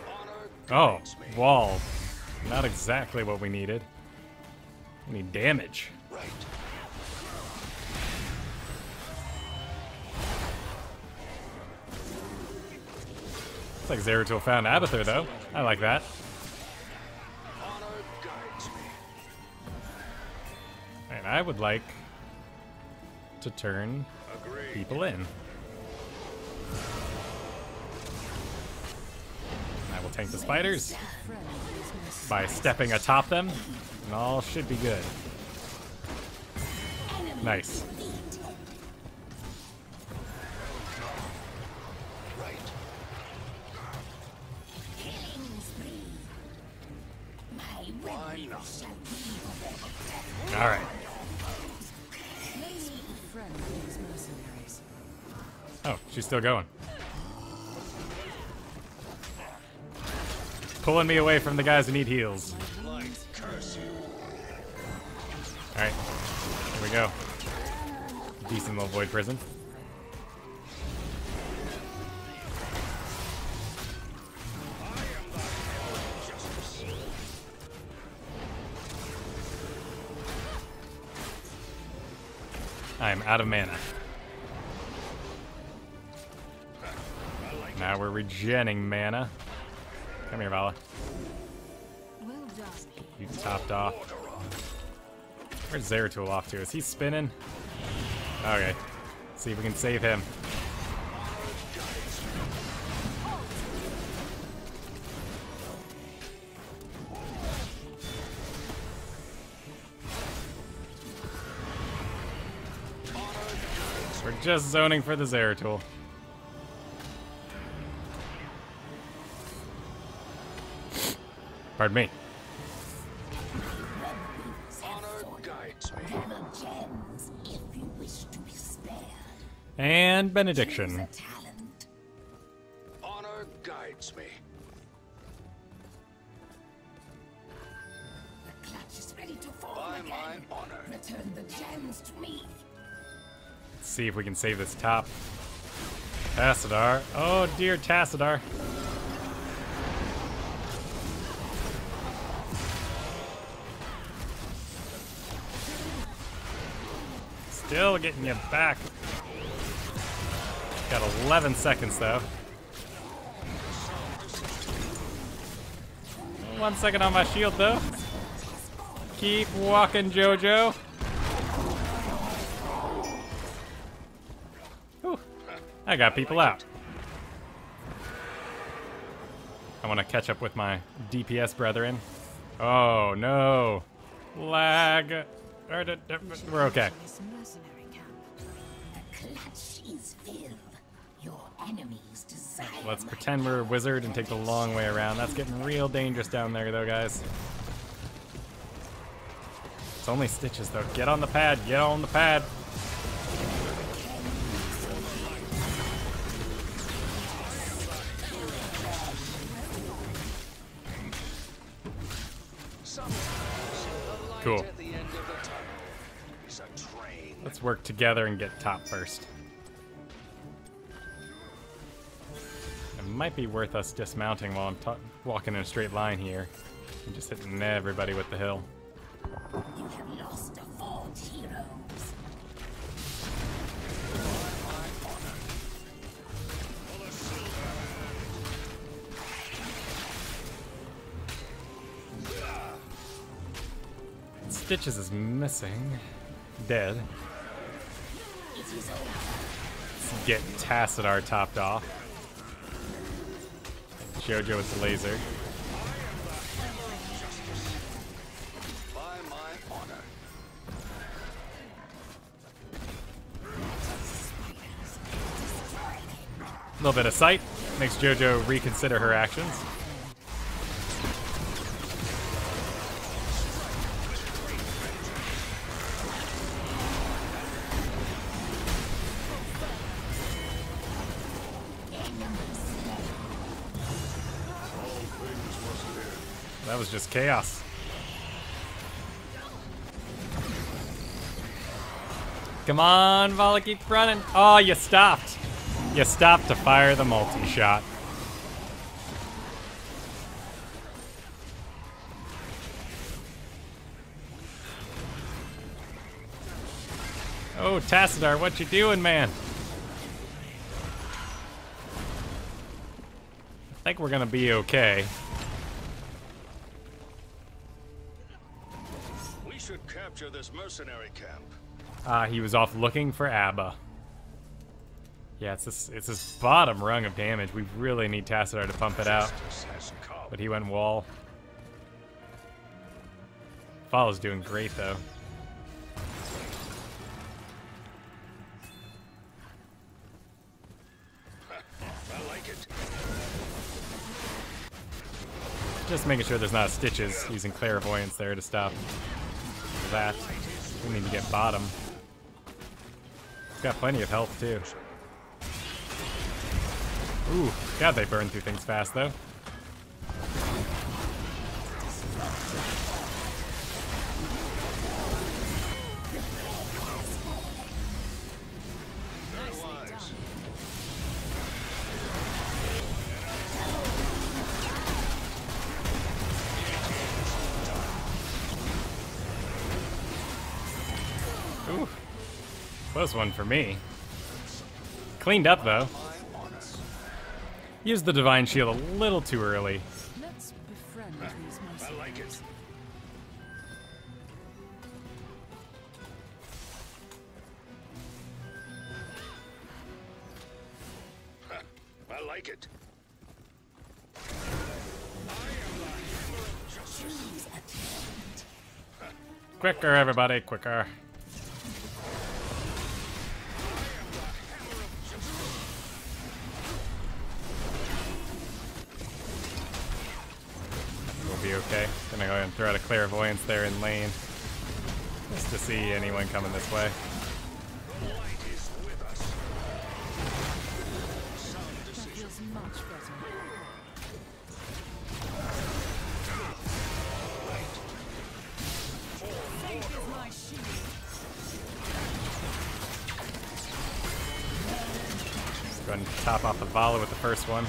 Honor Oh, guides me. wall. Not exactly what we needed. We need damage. Right. Looks like Zeratul found Abathur, though. I like that. Honor guides me. And I would like to turn Agreed. people in. I will tank the spiders by stepping atop them, and all should be good. Nice. Right. Why not? All right. Friend of these mercenaries. Oh, she's still going. Pulling me away from the guys who need heals. Light curse you. All right, here we go. Decent little void prison. I am out of mana. Now we're regenning mana. Come here, Vala. Well done. You topped off. Where's Zeratul off to? Is he spinning? Okay. See if we can save him. We're just zoning for the Zeratul. Pardon me. Honor guides me. Gems, if you wish to be spared. And benediction. Talent. Honor guides me. The clutch is ready to fall By again. my honor. Return the gems to me. Let's see if we can save this top. Tassadar. Oh dear, Tassadar. Still getting you back. Got 11 seconds though. 1 second on my shield though. Keep walking, Jojo. Whew. I got people out. I want to catch up with my DPS brethren. Oh no. Lag. We're okay. This mercenary camp. The clutch is filled. Your enemies desire. Let's my pretend we're a wizard and take the long way around. That's getting real dangerous down there though, guys. It's only stitches though. Get on the pad. Get on the pad. Sometimes the light Cool. at the end of the tunnel is a Let's work together and get top first. It might be worth us dismounting while I'm walking in a straight line here. And just hitting everybody with the hill. You have lost a false heroes. Stitches is missing. Dead. Let's get Tassadar topped off. Jojo with the laser. By my honor. A little bit of sight makes Jojo reconsider her actions. That was just chaos. Come on, Vala, keep running. Oh, you stopped. You stopped to fire the multi-shot. Oh, Tassadar, what you doing, man? I think we're gonna be okay. We should capture this mercenary camp. He was off looking for Abba. Yeah, it's this bottom rung of damage. We really need Tassadar to pump it out. Justice has come. But he went wall. Fall's doing great, though. I like it. Just making sure there's not stitches. Using clairvoyance there to stop that. We need to get bottom. He's got plenty of health, too. Ooh, God, they burn through things fast, though. Ooh, close one for me. Cleaned up, though. Used the Divine Shield a little too early. Let's befriend these I like it. I like it. Quicker, everybody, quicker. We'll be okay. Gonna go ahead and throw out a clairvoyance there in lane. Just to see anyone coming this way. That feels much better. Fate is my shield. Let's go ahead and top off the Vala with the first one.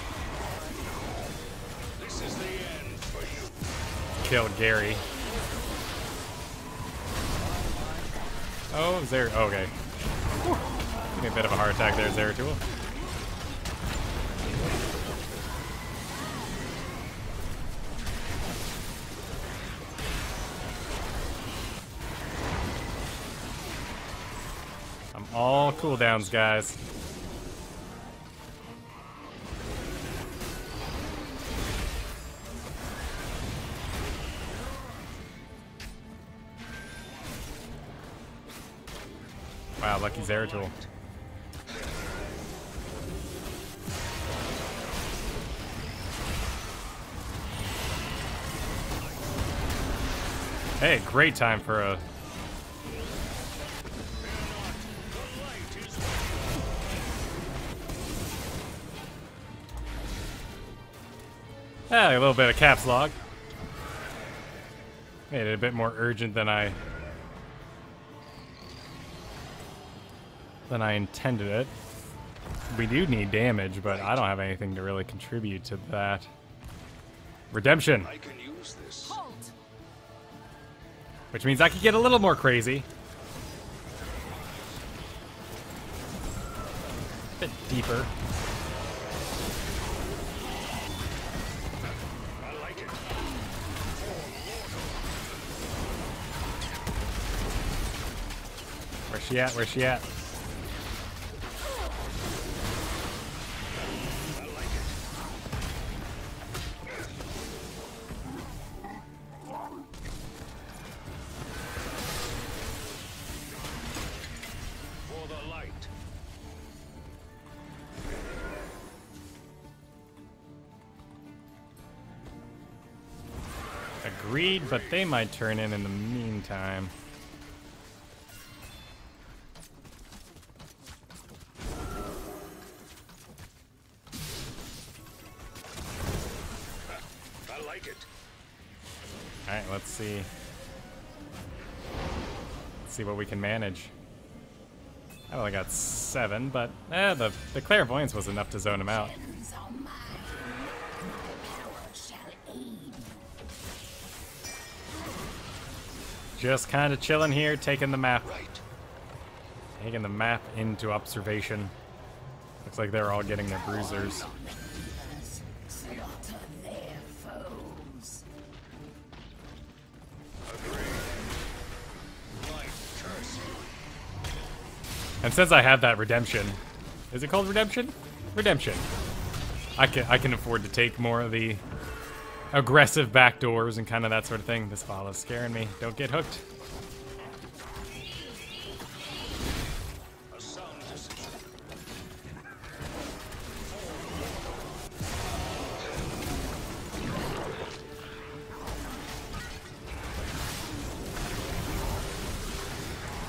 This is the end for you. Killed Gary. Oh, okay. Whew. Give me a bit of a heart attack there, Zeratul. I'm all cooldowns, guys. Wow, lucky Zeratul. Hey, great time for a... a little bit of caps lock. Made it a bit more urgent than I than I intended it. We do need damage, but I don't have anything to really contribute to that. Redemption! I can use this. Halt! Which means I could get a little more crazy. A bit deeper. I like it. Where's she at? Where's she at? I like it. For the light. Agreed, but they might turn in the meantime. I like it. Alright, let's see. Let's see what we can manage. I only got 7, but the clairvoyance was enough to zone him out. Hands are mine. My power shall aid. Just kind of chilling here, taking the map. Right. Taking the map into observation. Looks like they're all getting their bruisers. Slaughter their foes. Light curse you. And since I have that redemption, is it called redemption? Redemption. I can afford to take more of the aggressive backdoors and kind of that sort of thing. This follow's scaring me. Don't get hooked. A sound decision.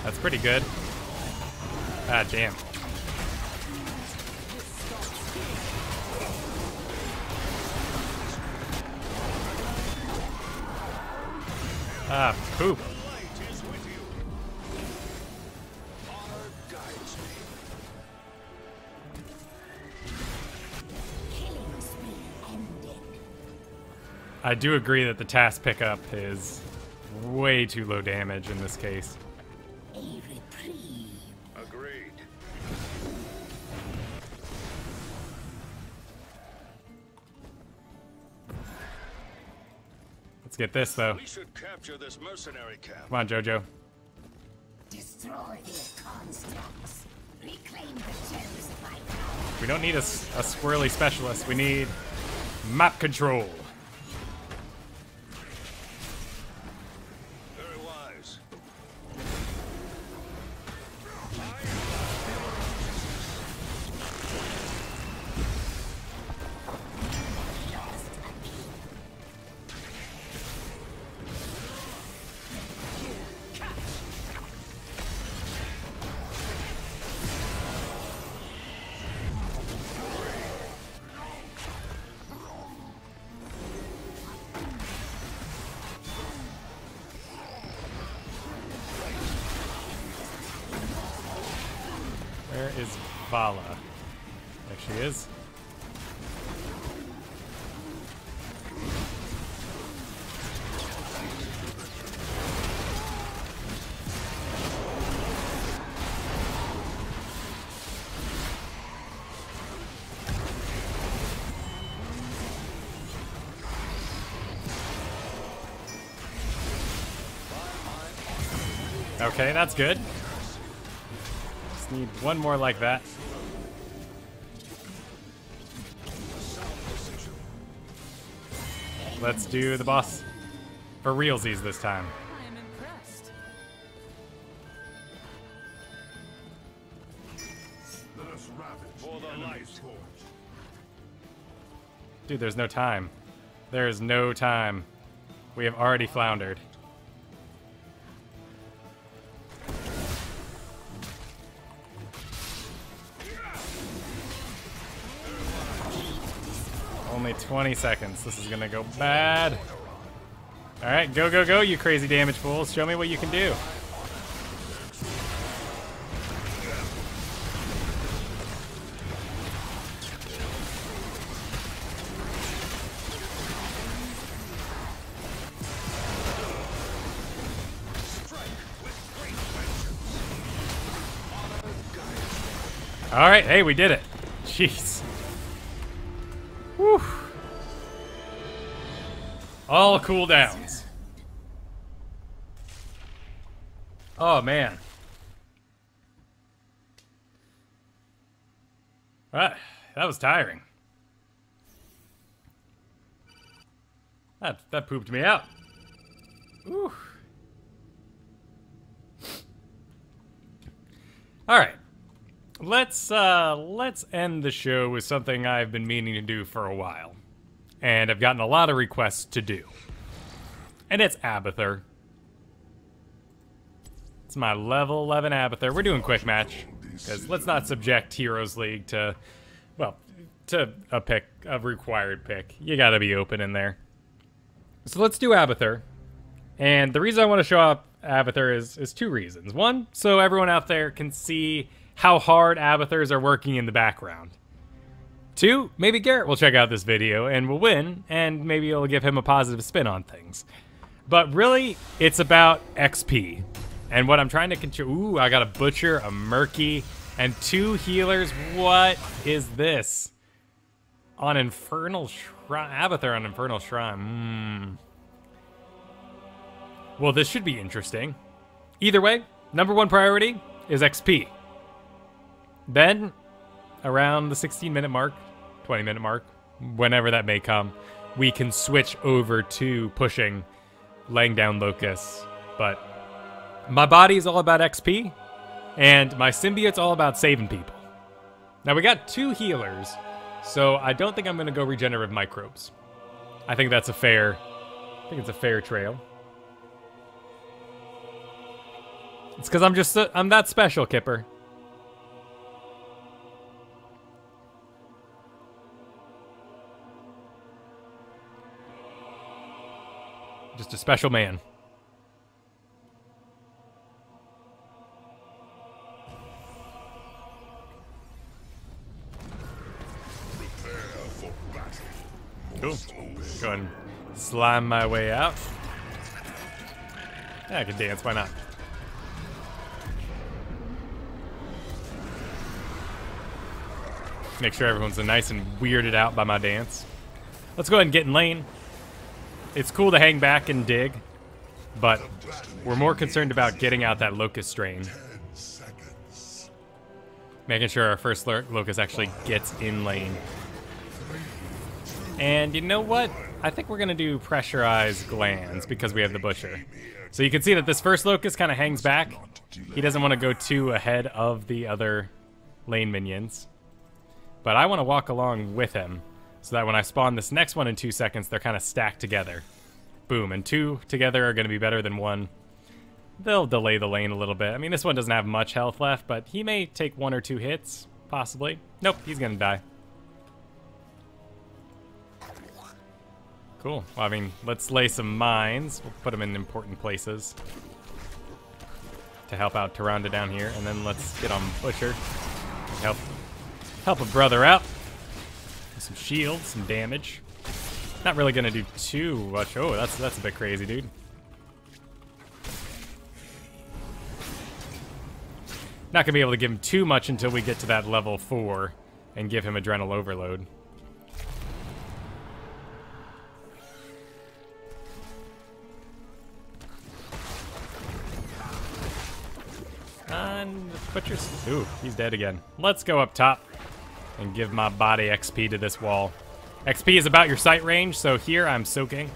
That's pretty good. Ah, damn. Ah, poop. Light is with you. Honor guides me. Killing spree ended. I do agree that the task pickup is way too low damage in this case. A reprieve. Agreed. Let's get this, though. We should capture this mercenary camp. Come on, Jojo. Destroy these constructs. Reclaim the gems of my power. We don't need a squirrely specialist. We need map control. Very wise. Where is Vala? There she is. Okay, that's good. Just need one more like that. Let's do the boss for realsies this time. I am impressed. Let us ravage For the enemy's light. forge. Dude, there's no time. There is no time. We have already floundered. Only 20 seconds. This is gonna go bad. Alright, go, go, go, you crazy damage fools. Show me what you can do. All right, hey, we did it. Jeez. Whew. All cooldowns. Oh, man. That was tiring. That pooped me out. Ooh. All right. Let's end the show with something I've been meaning to do for a while. And I've gotten a lot of requests to do. And it's Abathur. It's my level 11 Abathur. We're doing quick match. Because let's not subject Heroes League to, well, to a required pick. You gotta be open in there. So let's do Abathur. And the reason I want to show off Abathur is two reasons. One, so everyone out there can see how hard Abathurs are working in the background. Two, maybe Garrett will check out this video and will win, and maybe it'll give him a positive spin on things. But really, it's about XP. And what I'm trying to control... Ooh, I got a Butcher, a Murky, and 2 healers. What is this? On Infernal Shrine. Abathur on Infernal Shrine. Well, this should be interesting. Either way, number 1 priority is XP. Then, around the 16-minute mark, 20-minute mark, whenever that may come, we can switch over to pushing, laying down locusts. But my body is all about XP, and my symbiote's all about saving people. Now, we got 2 healers, so I don't think I'm going to go regenerative microbes. I think that's a fair... I think it's a fair trail. It's because I'm that special, Kipper. Just a special man. Cool. Go ahead and slime my way out. Yeah, I can dance, why not? Make sure everyone's nice and weirded out by my dance. Let's go ahead and get in lane. It's cool to hang back and dig, but we're more concerned about getting out that locust strain. Making sure our first locust actually gets in lane. And you know what? I think we're gonna do pressurized glands because we have the Butcher. So you can see that this first locust kind of hangs back. He doesn't want to go too ahead of the other lane minions. But I want to walk along with him so that when I spawn this next one in 2 seconds, they're kind of stacked together. Boom, and 2 together are going to be better than 1. They'll delay the lane a little bit. I mean, this one doesn't have much health left, but he may take 1 or 2 hits, possibly. Nope, he's going to die. Cool. Well, I mean, let's lay some mines. We'll put them in important places to help out Tyrande down here, and then let's get on Butcher. Help a brother out. Some shield, some damage. Not really gonna do too much. Oh, that's a bit crazy, dude. Not gonna be able to give him too much until we get to that level 4 and give him adrenal overload. And the Butcher's... Ooh, he's dead again. Let's go up top and give my body XP to this wall. XP is about your sight range, so here I'm soaking.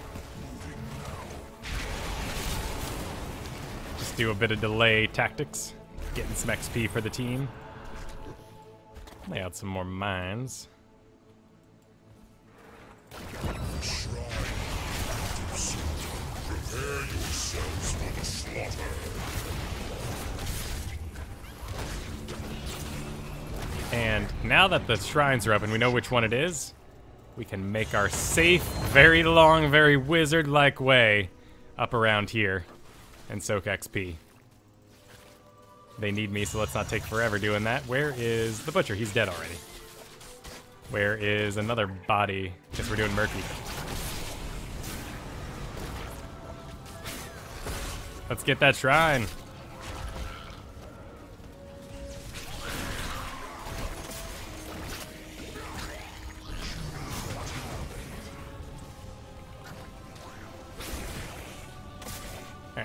Just do a bit of delay tactics. Getting some XP for the team. Lay out some more mines. Prepare yourselves for the slaughter. And now that the shrines are up and we know which one it is, we can make our safe, very long, very wizard-like way up around here and soak XP. They need me, so let's not take forever doing that. Where is the Butcher? He's dead already. Where is another body? Guess we're doing Murky. Let's get that shrine.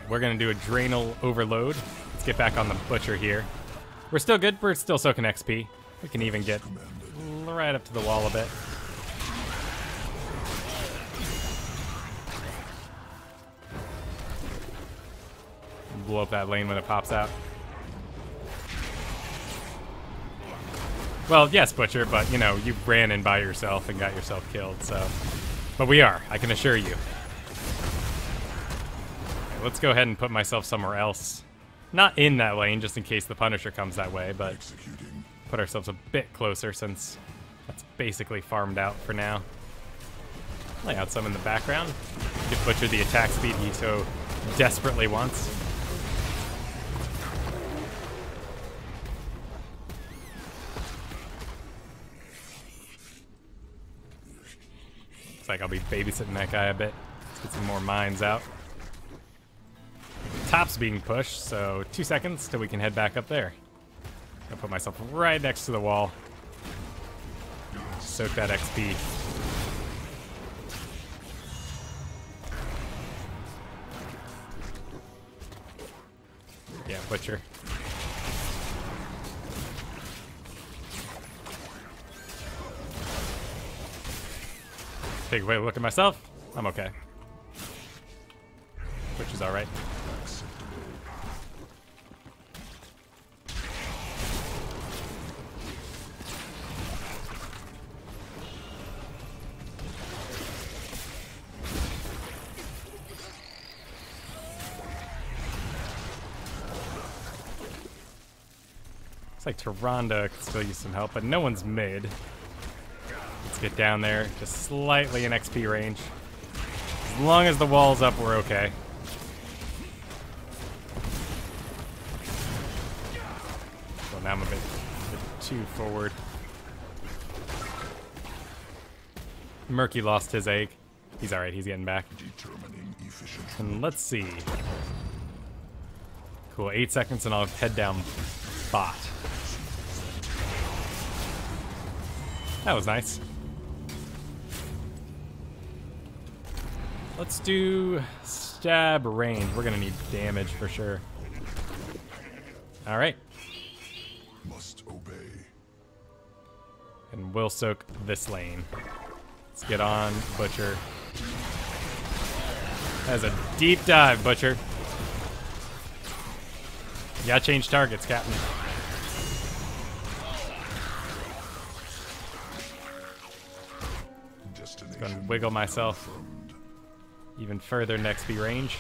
Alright, we're gonna do a Draenal Overload. Let's get back on the Butcher here. We're still good, we're still soaking XP. We can even get right up to the wall a bit. Blow up that lane when it pops out. Well, yes, Butcher, but, you know, you ran in by yourself and got yourself killed, so... But we are, I can assure you. Okay, let's go ahead and put myself somewhere else. Not in that lane, just in case the Punisher comes that way, but... Put ourselves a bit closer, since that's basically farmed out for now. Lay out some in the background. Give Butcher the attack speed he so desperately wants. Looks like I'll be babysitting that guy a bit. Let's get some more mines out. Top's being pushed, so 2 seconds till we can head back up there. I'll put myself right next to the wall. Soak that XP. Yeah, Butcher. Take a look at myself. I'm okay. Which is alright. Looks like Tyrande could still use some help, but no one's mid. Let's get down there, just slightly in XP range. As long as the wall's up, we're okay. Well, now I'm a bit too forward. Murky lost his egg. He's alright, he's getting back. And let's see. Cool, 8 seconds and I'll head down bot. That was nice. Let's do stab range. We're gonna need damage for sure. All right. Must obey. And we'll soak this lane. Let's get on Butcher. That's a deep dive, Butcher. You gotta change targets, Captain. Just gonna wiggle myself even further in XP range.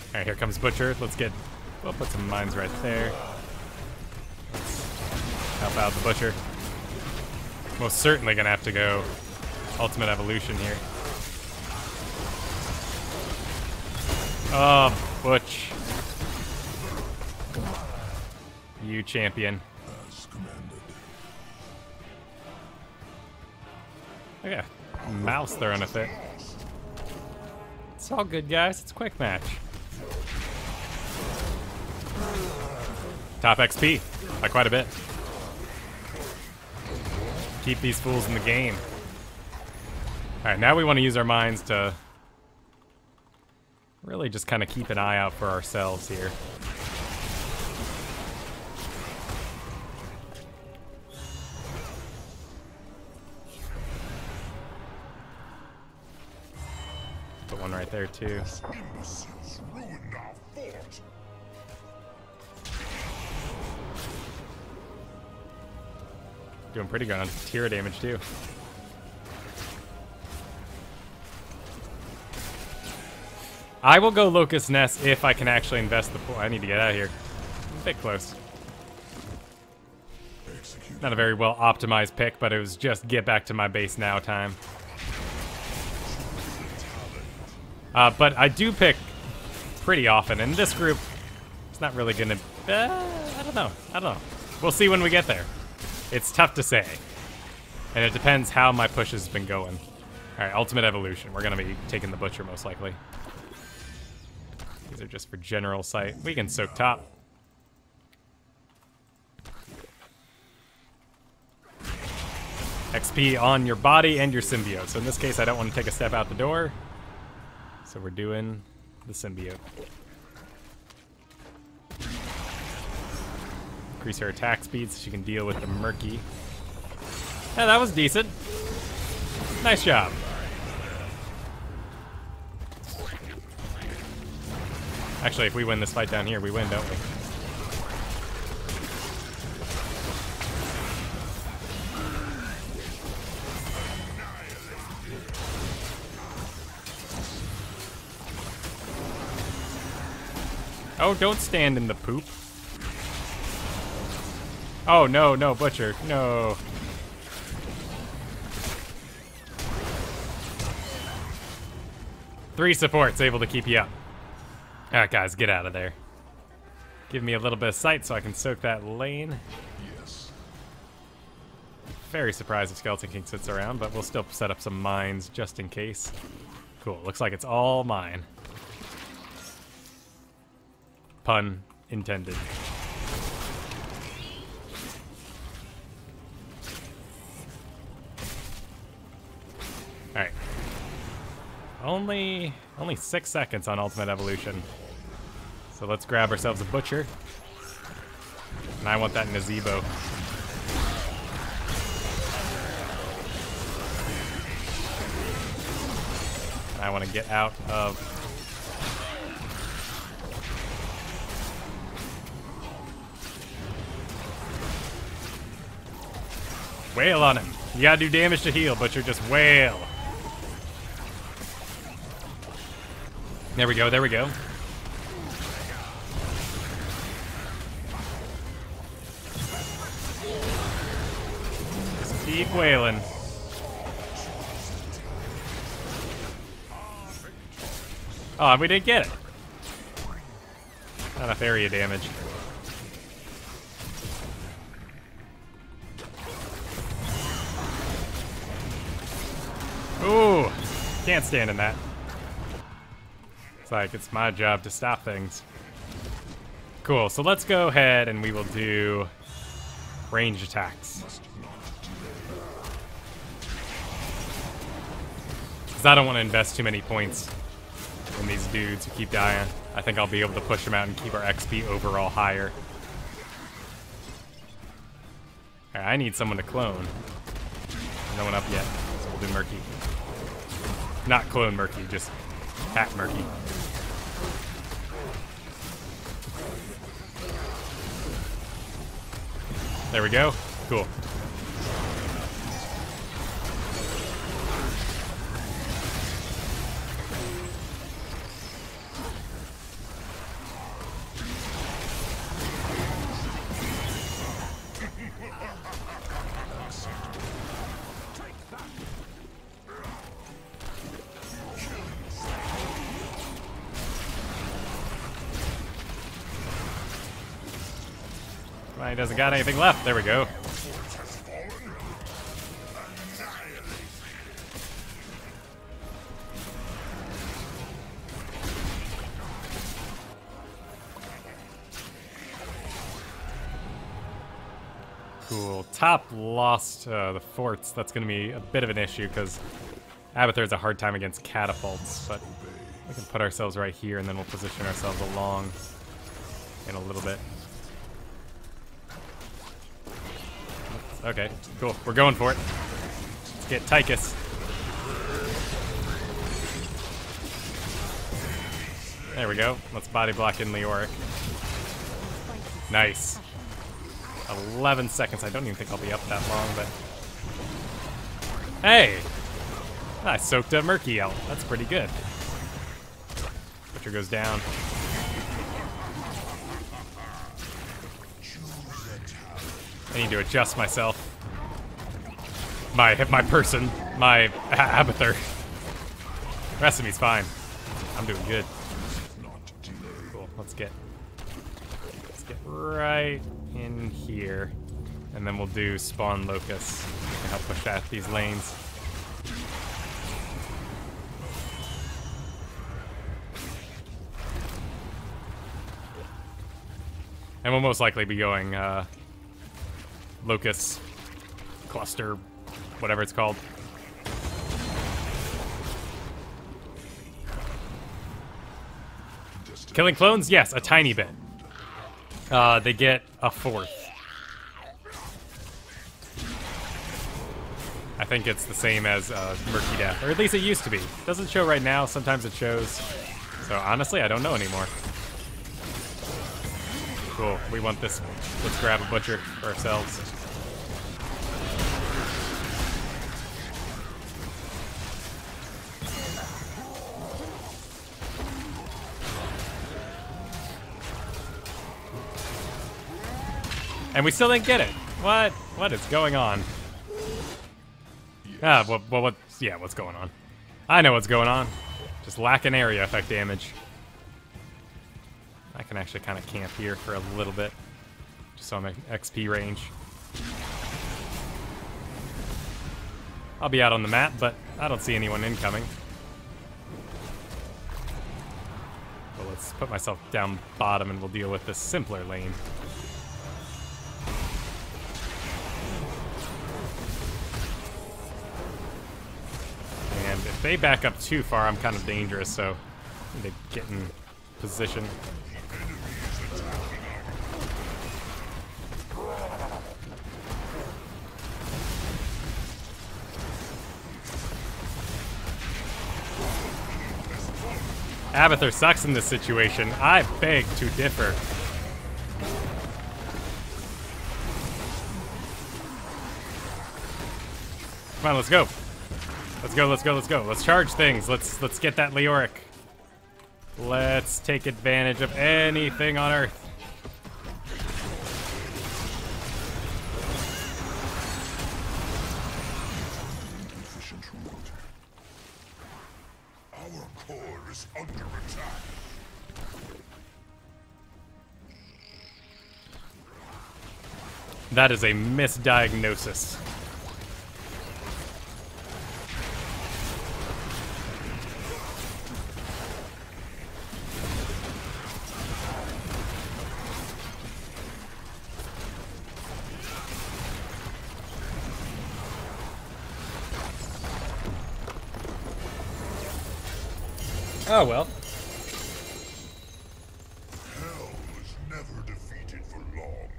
Alright, here comes Butcher. Let's get... We'll put some mines right there. Let's help out the Butcher. Most certainly gonna have to go Ultimate Evolution here. Oh, Butch. You champion. Okay, mouse throwing a fit. It's all good, guys. It's a quick match. Top XP by quite a bit. Keep these fools in the game. Alright, now we want to use our mines to really just kind of keep an eye out for ourselves here. Put one right there too. Doing pretty good on tier damage too. I will go Locust Nest if I can actually invest the pool. I need to get out of here. I'm a bit close. Not a very well optimized pick, but it was just get back to my base now time. But I do pick pretty often. In this group, it's not really gonna... I don't know. We'll see when we get there. It's tough to say. And it depends how my push has been going. Alright, Ultimate Evolution. We're gonna be taking the Butcher most likely. These are just for general sight. We can soak top. XP on your body and your symbiote. So in this case, I don't want to take a step out the door. So we're doing the symbiote. Increase her attack speed so she can deal with the murky. Yeah, that was decent. Nice job. Actually, if we win this fight down here, we win, don't we? Oh, don't stand in the poop. Oh, no, no, Butcher. No. Three supports able to keep you up. Alright, guys, get out of there. Give me a little bit of sight so I can soak that lane. Yes. Very surprised if Skeleton King sits around, but we'll still set up some mines just in case. Cool, looks like it's all mine. Pun intended. Alright. Only 6 seconds on Ultimate Evolution. So let's grab ourselves a Butcher. And I want that Nazebo. And I want to get out of... Wail on him. You gotta do damage to heal, Butcher. Just wail. There we go, there we go. Just keep wailing. Oh, we didn't get it. Not enough area damage. Ooh, can't stand in that. It's like it's my job to stop things. Cool, so let's go ahead and we will do ranged attacks. Because I don't want to invest too many points in these dudes who keep dying. I think I'll be able to push them out and keep our XP overall higher. Alright, I need someone to clone. No one up yet, so we'll do Murky. Not clone Murky, just Hat Murky. There we go. Cool. He doesn't got anything left. There we go. Cool. Top lost the forts. That's going to be a bit of an issue because Abathur has a hard time against catapults, but we can put ourselves right here and then we'll position ourselves along in a little bit. Okay, cool. We're going for it. Let's get Tychus. There we go. Let's body block in Leoric. Nice. 11 seconds. I don't even think I'll be up that long, but... Hey! I soaked a Murky out. That's pretty good. Butcher goes down. I need to adjust myself. My person. My Abathur. The rest of me's fine. I'm doing good. Cool. Let's get right in here. And then we'll do spawn locust to help push out these lanes. And we'll most likely be going Locust Cluster, whatever it's called. Killing clones? Yes, a tiny bit. They get a 4th. I think it's the same as Murky Death, or at least it used to be. Doesn't show right now, sometimes it shows. So honestly, I don't know anymore. Cool, we want this. Let's grab a butcher for ourselves. And we still didn't get it. What? What is going on? Ah, well, yeah, what's going on? I know what's going on. Just lacking area effect damage. I can actually kind of camp here for a little bit. Just so I'm in XP range. I'll be out on the map, but I don't see anyone incoming. Well, let's put myself down bottom and we'll deal with this simpler lane. And if they back up too far, I'm kind of dangerous, so I need to get in position. Abathur sucks in this situation. I beg to differ. Come on, let's go. Let's go, let's go, let's go. Let's charge things. Let's get that Leoric. Let's take advantage of anything on Earth. Efficient route. Our core is under attack. That is a misdiagnosis. Oh well. Hell is never defeated for long.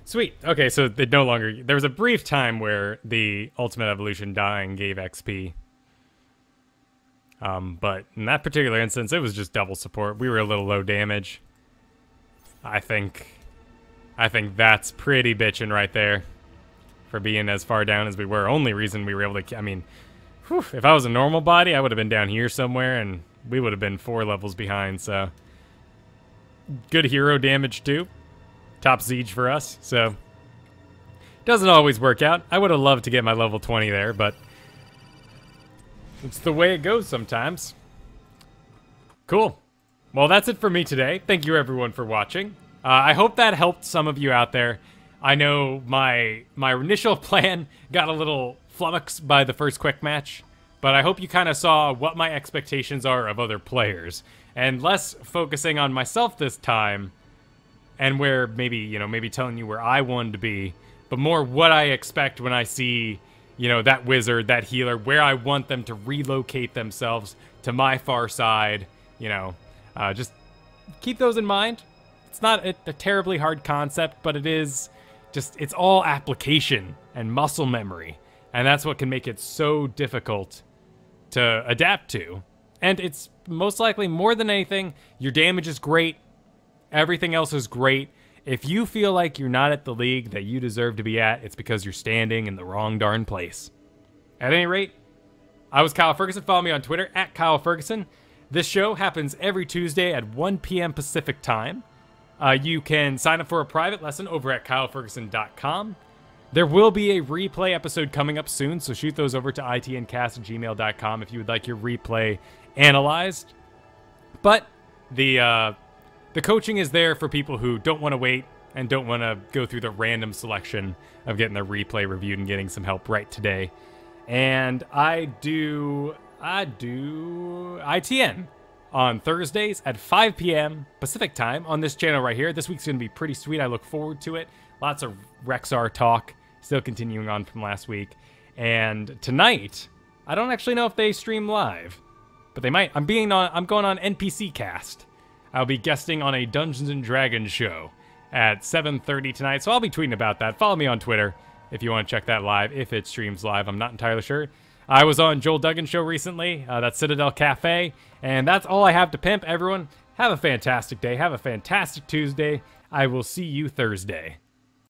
Sweet. Okay, so it no longer... There was a brief time where the Ultimate Evolution dying gave XP. But in that particular instance, it was just double support. We were a little low damage. I think that's pretty bitchin' right there for being as far down as we were. Only reason we were able to... I mean... Whew, if I was a normal body, I would have been down here somewhere, and we would have been 4 levels behind, so... Good hero damage, too. Top siege for us, so... Doesn't always work out. I would have loved to get my level 20 there, but... It's the way it goes sometimes. Cool. Well, that's it for me today. Thank you, everyone, for watching. I hope that helped some of you out there. I know my initial plan got a little... flummoxed by the first quick match, but I hope you kind of saw what my expectations are of other players, and less focusing on myself this time, and where maybe telling you where I wanted to be, but more what I expect when I see, that wizard, that healer, where I want them to relocate themselves to my far side, just keep those in mind. It's not a terribly hard concept, but it is just, it's all application and muscle memory. And that's what can make it so difficult to adapt to. And it's most likely, more than anything, your damage is great. Everything else is great. If you feel like you're not at the league that you deserve to be at, it's because you're standing in the wrong darn place. At any rate, I was Kyle Ferguson. Follow me on Twitter, @KyleFerguson. This show happens every Tuesday at 1 p.m. Pacific time. You can sign up for a private lesson over at KyleFerguson.com. There will be a replay episode coming up soon, so shoot those over to itncast@gmail.com if you would like your replay analyzed. But the coaching is there for people who don't want to wait and don't want to go through the random selection of getting their replay reviewed and getting some help right today. And I do ITN on Thursdays at 5 p.m. Pacific time on this channel right here. This week's going to be pretty sweet. I look forward to it. Lots of Rexar talk, still continuing on from last week. And tonight, I don't actually know if they stream live, but they might. I'm going on NPC Cast. I'll be guesting on a Dungeons and Dragons show at 7:30 tonight, so I'll be tweeting about that. Follow me on Twitter if you want to check that live, if it streams live. I'm not entirely sure. I was on Joel Duggan's show recently, that's Citadel Cafe, and that's all I have to pimp. Everyone, have a fantastic day. Have a fantastic Tuesday. I will see you Thursday.